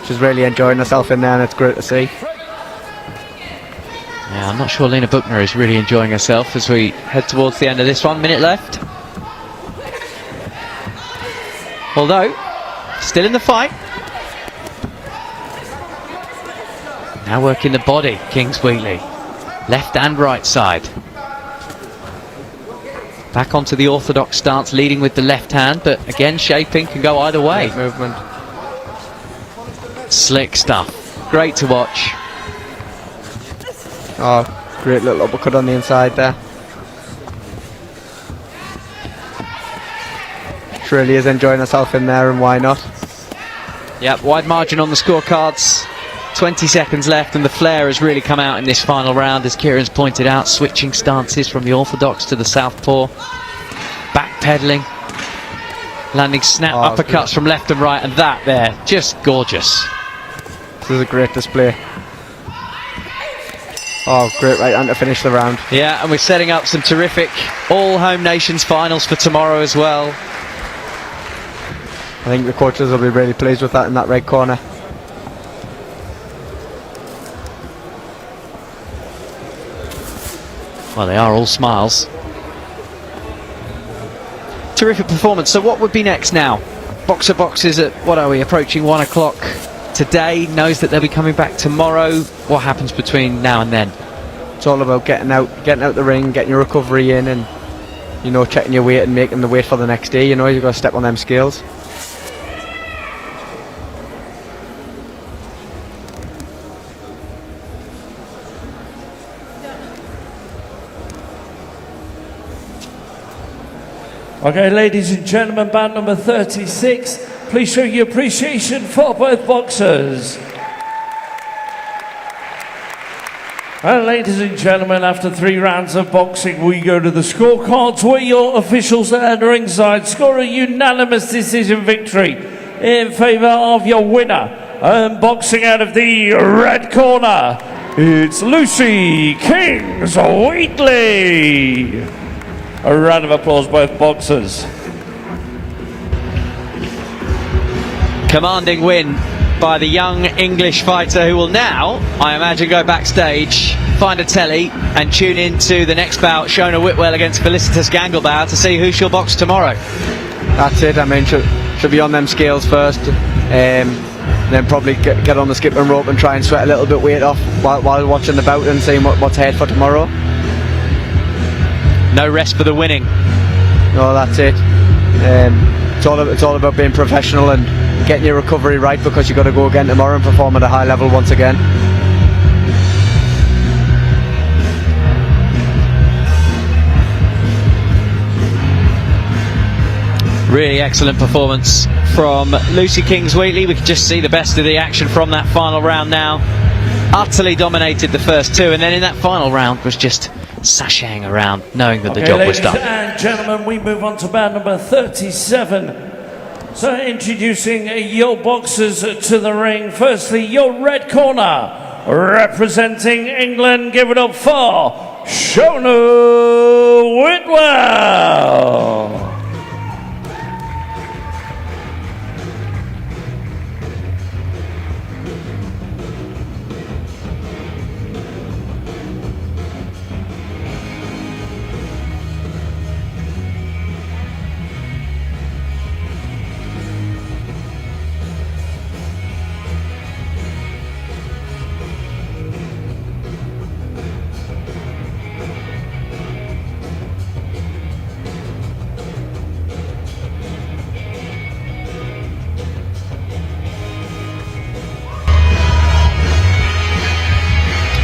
She's really enjoying herself in there, and it's great to see. Yeah, I'm not sure Lena Buchner is really enjoying herself as we head towards the end of this one. Minute left. Although, still in the fight. Now working the body, Kings Wheatley. left and right side. Back onto the orthodox stance, leading with the left hand, but again shaping, can go either way. Great movement. Slick stuff, great to watch. Oh, great little uppercut on the inside there. She really is enjoying herself in there, and why not? Yep, wide margin on the scorecards. 20 seconds left, and the flair has really come out in this final round, as Kieran's pointed out, switching stances from the orthodox to the southpaw, backpedaling, landing snap uppercuts from left and right, and that there, just gorgeous. This is a great display. Oh, great right hand to finish the round. Yeah, and we're setting up some terrific all home nations finals for tomorrow as well. I think the coaches will be really pleased with that in that red corner. Well, they are all smiles. Terrific performance. So what would be next now? Boxer boxes at, what are we, approaching 1 o'clock today, knows that they'll be coming back tomorrow. What happens between now and then? It's all about getting out the ring, getting your recovery in, and, you know, checking your weight and making the weight for the next day. You know, you've got to step on them scales. Okay, ladies and gentlemen, bout number 36. Please show your appreciation for both boxers. And ladies and gentlemen, after 3 rounds of boxing, we go to the scorecards, where your officials at ringside score a unanimous decision victory in favour of your winner. And boxing out of the red corner, it's Lucy Kings-Wheatley. A round of applause, both boxers. Commanding win by the young English fighter, who will now, I imagine, go backstage, find a telly and tune in to the next bout, Shona Whitwell against Felicitas Ganglebauer, to see who she'll box tomorrow. That's it. I mean, she'll be on them scales first, then probably get on the skipping rope and try and sweat a little bit weight off while watching the bout and seeing what's ahead for tomorrow. No rest for the winning. No, that's it. It's all about being professional and getting your recovery right, because you've got to go again tomorrow and perform at a high level once again. Really excellent performance from Lucy Kings-Wheatley. We could just see the best of the action from that final round now. Utterly dominated the first 2, and then in that final round was just sashaying around, knowing that the job was done. Ladies and gentlemen, we move on to bout number 37. So introducing your boxers to the ring. Firstly, your red corner, representing England, give it up for Shona Whitwell.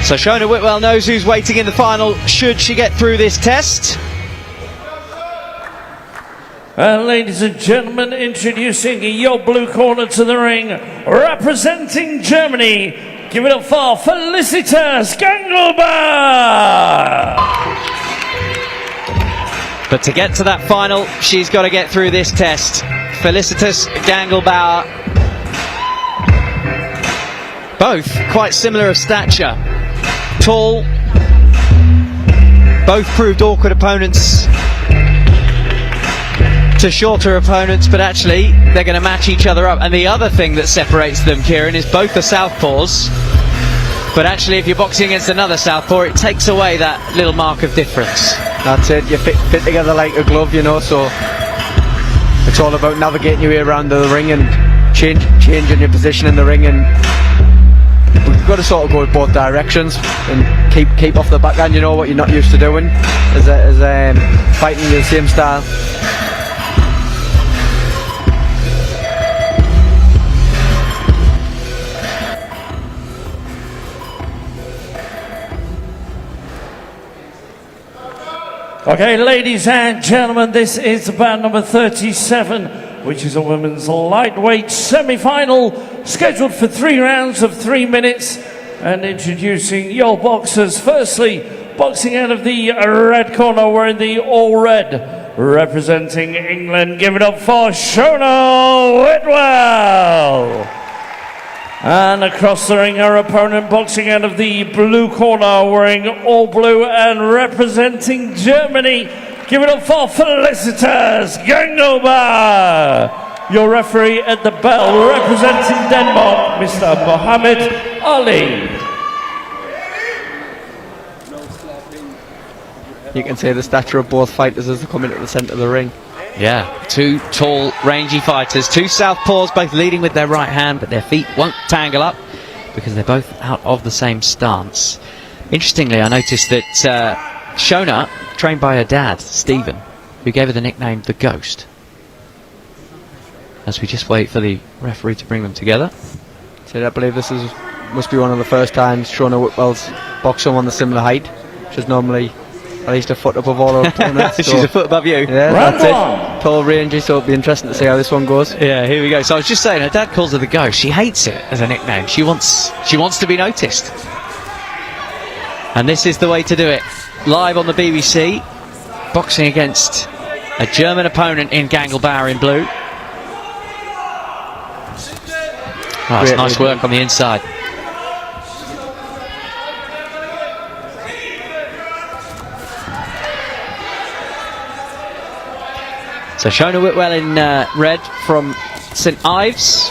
So Shona Whitwell knows who's waiting in the final, should she get through this test. Ladies and gentlemen, introducing your blue corner to the ring, representing Germany, give it up for Felicitas Ganglebauer. But to get to that final, she's got to get through this test. Felicitas Ganglebauer, both quite similar of stature. Tall, both proved awkward opponents to shorter opponents, but actually they're going to match each other up. And the other thing that separates them, Kieran, is both the southpaws, but actually if you're boxing against another southpaw, it takes away that little mark of difference. That's it, you fit together like a glove, you know, so it's all about navigating your way around the ring and changing your position in the ring and we've got to sort of go both directions and keep off the backhand. You know what you're not used to doing is fighting the same style. Okay, ladies and gentlemen, this is bout number 37, which is a women's lightweight semi-final, scheduled for 3 rounds of 3 minutes. And introducing your boxers, firstly, boxing out of the red corner, wearing the all red, representing England. Give it up for Shona Whitwell. And across the ring, her opponent, boxing out of the blue corner, wearing all blue and representing Germany. Give it up for Felicitas Gangelbar. Your referee at the bell, representing Denmark, Mr. Mohammed Ali. You can see the stature of both fighters as they come into the centre of the ring. Yeah, 2 tall, rangy fighters, 2 southpaws, both leading with their right hand, but their feet won't tangle up because they're both out of the same stance. Interestingly, I noticed that Shona, trained by her dad, Stephen, who gave her the nickname The Ghost. As we just wait for the referee to bring them together. So I believe this must be one of the first times Shona Whitwell's boxed someone the similar height, which is normally at least a foot above all her opponents. She's a foot above you. Yeah, that's it. Tall, rangy, so it'll be interesting to see how this one goes. Yeah, here we go. So I was just saying, her dad calls her The Ghost. She hates it as a nickname. She wants to be noticed. And this is the way to do it. Live on the BBC, boxing against a German opponent in Gangelbar in blue. Oh, it's nice work on the inside. So Shona Whitwell in red from St Ives.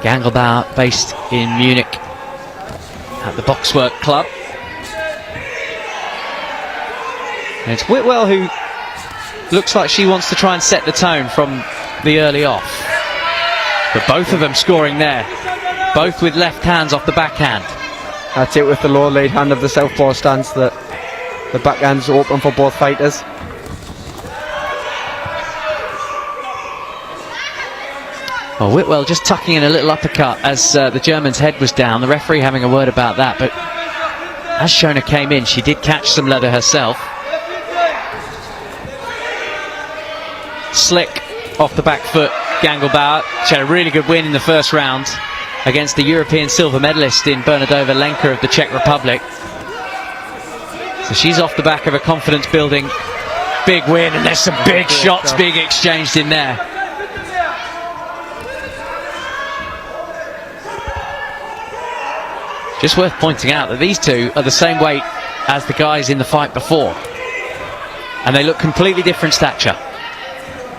Gangelbar based in Munich at the Boxwork Club. And it's Whitwell who looks like she wants to try and set the tone from the early off. But both of them scoring there. Both with left hands off the backhand. That's it with the low lead hand of the southpaw stance, that the backhand's open for both fighters. Well, Whitwell just tucking in a little uppercut as the German's head was down. The referee having a word about that, but as Shona came in, she did catch some leather herself. Slick off the back foot, Gangelbar. She had a really good win in the first round against the European silver medalist in Bernadova Lenka of the Czech Republic. So she's off the back of a confidence building big win, and there's some big shots being exchanged in there. Just worth pointing out that these two are the same weight as the guys in the fight before, and they look completely different stature.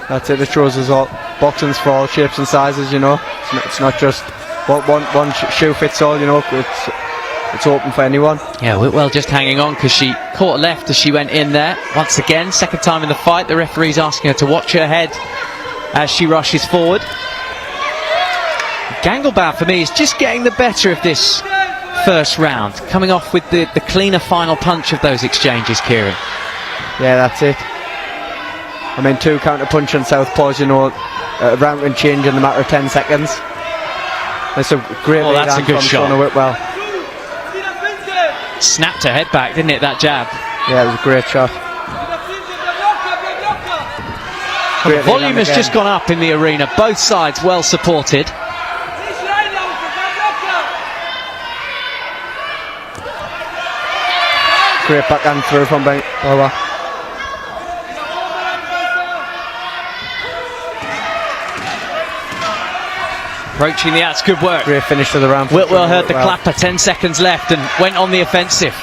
That's it, it shows us all boxing's for all shapes and sizes, you know. It's not just one shoe fits all, you know. It's open for anyone. Yeah, Whitwell just hanging on because she caught left as she went in there. Once again, second time in the fight, the referee's asking her to watch her head as she rushes forward. Gangelbar, for me, is just getting the better of this first round, coming off with the cleaner final punch of those exchanges, Kieran. Yeah, that's it. I mean, 2 counter punch and southpaws, you know, a round can change in a matter of 10 seconds. That's a great lead that's a hand good from shot. Shona Whitwell. Snapped her head back, didn't it, that jab? Yeah, it was a great shot. The volume has just gone up in the arena, both sides well supported. Great backhand through from Bauer. Approaching the outs, good work. Great finish to the round. Whitwell heard the clapper, 10 seconds left, and went on the offensive.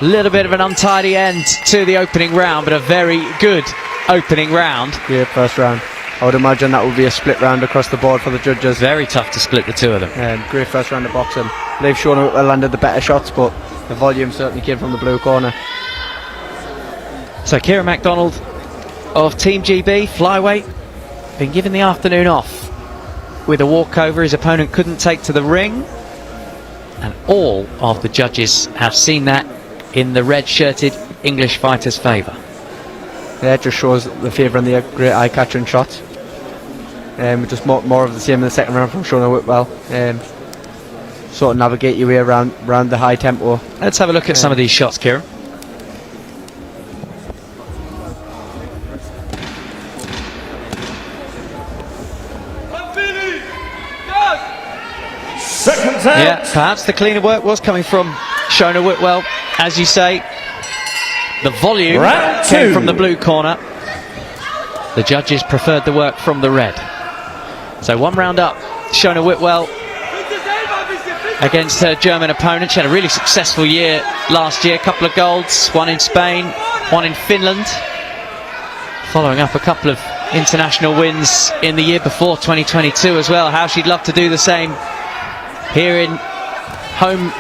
A little bit of an untidy end to the opening round, but a very good opening round. Great first round. I would imagine that would be a split round across the board for the judges. Very tough to split the two of them. Great first round of boxing. I believe Shona Whitwell landed the better shots, but the volume certainly came from the blue corner. So Kieran MacDonald of Team GB, flyweight. been given the afternoon off with a walkover his opponent couldn't take to the ring, and all of the judges have seen that in the red-shirted English fighter's favour. Yeah, it just shows the favour and the great eye-catching shot. Just more of the same in the second round from Shona Whitwell. Sort of navigate your way around the high tempo. Let's have a look at some of these shots, Kieran. Seconds out. Yeah, perhaps the cleaner work was coming from Shona Whitwell. As you say, the volume Round came two. from the blue corner. The judges preferred the work from the red. So 1 round up, Shona Whitwell against her German opponent. She had a really successful year last year. A couple of golds, 1 in Spain, 1 in Finland. Following up a couple of international wins in the year before, 2022 as well. How she'd love to do the same here in home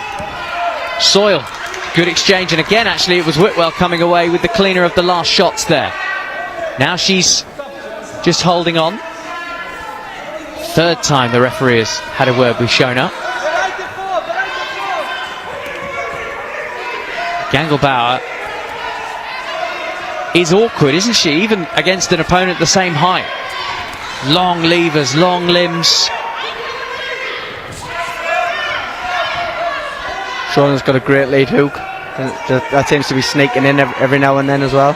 soil. Good exchange, and again actually it was Whitwell coming away with the cleaner of the last shots there. Now she's just holding on. Third time the referee has had a word with Shona. Gangelbauer is awkward, isn't she? Even against an opponent the same height. Long levers, long limbs. Shona's got a great lead hook. That seems to be sneaking in every now and then as well.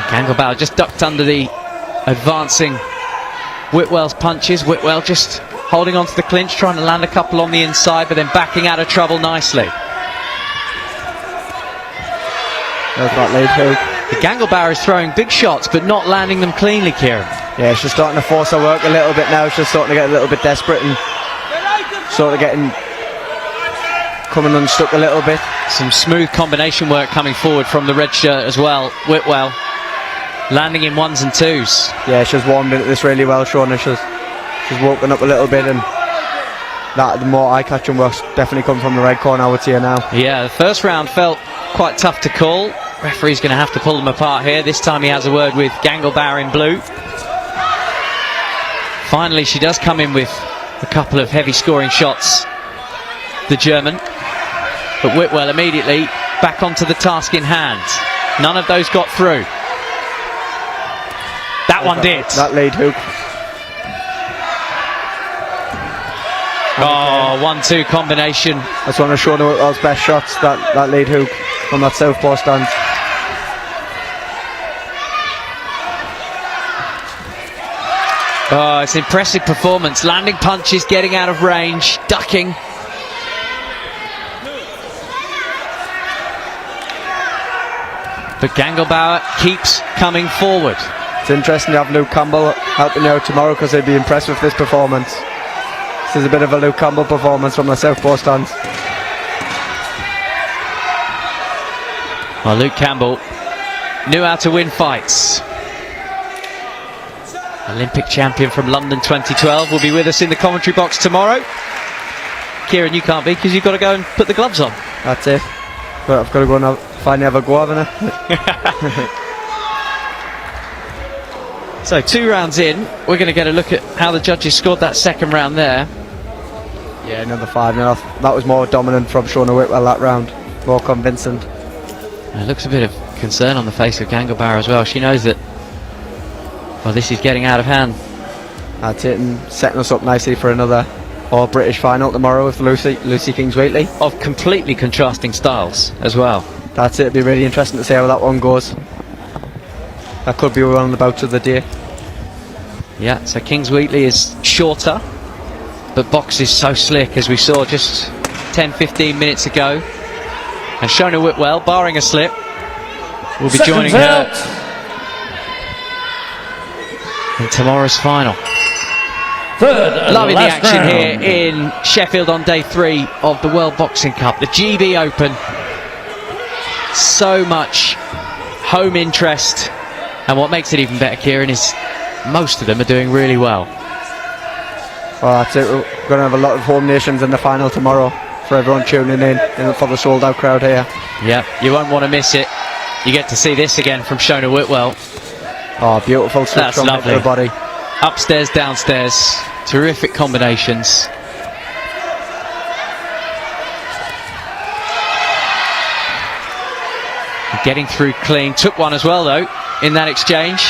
Gangelbauer just ducked under the advancing Whitwell's punches. Whitwell just holding on to the clinch, trying to land a couple on the inside, but then backing out of trouble nicely. There's that lead hook. Gangelbauer is throwing big shots, but not landing them cleanly, Kieran. Yeah, she's starting to force her work a little bit now. She's starting to get a little bit desperate and sort of coming unstuck a little bit. Some smooth combination work coming forward from the red shirt as well. Whitwell landing in 1s and 2s. Yeah, she's warmed into this really well, Shona. She's woken up a little bit, and the more eye-catching work's definitely come from the red corner, I would say now. Yeah, the first round felt quite tough to call. Referee's going to have to pull them apart here. This time he has a word with Gangelbauer in blue. Finally, she does come in with a couple of heavy scoring shots, the German. But Whitwell immediately back onto the task in hand. None of those got through. That one did. That lead hook. Oh, 1-2 combination. That's one of Shona Whitwell's best shots, that lead hook from that southpaw stand. Oh, it's an impressive performance. Landing punches, getting out of range, ducking. But Gangelbauer keeps coming forward. It's interesting to have Luke Campbell helping out tomorrow, because they'd be impressed with this performance. This is a bit of a Luke Campbell performance from the southpaw stands. Well, Luke Campbell knew how to win fights. Olympic champion from London 2012 will be with us in the commentary box tomorrow. Kieran, you can't be, because you've got to go and put the gloves on. That's it. But I've got to go and finally have a go, haven't I? So 2 rounds in, we're going to get a look at how the judges scored that second round there. Yeah, another 5-0. That was more dominant from Shona Whitwell that round. More convincing. It looks a bit of concern on the face of Gangelbauer as well. She knows that, well, this is getting out of hand. That's it, and setting us up nicely for another All-British final tomorrow with Lucy Kings-Wheatley. Of completely contrasting styles as well. That's it, it'll be really interesting to see how that one goes. That could be one of the bouts of the day. Yeah, so Kings-Wheatley is shorter, but boxes so slick, as we saw just 10-15 minutes ago. And Shona Whitwell, barring a slip, will be joining her in tomorrow's final. Third and Loving the last action round. here in Sheffield on day 3 of the World Boxing Cup, the GB Open. So much home interest, and what makes it even better, Kieran, is most of them are doing really well. Well, that's it. We're going to have a lot of home nations in the final tomorrow. for everyone tuning in and for the sold out crowd here. Yeah, you won't want to miss it. You get to see this again from Shona Whitwell. Oh, beautiful switch That's from lovely. everybody. Upstairs, downstairs, terrific combinations. Getting through clean, took one as well though in that exchange.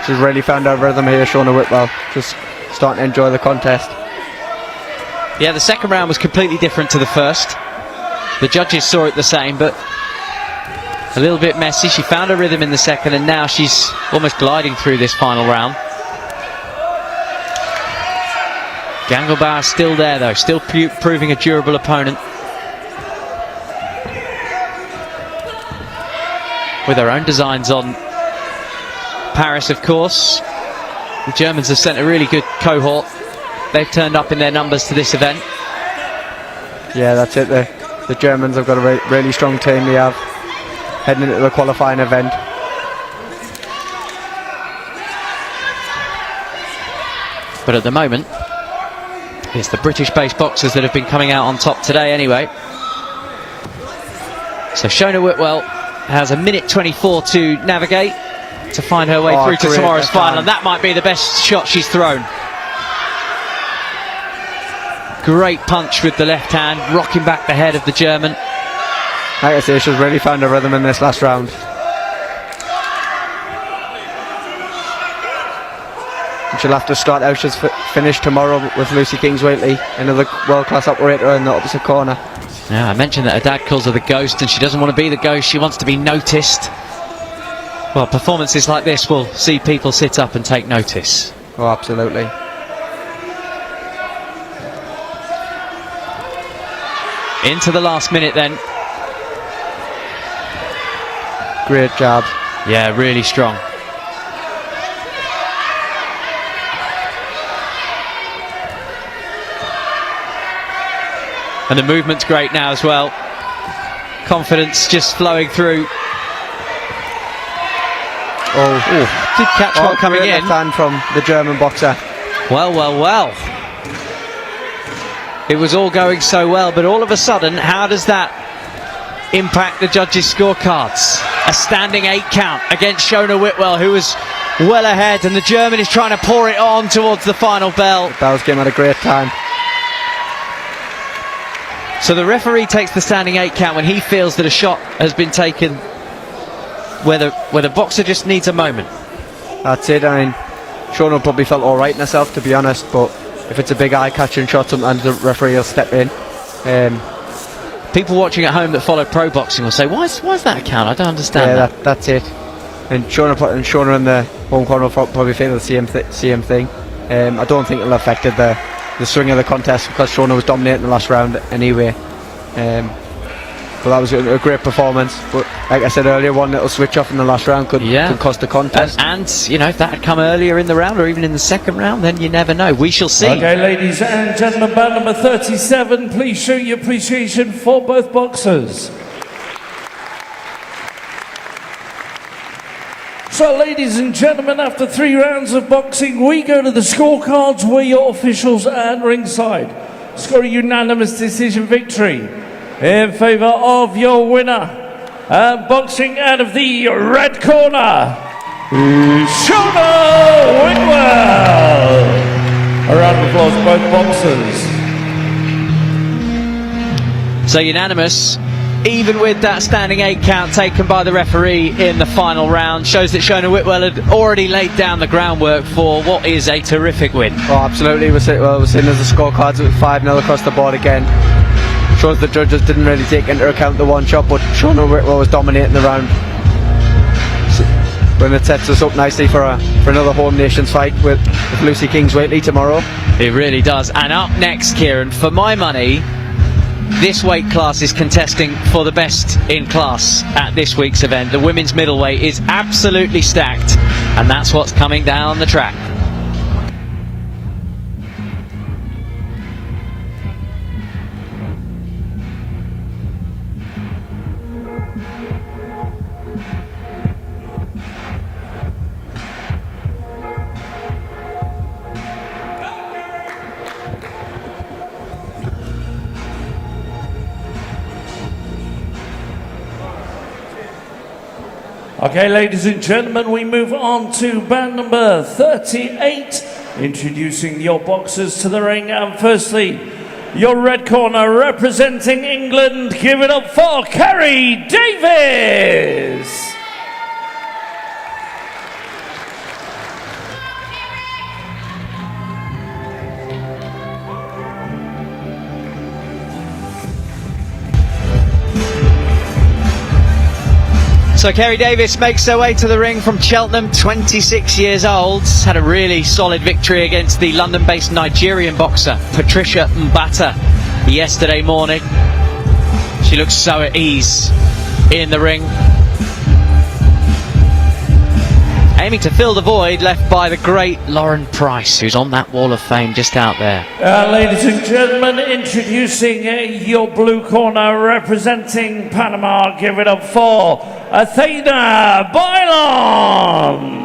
She's really found her rhythm here, Shona Whitwell. Just starting to enjoy the contest. Yeah, the second round was completely different to the first. The judges saw it the same, but a little bit messy. She found her rhythm in the second, and now she's almost gliding through this final round. Gangelbauer still there though, still proving a durable opponent. With her own designs on Paris, of course. The Germans have sent a really good cohort. They've turned up in their numbers to this event. Yeah, that's it. The Germans have got a really strong team they have heading into the qualifying event. But at the moment, it's the British-based boxers that have been coming out on top today anyway. So Shona Whitwell has a minute 24 to navigate to find her way through to tomorrow's final, and that might be the best shot she's thrown. Great punch with the left hand, rocking back the head of the German. Like I say, she's really found her rhythm in this last round. And she'll have to start out. She's finished tomorrow with Lucy Kingswaitley, another world-class operator in the opposite corner. Yeah, I mentioned that her dad calls her the ghost, and she doesn't want to be the ghost, she wants to be noticed. Well, performances like this will see people sit up and take notice. Oh, absolutely. Into the last minute then. Great job. Yeah, really strong. And the movement's great now as well. Confidence just flowing through. Did catch one coming in. Left hand from the German boxer. Well, well, well. It was all going so well, but all of a sudden, how does that impact the judges' scorecards? A standing 8 count against Shona Whitwell, who was well ahead, and the German is trying to pour it on towards the final bell. Bell's game had a great time. So the referee takes the standing 8 count when he feels that a shot has been taken where the boxer just needs a moment. That's it. I mean, Shona probably felt alright in herself, to be honest, but if it's a big eye-catching shot, sometimes the referee will step in. People watching at home that follow pro boxing will say, why is that a count? I don't understand that. That's it. And Shona in the home corner will probably feel the same thing. I don't think it'll have affected the swing of the contest, because Shona was dominating the last round anyway. But that was a great performance. But like I said earlier, one little switch off in the last round could cost the contest. And you know, if that had come earlier in the round or even in the second round, then you never know. We shall see. Okay, ladies and gentlemen, bout number 37, please show your appreciation for both boxers. So, ladies and gentlemen, after 3 rounds of boxing, we go to the scorecards where your officials at ringside score a unanimous decision victory in favour of your winner. Boxing out of the red corner, Shona Whitwell. A round of applause, both boxers. So unanimous, even with that standing 8 count taken by the referee in the final round, shows that Shona Whitwell had already laid down the groundwork for what is a terrific win. Oh, absolutely. We're seeing as the scorecards with 5-0 across the board again. Shows the judges didn't really take into account the one shot, but Shona Whitwell was dominating the round. When it sets us up nicely for another home nations fight with Lucy Kingswaitley tomorrow. It really does. And up next, Kieran, for my money, this weight class is contesting for the best in class at this week's event. The women's middleweight is absolutely stacked, and that's what's coming down the track. Okay, ladies and gentlemen, we move on to band number 38, introducing your boxers to the ring. And firstly, your red corner representing England, give it up for Kerry Davis. So Kerry Davis makes her way to the ring from Cheltenham, 26 years old. Had a really solid victory against the London-based Nigerian boxer Patricia Mbata yesterday morning. She looks so at ease in the ring, aiming to fill the void left by the great Lauren Price, who's on that wall of fame just out there. Ladies and gentlemen, introducing your blue corner representing Panama, give it up for Athena Bailon.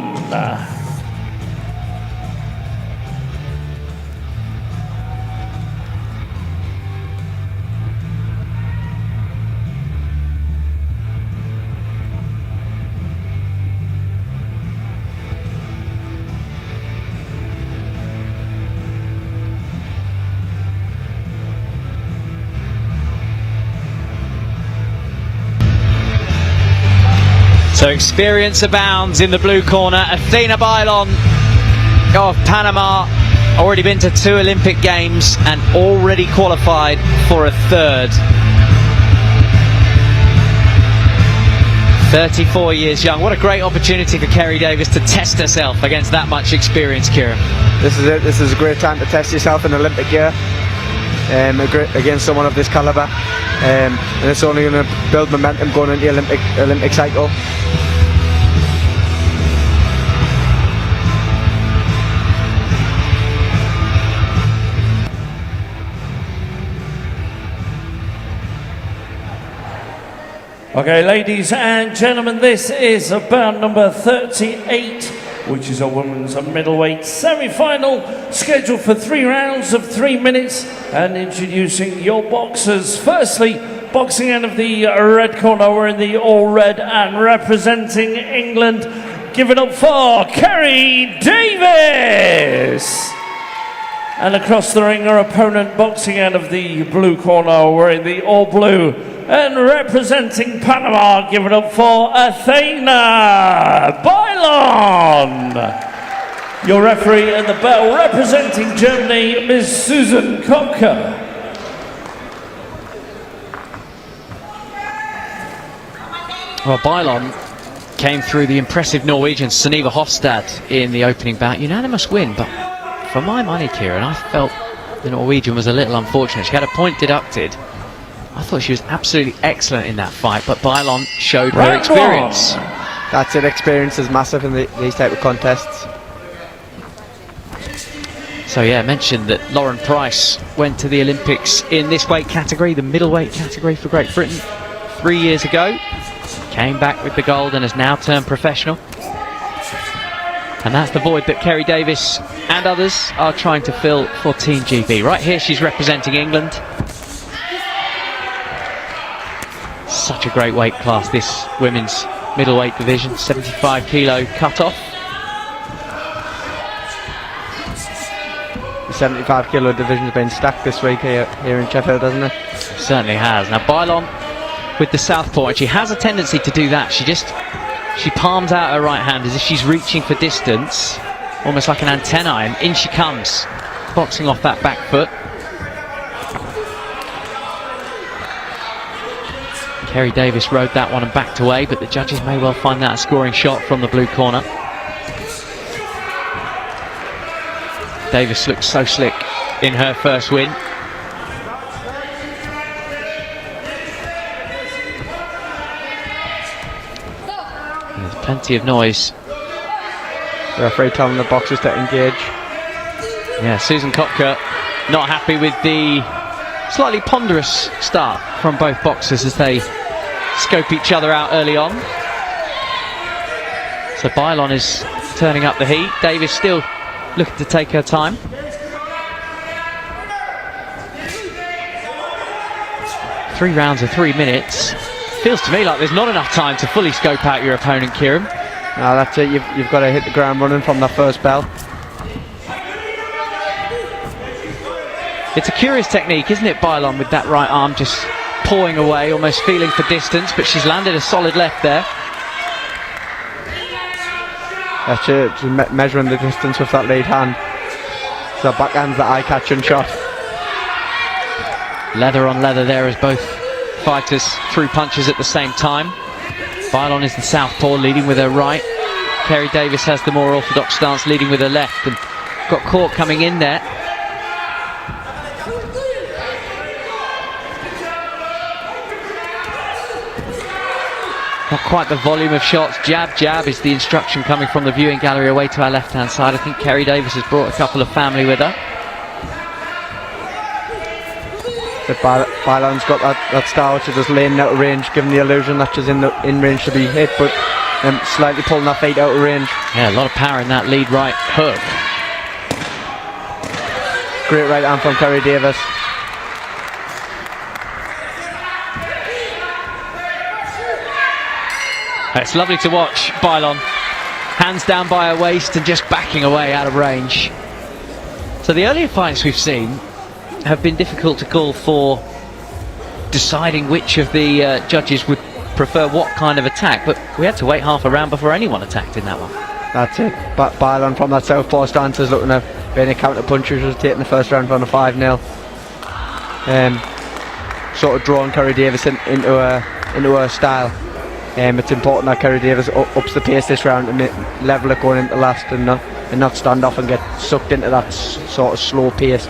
So experience abounds in the blue corner. Athena Bailon of Panama, already been to 2 Olympic Games and already qualified for a 3rd. 34 years young. What a great opportunity for Kerry Davis to test herself against that much experience, Kieran. This is it. This is a great time to test yourself in Olympic year against someone of this calibre, and it's only going to build momentum going into the Olympic cycle. Okay, ladies and gentlemen, this is bout number 38, which is a women's middleweight semi-final, scheduled for 3 rounds of 3 minutes, and introducing your boxers. Firstly, boxing out of the red corner, we're in the all red, and representing England, give it up for Kerry Davis. And across the ring, our opponent boxing out of the blue corner, we're in the all blue, and representing Panama, give it up for Athena Bailon. Your referee at the bell, representing Germany, Ms. Susan Kopka. Well, Bailon came through the impressive Norwegian Sunniva Hofstad in the opening bout. Unanimous win, but for my money, Kieran, I felt the Norwegian was a little unfortunate. She had a point deducted. I thought she was absolutely excellent in that fight, but Bailon showed her experience. That's it. Experience is massive in these type of contests. So yeah, I mentioned that Lauren Price went to the Olympics in this weight category, the middleweight category for Great Britain, 3 years ago. Came back with the gold and has now turned professional. And that's the void that Kerry Davis and others are trying to fill for Team GB. Right here, she's representing England. Such a great weight class, this women's middleweight division, 75 kilo cut-off. The 75 kilo division's been stacked this week here in Sheffield, hasn't it? Certainly has. Now Bailon with the southpaw, and she has a tendency to do that. She palms out her right hand as if she's reaching for distance, almost like an antenna, and in she comes, boxing off that back foot. Kerry Davis rode that one and backed away, but the judges may well find that a scoring shot from the blue corner. Davis looks so slick in her first win. And there's plenty of noise. The referee telling the boxers to engage. Yeah, Susan Kopka not happy with the slightly ponderous start from both boxers as they scope each other out early on. So Bailon is turning up the heat. Davis still looking to take her time. Three rounds of 3 minutes. feels to me like there's not enough time to fully scope out your opponent, Kieran. No, that's it. You've got to hit the ground running from that first bell. It's a curious technique, isn't it, Bailon, with that right arm just pawing away, almost feeling for distance, but she's landed a solid left there. That's it. She's measuring the distance with that lead hand. The backhand's the eye-catching shot. Leather on leather there as both fighters threw punches at the same time. Bailon is the southpaw, leading with her right. Kerry Davis has the more orthodox stance, leading with her left, and got caught coming in there. Not quite the volume of shots. Jab, jab is the instruction coming from the viewing gallery away to our left-hand side. I think Kerry Davis has brought a couple of family with her. Bailon's got that style which is just laying out of range, giving the illusion that she's in range to be hit, but slightly pulling that feet out of range. Yeah, a lot of power in that lead right hook. Great right hand from Kerry Davis. It's lovely to watch Bailon. Hands down by her waist and just backing away out of range. So the earlier fights we've seen have been difficult to call for deciding which of the judges would prefer what kind of attack, but we had to wait half a round before anyone attacked in that one. That's it. Bailon from that southpaw stance is looking at being a counter puncher. She was taking the first round from a 5-0. Sort of drawing Kerry Davis into her style. It's important that Kerry Davis ups the pace this round and level it going into last, and not stand off and get sucked into that sort of slow paced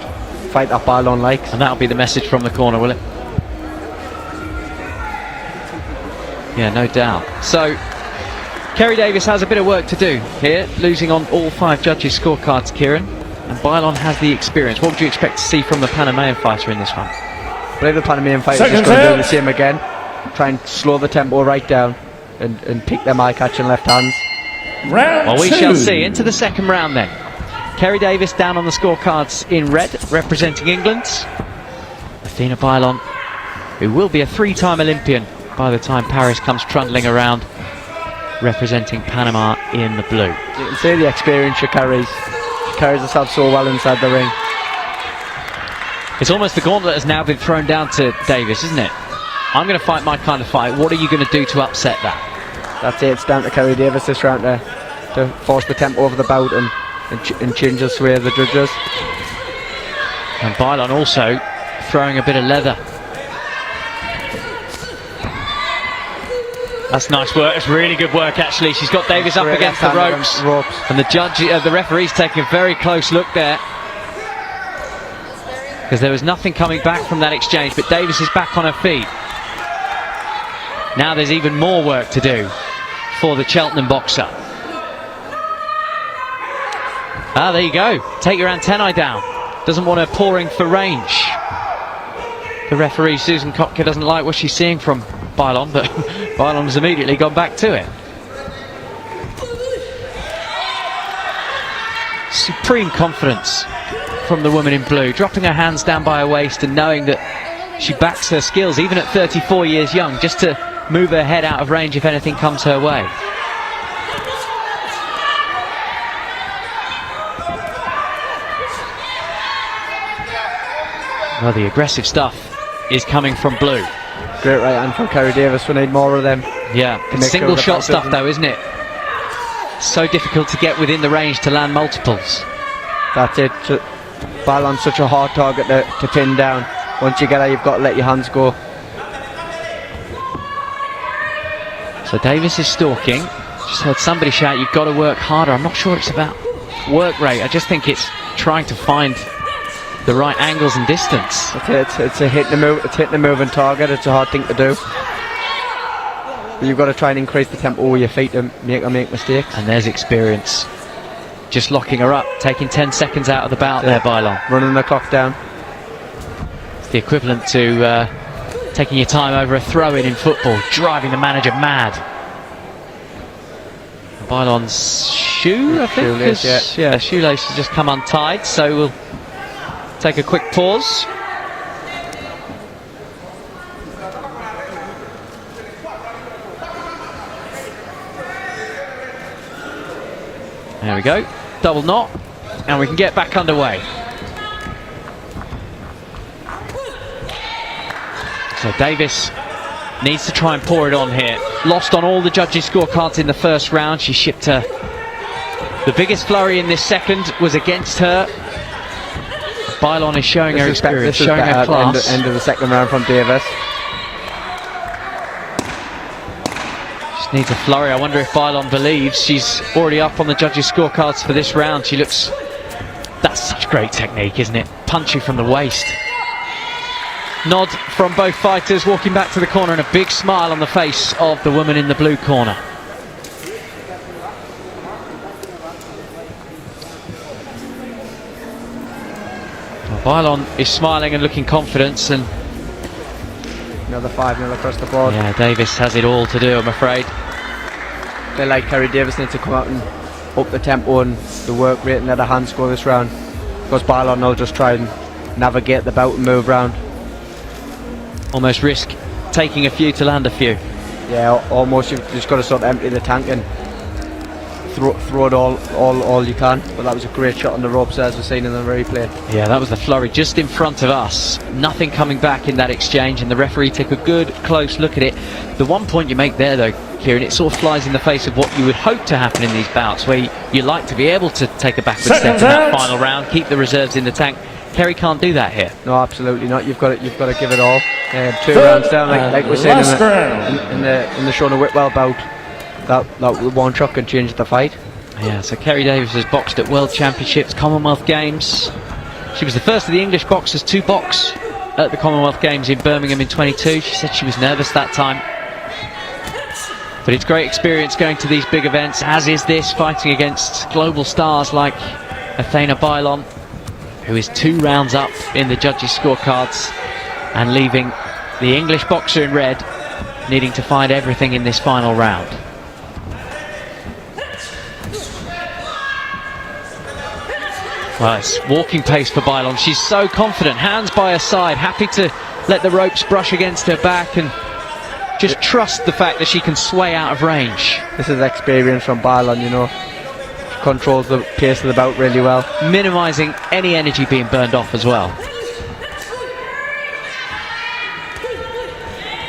fight that Bailon likes. And that'll be the message from the corner, will it? Yeah, no doubt. So Kerry Davis has a bit of work to do here, losing on all 5 judges' scorecards, Kieran. And Bailon has the experience. What would you expect to see from the Panamanian fighter in this one? I believe the Panamanian fighter is just going to do the same again. Try and slow the tempo right down and pick them eye-catching left hands. Round we two. shall see. Into the second round then. Kerry Davis down on the scorecards in red, representing England. Athena Bailon, who will be a 3-time Olympian by the time Paris comes trundling around, representing Panama in the blue. You can see the experience she carries. She carries herself so well inside the ring. It's almost the gauntlet has now been thrown down to Davis, isn't it? I'm going to fight my kind of fight. What are you going to do to upset that? That's it. It's down to Kerry Davis this round to force the tempo over the bout and change the sway of the judges. And Bailon also throwing a bit of leather. That's nice work. It's really good work, actually. She's got Davis up against the ropes. And the judge, the referee's taking a very close look there, because there was nothing coming back from that exchange, but Davis is back on her feet. Now there's even more work to do for the Cheltenham boxer. Ah, there you go. Take your antennae down. Doesn't want her pouring for range. The referee, Susan Kotka, doesn't like what she's seeing from Bailon, but Bailon has immediately gone back to it. Supreme confidence from the woman in blue, dropping her hands down by her waist and knowing that she backs her skills, even at 34 years young, just to move her head out of range if anything comes her way. Well, the aggressive stuff is coming from blue. Great right hand from Kerry Davis. We need more of them. Yeah, it's single shot stuff though, isn't it? So difficult to get within the range to land multiples. That's it. Bailon's such a hard target to pin down. Once you get her, you've got to let your hands go. So Davis is stalking. Just heard somebody shout, you've got to work harder. I'm not sure it's about work rate. I just think it's trying to find the right angles and distance. It's a hit and a move. It's hitting a moving target. It's a hard thing to do. But you've got to try and increase the tempo with your feet to make mistakes. And there's experience. Just locking her up, taking 10 seconds out of the bout there, Bailon. Running the clock down. It's the equivalent to taking your time over a throw-in in football, driving the manager mad. Bailon's shoe, I think. Shoelace, yeah. Shoelace has just come untied, so we'll take a quick pause. There we go, double knot, and we can get back underway. So Davis needs to try and pour it on here. Lost on all the judges' scorecards in the first round. She shipped her. The biggest flurry in this second was against her. Bailon is showing her experience, showing her class. End of the second round from Davis. Just needs a flurry. I wonder if Bailon believes she's already up on the judges' scorecards for this round. She looks... That's such great technique, isn't it? Punchy from the waist. Nod from both fighters, walking back to the corner, and a big smile on the face of the woman in the blue corner. Well, Bailon is smiling and looking confident, and another 5-0 across the board. Yeah, Davis has it all to do, I'm afraid. They like Kerry Davis need to come out and up the tempo and the work rate and let her hands go this round, because Bailon will just try and navigate the bout and move round. Almost risk taking a few to land a few. Yeah, almost. You've just got to sort of empty the tank and throw it all you can. But that was a great shot on the ropes, as we've seen in the replay. Yeah, that was the flurry just in front of us. Nothing coming back in that exchange, and the referee took a good close look at it. The one point you make there though, Kieran, it sort of flies in the face of what you would hope to happen in these bouts, where you like to be able to take a backward step in that final round, keep the reserves in the tank. Kerry can't do that here. No, absolutely not. You've got to give it all. 2 rounds down, like we're saying in the Shona Whitwell bout. That one shot can change the fight. Yeah, so Kerry Davis has boxed at World Championships, Commonwealth Games. She was the first of the English boxers to box at the Commonwealth Games in Birmingham in 22. She said she was nervous that time. But it's great experience going to these big events, as is this, fighting against global stars like Athena Bailon, who is 2 rounds up in the judges' scorecards, and leaving the English boxer in red needing to find everything in this final round. Well, it's walking pace for Bailon. She's so confident, hands by her side, happy to let the ropes brush against her back and just trust the fact that she can sway out of range. This is experience from Bailon, you know. Controls the pace of the bout really well, minimising any energy being burned off as well.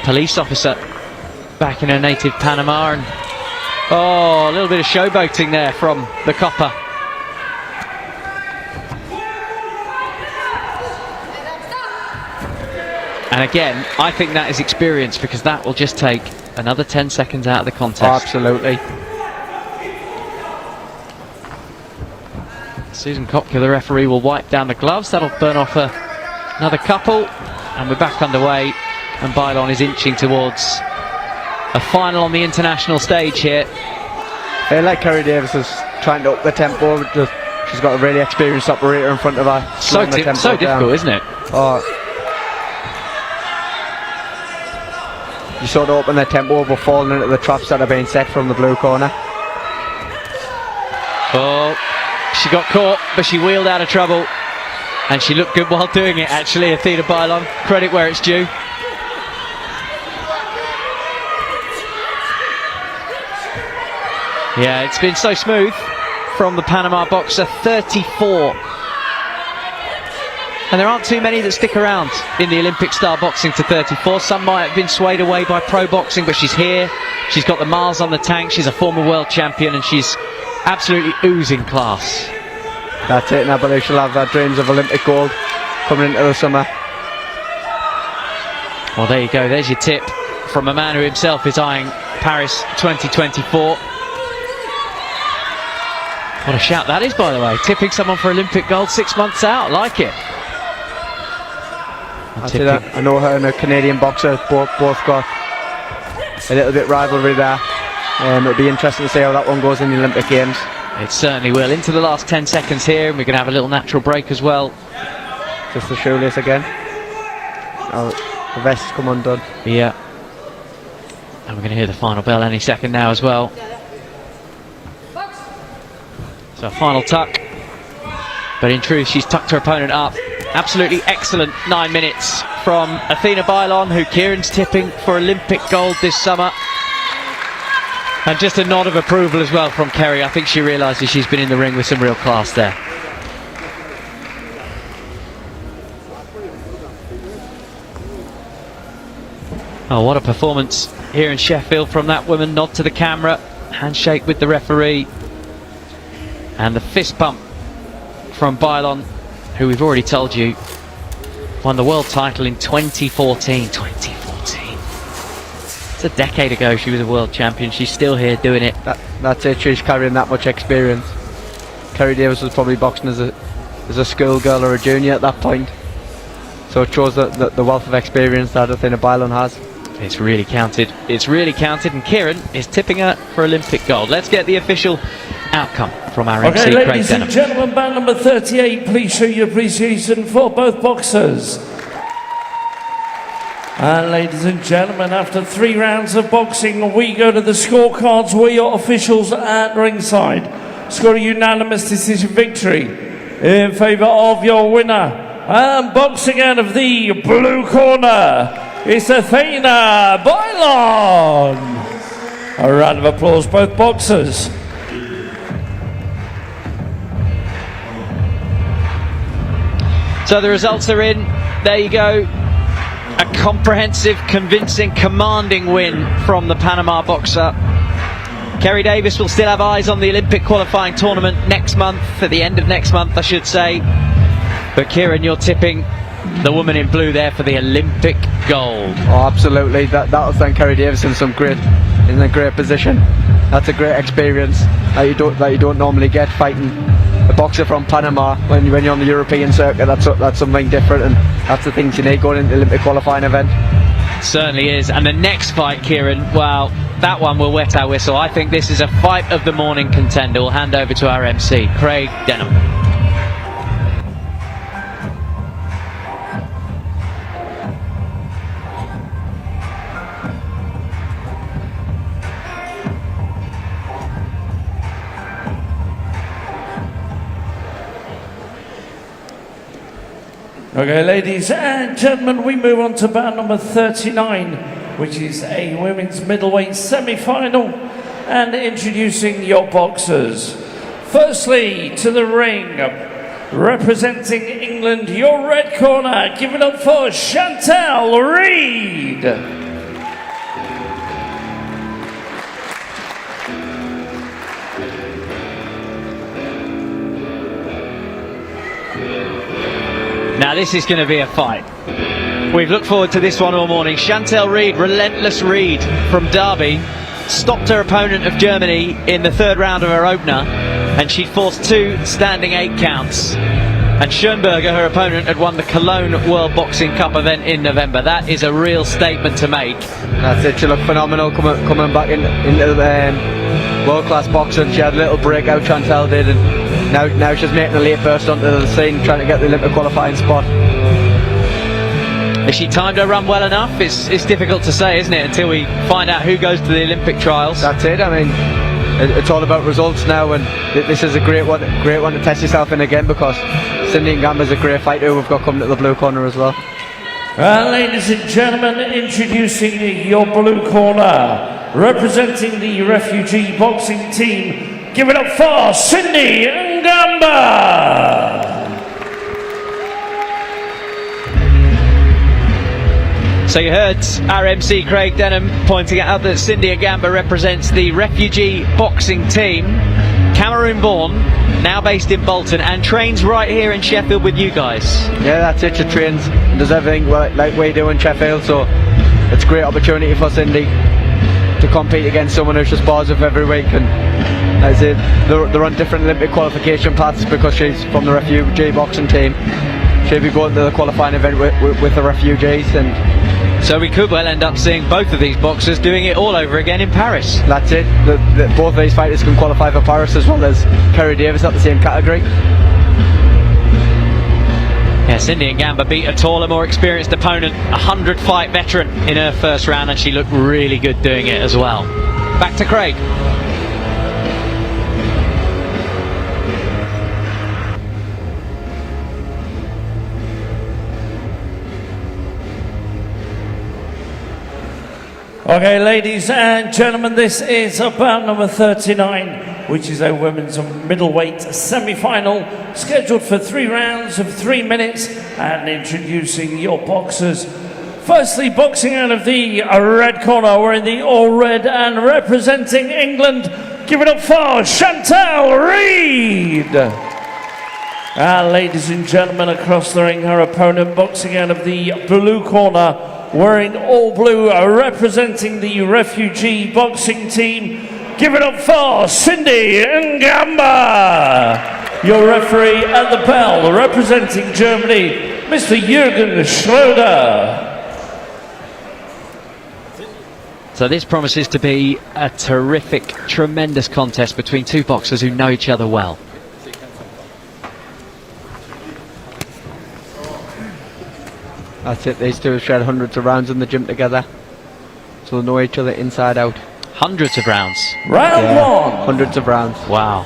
Police officer back in her native Panama, and oh, a little bit of showboating there from the copper. And again, I think that is experience, because that will just take another 10 seconds out of the contest. Oh, absolutely. Susan Kopka, the referee, will wipe down the gloves. That'll burn off another couple, and we're back underway, and Bailon is inching towards a final on the international stage here. Like Kerry Davis is trying to up the tempo. She's got a really experienced operator in front of her. So difficult, isn't it? Oh, you sort of open the tempo but falling into the traps that are being set from the blue corner. Oh, she got caught, but she wheeled out of trouble, and she looked good while doing it, actually. Athena Bailon, credit where it's due. Yeah, it's been so smooth from the Panama boxer. 34. And there aren't too many that stick around in the Olympic style boxing to 34. Some might have been swayed away by pro boxing, but she's here. She's got the miles on the tank. She's a former world champion, and she's absolutely oozing class. That's it, and I believe she'll have dreams of Olympic gold coming into the summer. Well, there you go. There's your tip from a man who himself is eyeing Paris 2024. What a shout that is, by the way. Tipping someone for Olympic gold 6 months out. Like it. I know her and a Canadian boxer both got a little bit rivalry there. It'll be interesting to see how that one goes in the Olympic Games. It certainly will. Into the last 10 seconds here, and we're going to have a little natural break as well. Just the shoelace again. Oh, the vest's come undone. Yeah. And we're going to hear the final bell any second now as well. So a final tuck. But in truth, she's tucked her opponent up. Absolutely excellent 9 minutes from Athena Bailon, who Kieran's tipping for Olympic gold this summer. And just a nod of approval as well from Kerry. I think she realises she's been in the ring with some real class there. Oh, what a performance here in Sheffield from that woman. Nod to the camera, handshake with the referee, and the fist bump from Bailon, who we've already told you won the world title in 2014. 2014. It's a decade ago she was a world champion. She's still here doing it. That's it, she's carrying that much experience. Kerry Davis was probably boxing as a schoolgirl or a junior at that point. So it shows the wealth of experience that Athena Bailon has. It's really counted. It's really counted, and Kieran is tipping her for Olympic gold. Let's get the official outcome from our MC, Okay, Craig ladies Denham. and gentlemen, bout number 38, please show your appreciation for both boxers. And ladies and gentlemen, after 3 rounds of boxing, we go to the scorecards where your officials at ringside score a unanimous decision victory in favour of your winner. And boxing out of the blue corner, it's Athena Bailon. A round of applause, both boxers. So the results are in. There you go. A comprehensive, convincing, commanding win from the Panama boxer. Kerry Davis will still have eyes on the Olympic qualifying tournament next month, at the end of next month I should say. But Kieran, you're tipping the woman in blue there for the Olympic gold. Oh, absolutely. That'll send Kerry Davis in a great position. That's a great experience that you don't normally get, fighting a boxer from Panama when you're on the European circuit. That's something different, and that's the things you need going into the Olympic qualifying event. Certainly is. And the next fight, Kieran, well, that one will wet our whistle. I think this is a fight of the morning contender. We'll hand over to our MC, Craig Denham. Okay, ladies and gentlemen, we move on to bout number 39, which is a women's middleweight semi-final, and introducing your boxers. Firstly, to the ring, representing England, your red corner, give it up for Chantal Reid. Now this is going to be a fight. We've looked forward to this one all morning. Chantal Reid, relentless Reid from Derby, stopped her opponent of Germany in the 3rd round of her opener, and she forced 2 standing 8 counts. And Schoenberger, her opponent, had won the Cologne World Boxing Cup event in November. That is a real statement to make. That's it, she looked phenomenal coming back into world-class boxing. She had a little breakout, Chantal did, and now she's making a late burst onto the scene, trying to get the Olympic qualifying spot. Has she timed her run well enough? It's difficult to say, isn't it, until we find out who goes to the Olympic trials. That's it. I mean, it's all about results now, and this is a great one to test yourself in again, because Cindy Ngamba's a great fighter who we've got coming to the blue corner as well. Ladies and gentlemen, introducing your blue corner, representing the refugee boxing team, give it up for Cindy Ngamba. So you heard our MC Craig Denham pointing out that Cindy Ngamba represents the refugee boxing team. Cameroon born, now based in Bolton, and trains right here in Sheffield with you guys. Yeah, that's it, she trains and does everything like we do in Sheffield, so it's a great opportunity for Cindy to compete against someone who's just positive every week. And as I said, they're on different Olympic qualification paths because she's from the refugee boxing team. She'll be going to the qualifying event with the refugees, and so we could well end up seeing both of these boxers doing it all over again in Paris. That's it. Both of these fighters can qualify for Paris as well as Kerry Davis at the same category. Yeah, Cindy Ngamba beat a taller, more experienced opponent, a 100-fight veteran in her first round, and she looked really good doing it as well. Back to Craig. Okay, ladies and gentlemen, this is bout number 39, which is a women's middleweight semi-final, scheduled for 3 rounds of 3 minutes, and introducing your boxers. Firstly, boxing out of the red corner, wearing the all red and representing England, give it up for Chantal Reid. Ladies and gentlemen, across the ring, her opponent boxing out of the blue corner, wearing all blue, representing the refugee boxing team. Give it up for Cindy Ngamba. Your referee at the bell, representing Germany, Mr. Jürgen Schroeder. So this promises to be a terrific, tremendous contest between two boxers who know each other well. That's it, these two have shared hundreds of rounds in the gym together, so they know each other inside out. Hundreds of rounds. Round one. Hundreds of rounds. Wow.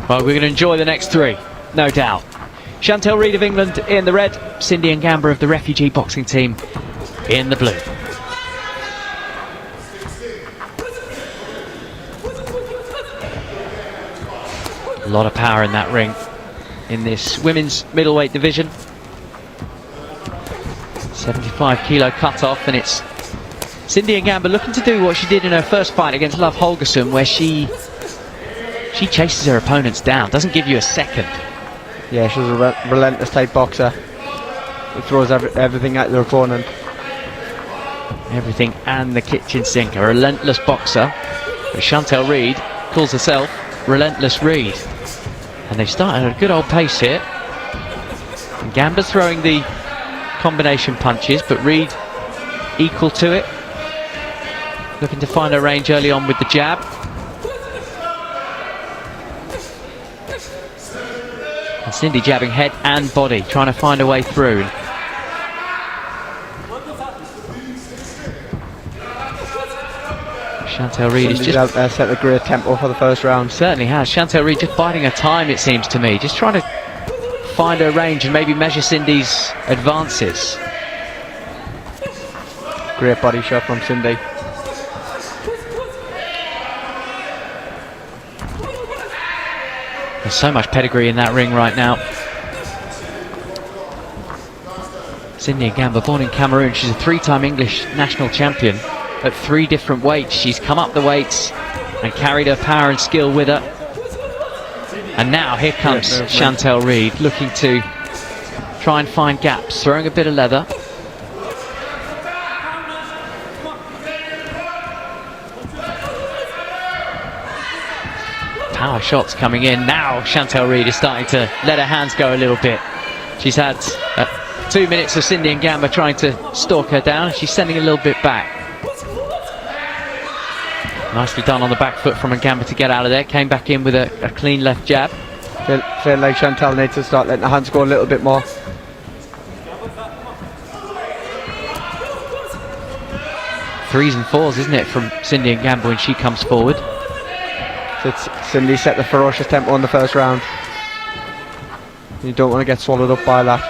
Well, we're going to enjoy the next 3, no doubt. Chantal Reid of England in the red, Cindy Ngamba of the refugee boxing team in the blue. A lot of power in that ring in this women's middleweight division. 75 kilo cut-off, and it's Cindy Ngamba looking to do what she did in her first fight against Love Holgersen, where she chases her opponents down, doesn't give you a second. Yeah, she's a relentless type boxer who throws everything at their opponent. Everything and the kitchen sink. A relentless boxer. But Chantal Reid calls herself Relentless Reid. And they've started at a good old pace here. And Ngamba's throwing the combination punches, but Reid equal to it. Looking to find her range early on with the jab. And Cindy jabbing head and body, trying to find a way through. Chantal Reid is just out there, set a great tempo for the first round. Certainly has. Chantal Reid just biding her time, it seems to me. Just trying to find her range and maybe measure Cindy's advances. Great body shot from Cindy. There's so much pedigree in that ring right now. Cindy Ngamba, born in Cameroon, she's a 3-time English national champion at 3 different weights. She's come up the weights and carried her power and skill with her. And now here comes Chantal Reid, looking to try and find gaps, throwing a bit of leather. Power shots coming in. Now Chantal Reid is starting to let her hands go a little bit. She's had 2 minutes of Cindy Ngamba trying to stalk her down. She's sending a little bit back. Nicely done on the back foot from Ngamba to get out of there. Came back in with a clean left jab. Feel like Chantal needs to start letting her hands go a little bit more. Threes and fours, isn't it, from Cindy Ngamba when she comes forward. So Cindy set the ferocious tempo in the first round. You don't want to get swallowed up by that.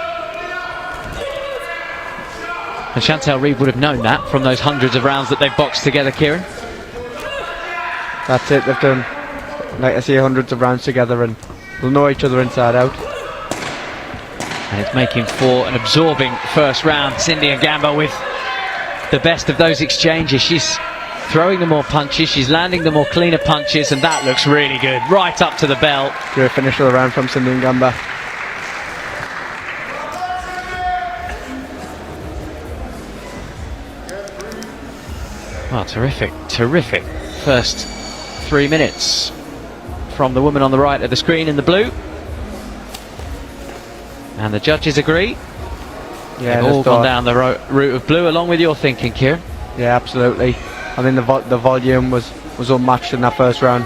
And Chantal Reid would have known that from those hundreds of rounds that they've boxed together, Kieran. That's it, they've done, like I say, hundreds of rounds together, and they'll know each other inside out. And it's making for an absorbing first round. Cindy Ngamba with the best of those exchanges. She's throwing the more punches, she's landing the more cleaner punches, and that looks really good. Right up to the belt. Great finish of the round from Cindy Ngamba. Oh, terrific, terrific first 3 minutes from the woman on the right of the screen in the blue. And the judges agree. Yeah, they've all gone down the route of blue, along with your thinking, Kieran. Yeah, absolutely. I mean, the volume was unmatched in that first round.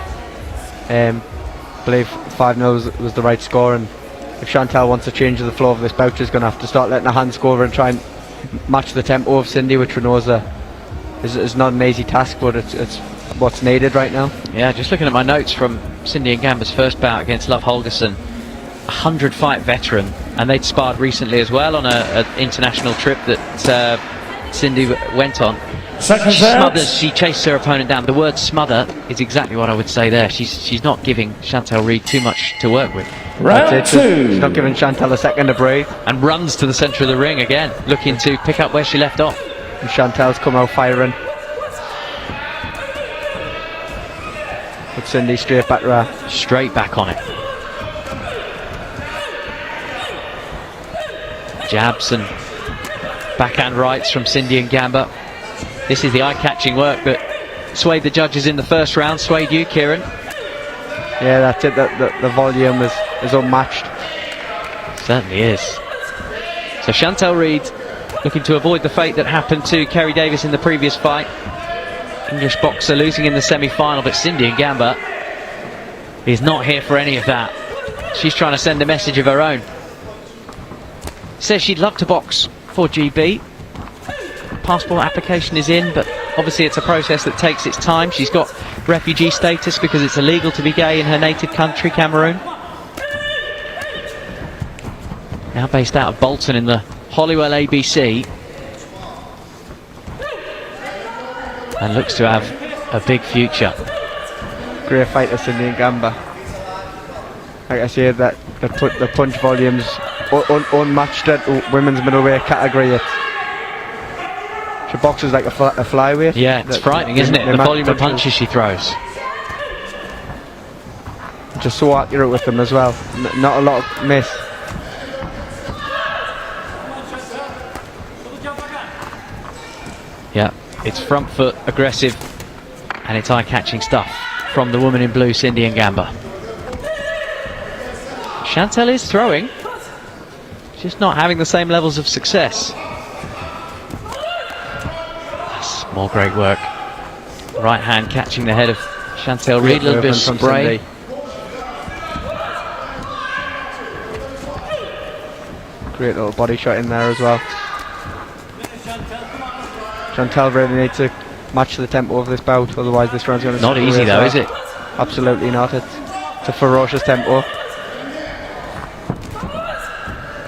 I believe 5-0 was the right score, and if Chantal wants to change the flow of this bout, she's going to have to start letting her hands go over and try and match the tempo of Cindy, which we know is not an easy task, but it's what's needed right now. Yeah, just looking at my notes from Cindy Ngamba's first bout against Love Holgersen, 100-fight veteran, and they'd sparred recently as well on an international trip that Cindy went on. Seconds She out. smothers, she chases her opponent down. The word smother is exactly what I would say there. She's not giving Chantel Reed too much to work with. Round That's it. two. She's not giving Chantel a second to breathe. And runs to the centre of the ring again, looking to pick up where she left off. And Chantel's come out firing. Put Cindy straight back to her. Straight back on it. Jabs and backhand rights from Cindy and Gamba. This is the eye-catching work that swayed the judges in the first round. Swayed you, Kieran? Yeah, that's it. The volume is unmatched. Certainly is. So Chantel Reed looking to avoid the fate that happened to Kerry Davis in the previous fight. English boxer losing in the semi-final, but Cindy and Gamba is not here for any of that. She's trying to send a message of her own. Says she'd love to box for GB. Passport application is in, but obviously it's a process that takes its time. She's got refugee status because it's illegal to be gay in her native country, Cameroon. Now based out of Bolton in the Holywell ABC. And looks to have a big future. Great fighter, Cindy and Gamba. Like I say, that the punch volumes unmatched at women's middleweight category. She boxes like a flyweight. Yeah, it's frightening, isn't it? The volume of punches she throws. Just so accurate with them as well. Not a lot of miss. Yeah, it's front foot, aggressive, and it's eye-catching stuff from the woman in blue, Cindy and Gamba. Chantel is throwing, just not having the same levels of success. That's more great work. Right hand catching the head of Chantel Reed, a little bit of spray. Great little body shot in there as well. Chantel really needs to match the tempo of this bout, otherwise this round's going to... Not easy though, is it? Absolutely not. It's a ferocious tempo.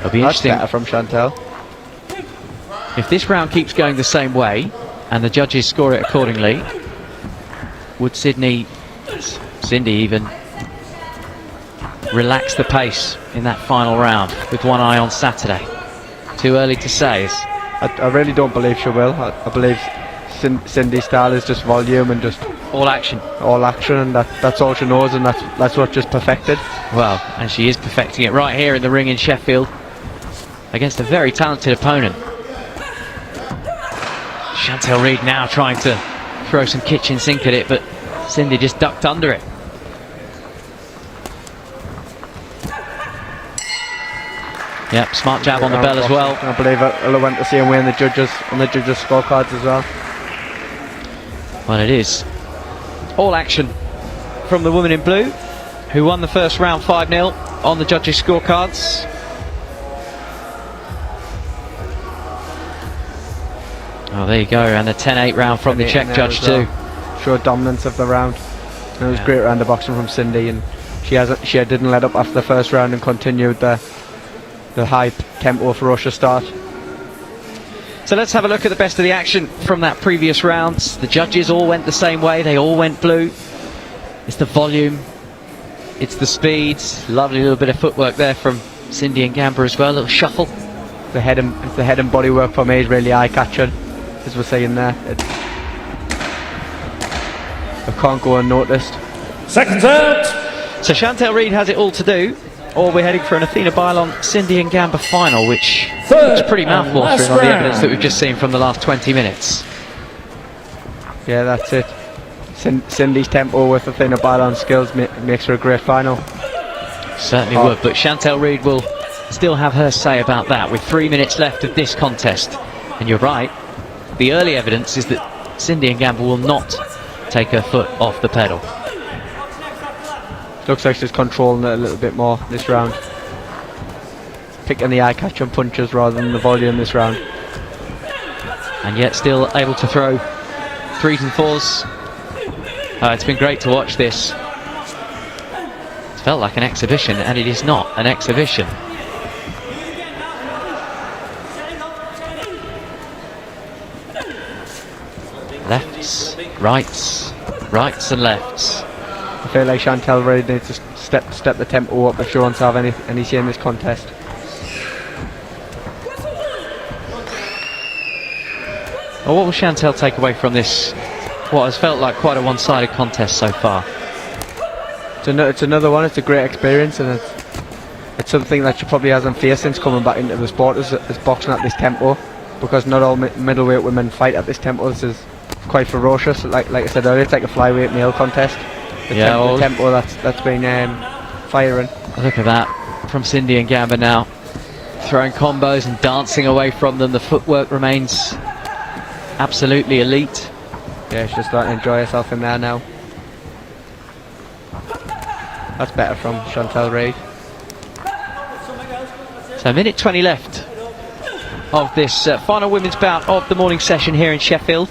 It'll be That's interesting better from Chantel. if this round keeps going the same way and the judges score it accordingly. Would Cindy even relax the pace in that final round with one eye on Saturday? Too early to say. I really don't believe she will. I believe Cindy's style is just volume and just all action, and that's all she knows, and that's what just perfected. Well, and she is perfecting it right here in the ring in Sheffield against a very talented opponent. Chantel Reed now trying to throw some kitchen sink at it, but Cindy just ducked under it. Yep, smart jab on the bell as well. I believe it'll went the same way on the judges scorecards as well. Well, it is all action from the woman in blue, who won the first round 5-0 on the judges scorecards. Oh, there you go, and a 10-8 round from the Czech judge too. Showed dominance of the round. And it was great round of boxing from Cindy, and she didn't let up after the first round and continued the high tempo ferocious start. So let's have a look at the best of the action from that previous round. The judges all went the same way, they all went blue. It's the volume, it's the speed. Lovely little bit of footwork there from Cindy and Gamba as well, a little shuffle. The head and body work for me is really eye-catching, as we're saying there. It can't go unnoticed. Seconds out. So Chantel Reed has it all to do, or we're heading for an Athena Bylon Cindy and Gamba final, which looks pretty mouth-watering on the evidence that we've just seen from the last 20 minutes. Yeah, that's it. Cindy's tempo with Athena Bylon skills makes her a great final. Certainly would, but Chantel Reed will still have her say about that with 3 minutes left of this contest. And you're right, the early evidence is that Cindy and Gamba will not take her foot off the pedal. Looks like she's controlling it a little bit more this round. Picking the eye-catching punches rather than the volume this round. And yet still able to throw 3s and 4s. It's been great to watch this. It's felt like an exhibition, and it is not an exhibition. Lefts, rights, rights and lefts. I feel like Chantel really needs to step the tempo up if she wants to have any say in this contest. Well, what will Chantel take away from this, what has felt like quite a one-sided contest so far? It's another one. It's a great experience, and it's something that she probably hasn't faced since coming back into the sport, is boxing at this tempo, because not all middleweight women fight at this tempo. This is quite ferocious. Like I said earlier, it's like a flyweight male contest. The tempo that's been firing. Look at that from Cindy and Gamba now, throwing combos and dancing away from them. The footwork remains absolutely elite. Yeah, she's starting to enjoy herself in there now. That's better from Chantel Reid. So a minute 20 left of this final women's bout of the morning session here in Sheffield.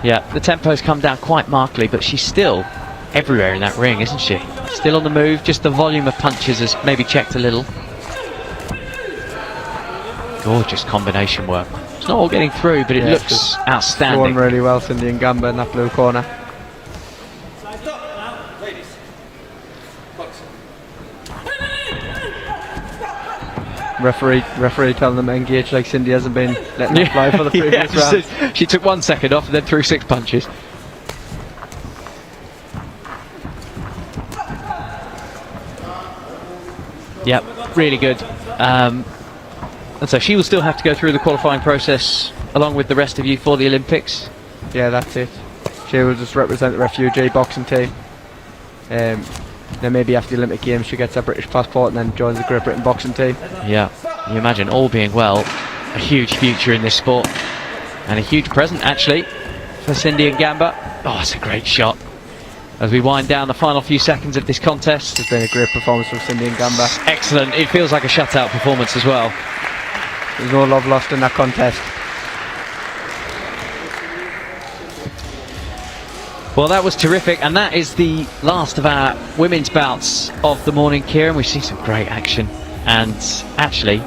Yeah, the tempo's come down quite markedly, but she's still everywhere in that ring, isn't she? Still on the move, just the volume of punches has maybe checked a little. Gorgeous combination work. It's not all getting through, but it looks outstanding. Going really well, Cindy and Gamba in that blue corner. Referee telling them to engage like Cindy hasn't been letting them fly for the previous round. She took 1 second off and then threw 6 punches. Yep, really good. And so she will still have to go through the qualifying process along with the rest of you for the Olympics. Yeah, that's it. She will just represent the refugee boxing team. Then maybe after the Olympic Games she gets a British passport and then joins the Great Britain boxing team. Yeah, you imagine, all being well, a huge future in this sport and a huge present actually for Cindy and Gamba. Oh, it's a great shot. As we wind down the final few seconds of this contest. It's been a great performance from Cindy and Gamba. Excellent. It feels like a shutout performance as well. There's no love lost in that contest. Well, that was terrific, and that is the last of our women's bouts of the morning, Kieran. We've seen some great action, and actually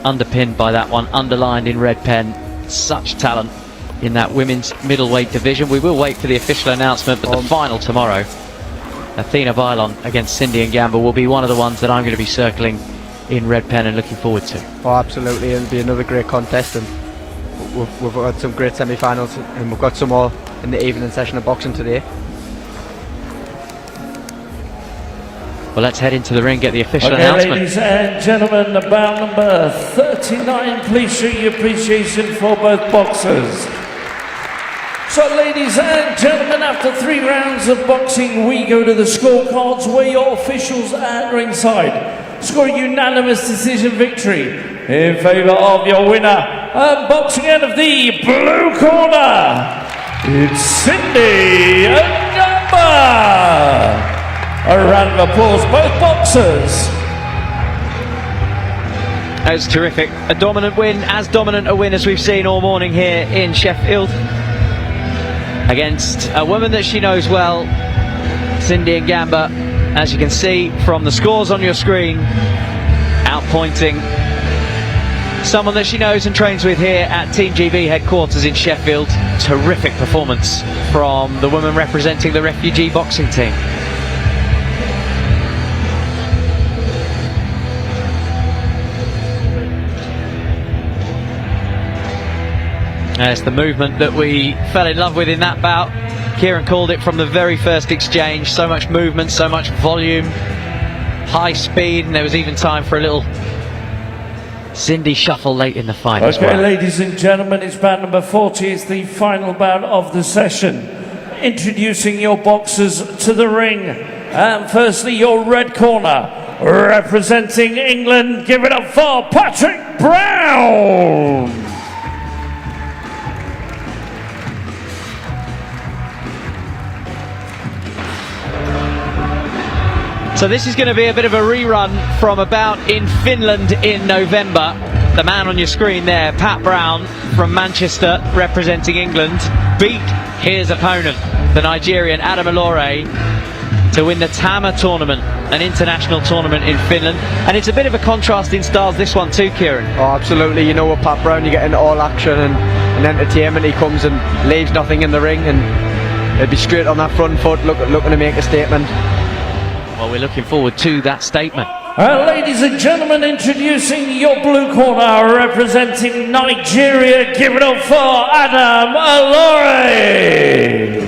underpinned by that one, underlined in red pen, such talent in that women's middleweight division. We will wait for the official announcement, but the final tomorrow, Athena Bailon against Cindy and Gamba, will be one of the ones that I'm going to be circling in red pen and looking forward to. Oh, absolutely. It'll be another great contest, and we've got some great semi-finals, and we've got some more in the evening session of boxing today. Well, let's head into the ring, get the official announcement. Ladies and gentlemen, bout number 39, please show your appreciation for both boxers. So, ladies and gentlemen, after 3 rounds of boxing, we go to the scorecards where your officials at ringside score a unanimous decision victory in favour of your winner. And boxing out of the blue corner, it's Cindy and Gamba. A round of applause, both boxers. That was terrific. A dominant win, as dominant a win as we've seen all morning here in Sheffield, against a woman that she knows well, Cindy and Gamba. As you can see from the scores on your screen, outpointing someone that she knows and trains with here at Team GB headquarters in Sheffield. Terrific performance from the woman representing the refugee boxing team. And it's the movement that we fell in love with in that bout. Kieran called it from the very first exchange. So much movement, so much volume, high speed, and there was even time for a little Cindy shuffle late in the fight as well. Okay, ladies and gentlemen, it's bout number 40. It's the final bout of the session. Introducing your boxers to the ring. And firstly, your red corner, representing England, give it up for Patrick Brown. So this is going to be a bit of a rerun from a bout in Finland in November. The man on your screen there, Pat Brown from Manchester, representing England, beat his opponent, the Nigerian Adam Alore, to win the Tama tournament, an international tournament in Finland. And it's a bit of a contrast in styles, this one too, Kieran. Oh, absolutely. You know, with Pat Brown, you get into all action and entertainment. He comes and leaves nothing in the ring, and he'll be straight on that front foot, looking to make a statement. Well, we're looking forward to that statement. Ladies and gentlemen, introducing your blue corner, representing Nigeria. Give it up for Adam Alore.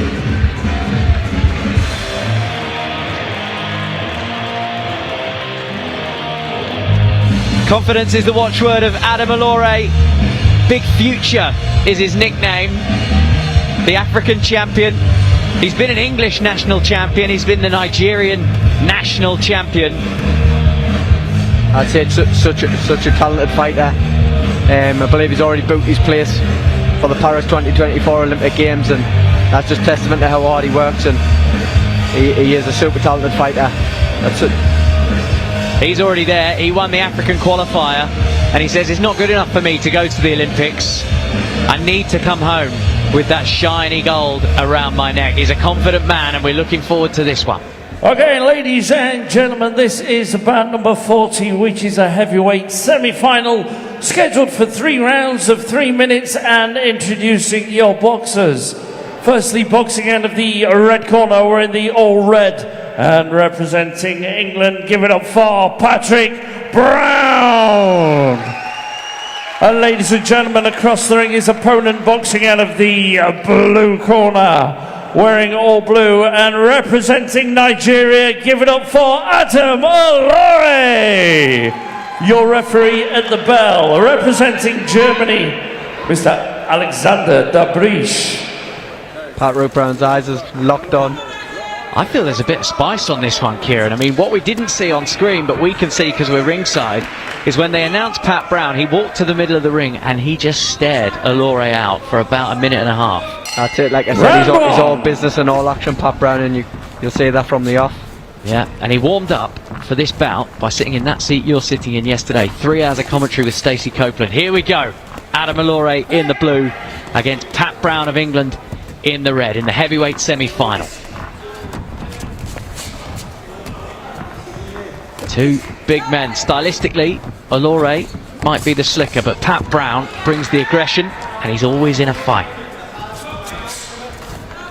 Confidence is the watchword of Adam Alore. Big Future is his nickname. The African champion. He's been an English national champion. He's been the Nigerian national champion. I'd say it's such a talented fighter. I believe he's already booked his place for the Paris 2024 Olympic Games, and that's just testament to how hard he works, and he is a super talented fighter. That's it. He's already there. He won the African qualifier, and he says it's not good enough for me to go to the Olympics. I need to come home with that shiny gold around my neck. He's a confident man, and we're looking forward to this one. Okay, ladies and gentlemen, this is bout number 40, which is a heavyweight semi-final scheduled for 3 rounds of 3 minutes, and introducing your boxers. Firstly, boxing out of the red corner, we're in the all red, and representing England, give it up for Patrick Brown. And ladies and gentlemen, across the ring, his opponent, boxing out of the blue corner, wearing all blue and representing Nigeria, give it up for Adam Alore. Your referee at the bell, representing Germany, Mr. Alexander Dabrish. Pat Brown's eyes is locked on. I feel there's a bit of spice on this one, Kieran. I mean, what we didn't see on screen, but we can see because we're ringside, is when they announced Pat Brown, he walked to the middle of the ring and he just stared Alore out for about a minute and a half. That's it. Like I said, he's all business and all action, Pat Brown, and you'll see that from the off. Yeah, and he warmed up for this bout by sitting in that seat you're sitting in yesterday. 3 hours of commentary with Stacey Copeland. Here we go. Adam Alore in the blue against Pat Brown of England in the red in the heavyweight semi-final. 2 big men. Stylistically, Alore might be the slicker, but Pat Brown brings the aggression, and he's always in a fight.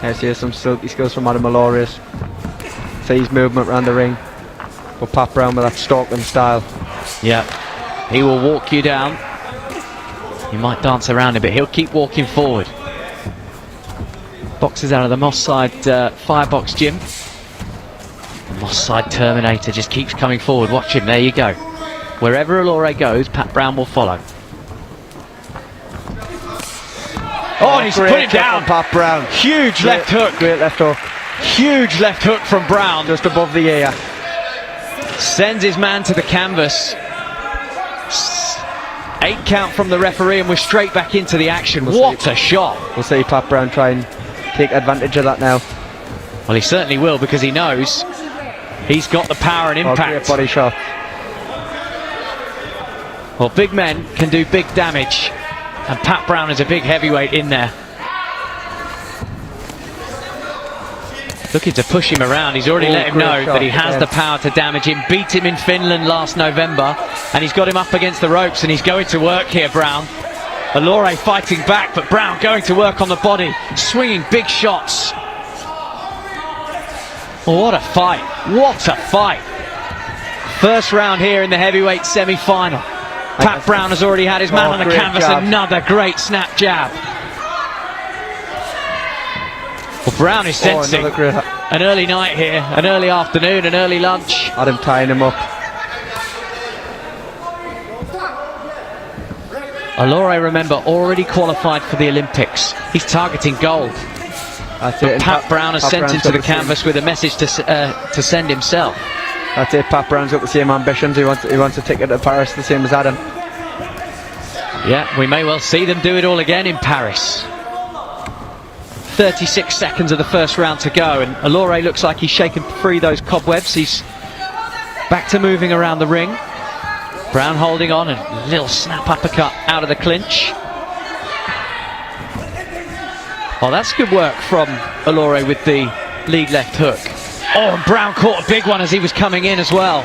There's some silky skills from Adam Alore. See his movement around the ring, but Pat Brown with that stalking style. Yeah, he will walk you down. You might dance around a bit. He'll keep walking forward. Boxes out of the Moss Side Firebox gym. The Moss Side Terminator just keeps coming forward. Watch him. There you go. Wherever Alore goes, Pat Brown will follow. Oh, and he's put him down. Pat Brown. Huge left hook. Great left hook. Huge left hook from Brown. Just above the ear. Sends his man to the canvas. 8 count from the referee, and we're straight back into the action. What a shot. We'll see Pat Brown try and take advantage of that now. Well, he certainly will, because he knows he's got the power and impact. Great body shot. Well, big men can do big damage, and Pat Brown is a big heavyweight in there. Looking to push him around. He's already let him know that he has the power to damage him. Beat him in Finland last November, and he's got him up against the ropes, and he's going to work here, Brown. Alore fighting back, but Brown going to work on the body, swinging big shots. What a fight. What a fight. First round here in the heavyweight semi-final. Pat Brown has already had his man on the canvas. Jab. Another great snap jab. Well, Brown is sensing an early night here, an early afternoon, an early lunch. Adam tying him up. Alore, remember, already qualified for the Olympics. He's targeting gold. That's it. Pat Brown has sent him to the canvas with a message to send himself. That's it. Pat Brown's got the same ambitions. He wants a ticket to Paris, the same as Adam. Yeah, we may well see them do it all again in Paris. 36 seconds of the first round to go, and Alore looks like he's shaken free those cobwebs. He's back to moving around the ring. Brown holding on, and a little snap uppercut out of the clinch. Oh, that's good work from Alore with the lead left hook. Oh, and Brown caught a big one as he was coming in as well.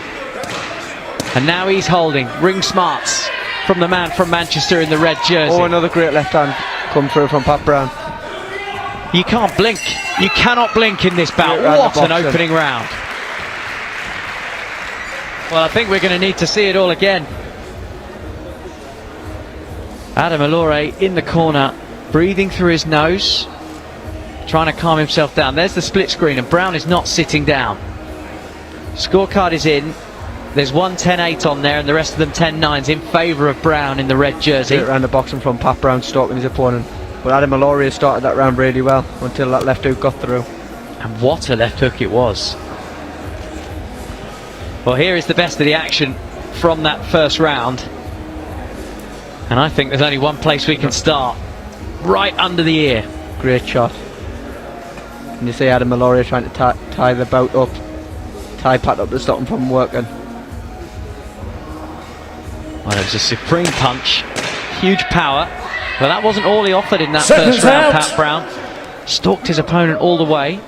And now he's holding. Ring smarts from the man from Manchester in the red jersey. Oh, another great left hand come through from Pat Brown. You can't blink. You cannot blink in this bout. What an opening round. Well, I think we're going to need to see it all again. Adam Allure in the corner, breathing through his nose, trying to calm himself down. There's the split screen, and Brown is not sitting down. Scorecard is in. There's 1 10-8 on there, and the rest of them 10-9s in favour of Brown in the red jersey. Great round of boxing from Pat Brown, stalking his opponent. But Adam Allure started that round really well until that left hook got through. And what a left hook it was. Well, here is the best of the action from that first round. And I think there's only one place we can start. Right under the ear. Great shot. And you see Adam Allure trying to tie the bout up. Tie Pat up to stop him from working. Well, it was a supreme punch. Huge power. Well, that wasn't all he offered in that Seconds first round, out. Pat Brown. Stalked his opponent all the way.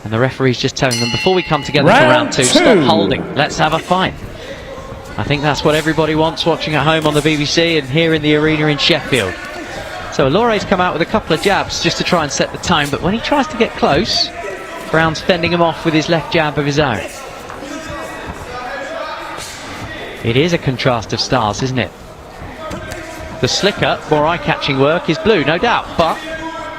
And the referee's just telling them, before we come together for round two, stop holding. Let's have a fight. I think that's what everybody wants watching at home on the BBC and here in the arena in Sheffield. So Allure's come out with a couple of jabs just to try and set the tone, but when he tries to get close, Brown's fending him off with his left jab of his own. It is a contrast of styles, isn't it? The slicker, more eye-catching work is blue, no doubt, but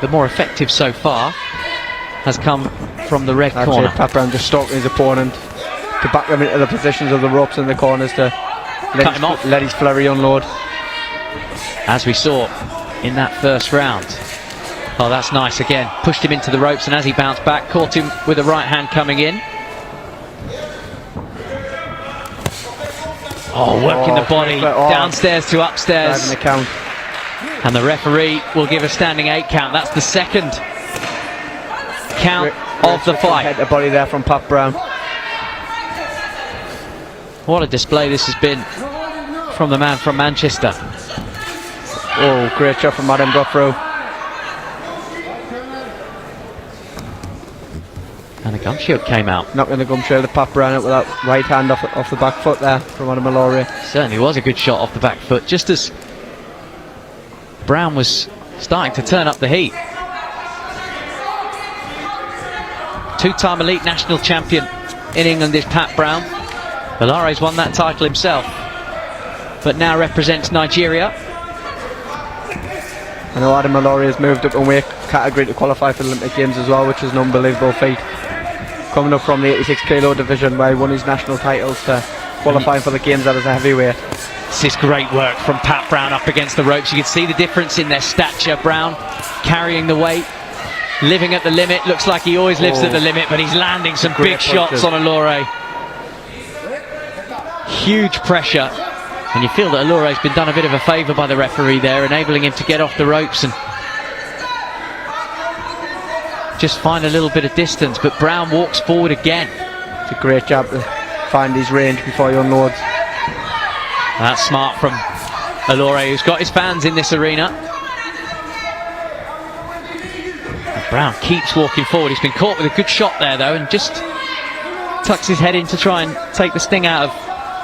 the more effective so far has come from the red corner. Pat Brown just stalking his opponent to back them into the positions of the ropes in the corners to let his flurry unload. As we saw in that first round. Oh, that's nice again. Pushed him into the ropes, and as he bounced back, caught him with a right hand coming in. Oh, working the body downstairs to upstairs. Driving the count. And the referee will give a standing 8 count. That's the second count of the fight. Head to body there from Pat Brown. What a display this has been from the man from Manchester. Oh, great shot from Adam got through. And the gum shield came out. Knocking the gum shield of Pat Brown out with that right hand off the back foot there from Adam Allure. Certainly was a good shot off the back foot, just as Brown was starting to turn up the heat. Two-time elite national champion in England is Pat Brown. Allure's won that title himself, but now represents Nigeria. I know Adam Allure has moved up in weight category to qualify for the Olympic Games as well, which is an unbelievable feat. Coming up from the 86 kilo division where he won his national titles to qualifying for the Games as a heavyweight. This is great work from Pat Brown up against the ropes. You can see the difference in their stature. Brown carrying the weight, living at the limit. Looks like he always lives at the limit, but he's landing some big shots on Allure. Huge pressure. And you feel that Allure's been done a bit of a favour by the referee there, enabling him to get off the ropes and just find a little bit of distance. But Brown walks forward again. It's a great job to find his range before he unloads. That's smart from Allure, who's got his fans in this arena. And Brown keeps walking forward. He's been caught with a good shot there though, and just tucks his head in to try and take the sting out of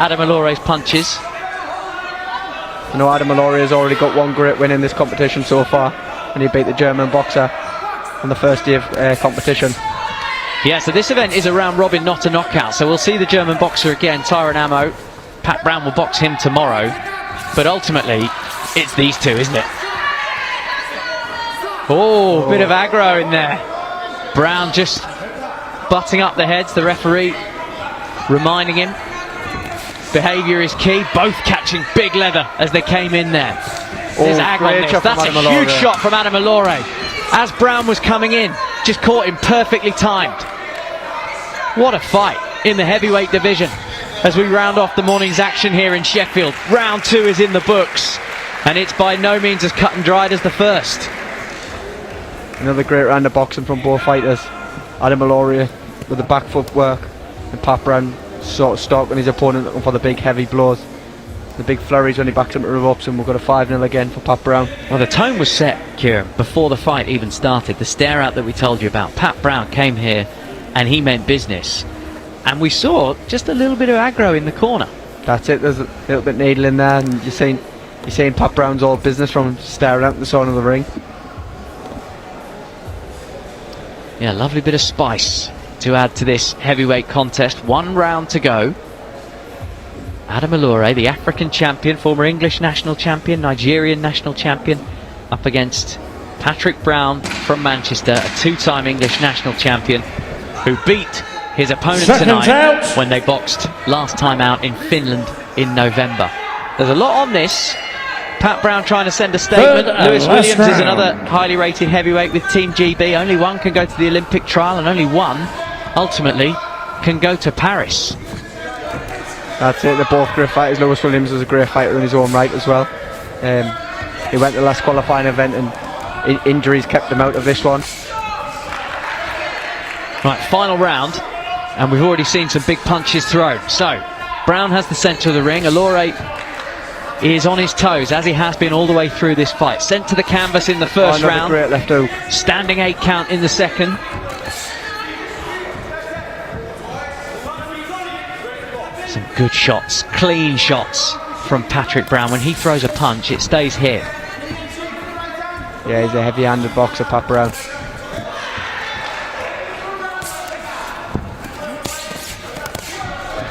Adam Allure's punches. You know, Adam Allure has already got one great win in this competition so far, and he beat the German boxer on the first day of competition. Yeah, so this event is a round robin, not a knockout, so we'll see the German boxer again, Tyrone Amo. Pat Brown will box him tomorrow, but ultimately it's these two, isn't it? Oh, bit of aggro in there. Brown just butting up the heads, the referee reminding him behaviour is key. Both catching big leather as they came in there. There's ag on this. That's a huge shot from Adam Allure. As Brown was coming in, just caught him perfectly timed. What a fight in the heavyweight division as we round off the morning's action here in Sheffield. Round 2 is in the books, and it's by no means as cut and dried as the first. Another great round of boxing from both fighters. Adam Allure with the back foot work, and Pat Brown sort of stalking his opponent, looking for the big heavy blows, the big flurries when he backs him to the ropes, and we've got a 5-0 again for Pat Brown. Well, the tone was set, Kieran, before the fight even started. The stare out that we told you about. Pat Brown came here and he meant business. And we saw just a little bit of aggro in the corner. That's it. There's a little bit needle in there, and you're saying Pat Brown's all business from staring out the side of the ring. Yeah, lovely bit of spice to add to this heavyweight contest. 1 round to go. Adam Allure, the African champion, former English national champion, Nigerian national champion, up against Patrick Brown from Manchester, a 2-time English national champion, who beat his opponent tonight when they boxed last time out in Finland in November. There's a lot on this. Pat Brown trying to send a statement. Lewis Williams is another highly rated heavyweight with Team GB. Only one can go to the Olympic trial, and only one ultimately can go to Paris. That's it. They're both great fighters. Lewis Williams was a great fighter in his own right as well. He went to the last qualifying event, and injuries kept him out of this one. Right, final round, and we've already seen some big punches thrown. So Brown has the centre of the ring. Allure is on his toes, as he has been all the way through this fight. Sent to the canvas in the first round. Great left hook. Standing 8 count in the second. Some good shots, clean shots from Patrick Brown. When he throws a punch, it stays here. Yeah, he's a heavy-handed boxer, Pat Brown.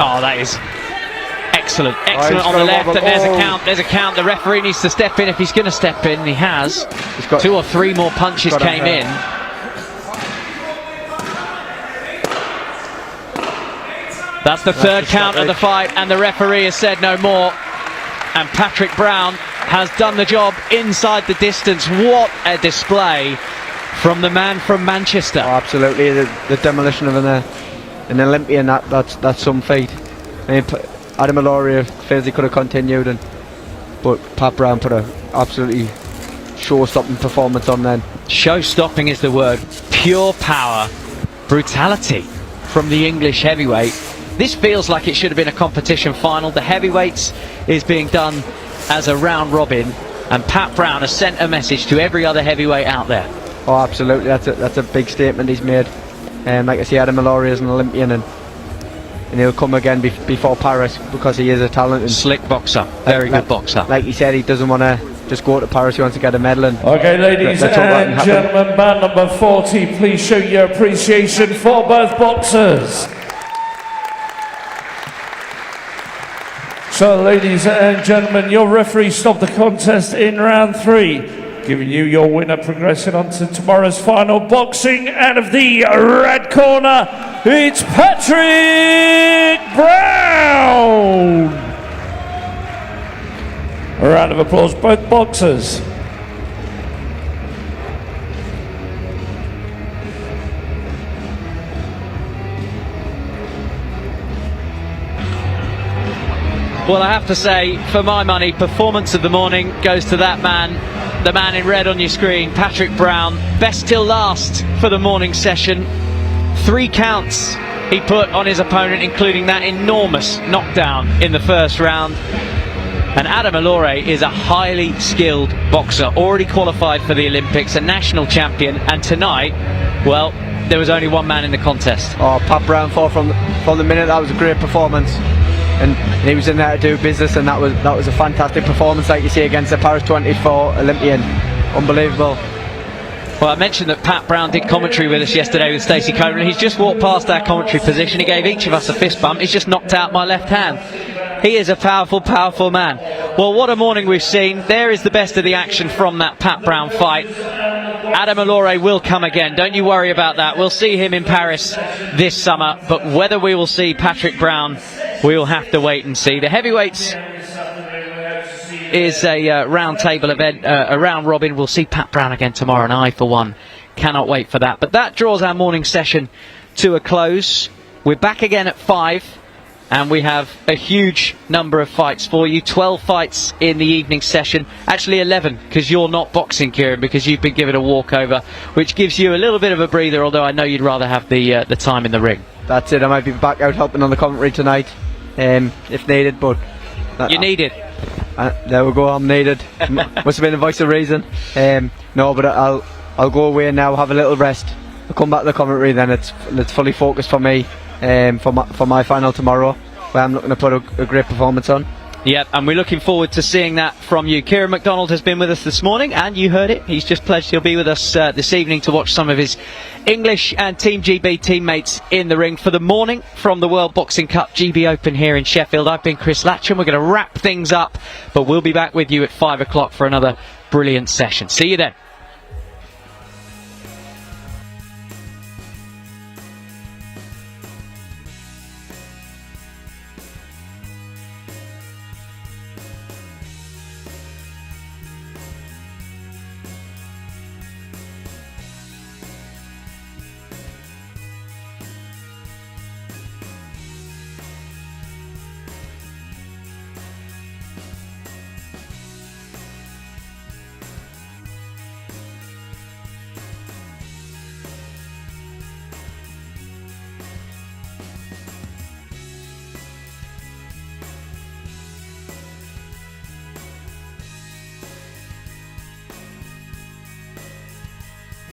Oh, that is excellent on the left, and there's a count. The referee needs to step in if he's going to step in. He has. 2 or 3 more punches came in. That's the third count of the fight, and the referee has said no more. And Patrick Brown has done the job inside the distance. What a display from the man from Manchester. Oh, absolutely, the demolition of an Olympian, that's some feat. I mean, Adam Allure feels he could have continued, but Pat Brown put an absolutely show-stopping performance on then. Show-stopping is the word. Pure power, brutality from the English heavyweight. This feels like it should have been a competition final. The heavyweights is being done as a round robin, and Pat Brown has sent a message to every other heavyweight out there. Oh, absolutely, that's a big statement he's made. Like I say, Adam Allure is an Olympian, and he'll come again before Paris, because he is a talented, slick boxer, very good boxer. Like he said, he doesn't want to just go to Paris, he wants to get a medal. Okay, ladies and gentlemen, man number 40, please show your appreciation for both boxers. So, ladies and gentlemen, your referee stopped the contest in round 3, giving you your winner, progressing on to tomorrow's final boxing. Out of the red corner, it's Patrick Brown. A round of applause, both boxers. Well, I have to say, for my money, performance of the morning goes to that man, the man in red on your screen, Patrick Brown. Best till last for the morning session. 3 counts he put on his opponent, including that enormous knockdown in the first round. And Adam Allure is a highly skilled boxer, already qualified for the Olympics, a national champion, and tonight, well, there was only one man in the contest. Oh, Pat Brown fought from the minute. That was a great performance, and he was in there to do business, and that was a fantastic performance, like you see, against the Paris 24 Olympian. Unbelievable. Well, I mentioned that Pat Brown did commentary with us yesterday with Stacey Coleman. He's just walked past our commentary position. He gave each of us a fist bump. He's just knocked out my left hand. He is a powerful, powerful man. Well, what a morning we've seen. There is the best of the action from that Pat Brown fight. Adam Allure will come again. Don't you worry about that. We'll see him in Paris this summer. But whether we will see Patrick Brown, we'll have to wait and see. The heavyweights is a round table event, a round robin. We'll see Pat Brown again tomorrow, and I, for one, cannot wait for that. But that draws our morning session to a close. We're back again at 5. And we have a huge number of fights for you. 12 fights in the evening session. Actually 11, because you're not boxing, Kieran, because you've been given a walkover, which gives you a little bit of a breather, although I know you'd rather have the time in the ring. That's it. I might be back out helping on the commentary tonight, if needed, but... You're needed. There we go, I'm needed. Must have been the voice of reason. No, but I'll go away now, have a little rest, I come back to the commentary, then it's fully focused for me for my final tomorrow, where I'm looking to put a great performance on. Yep, and we're looking forward to seeing that from you. Kieran McDonald has been with us this morning, and you heard it. He's just pledged he'll be with us this evening to watch some of his English and Team GB teammates in the ring for the morning from the World Boxing Cup GB Open here in Sheffield. I've been Chris Latcham. We're going to wrap things up, but we'll be back with you at 5 o'clock for another brilliant session. See you then.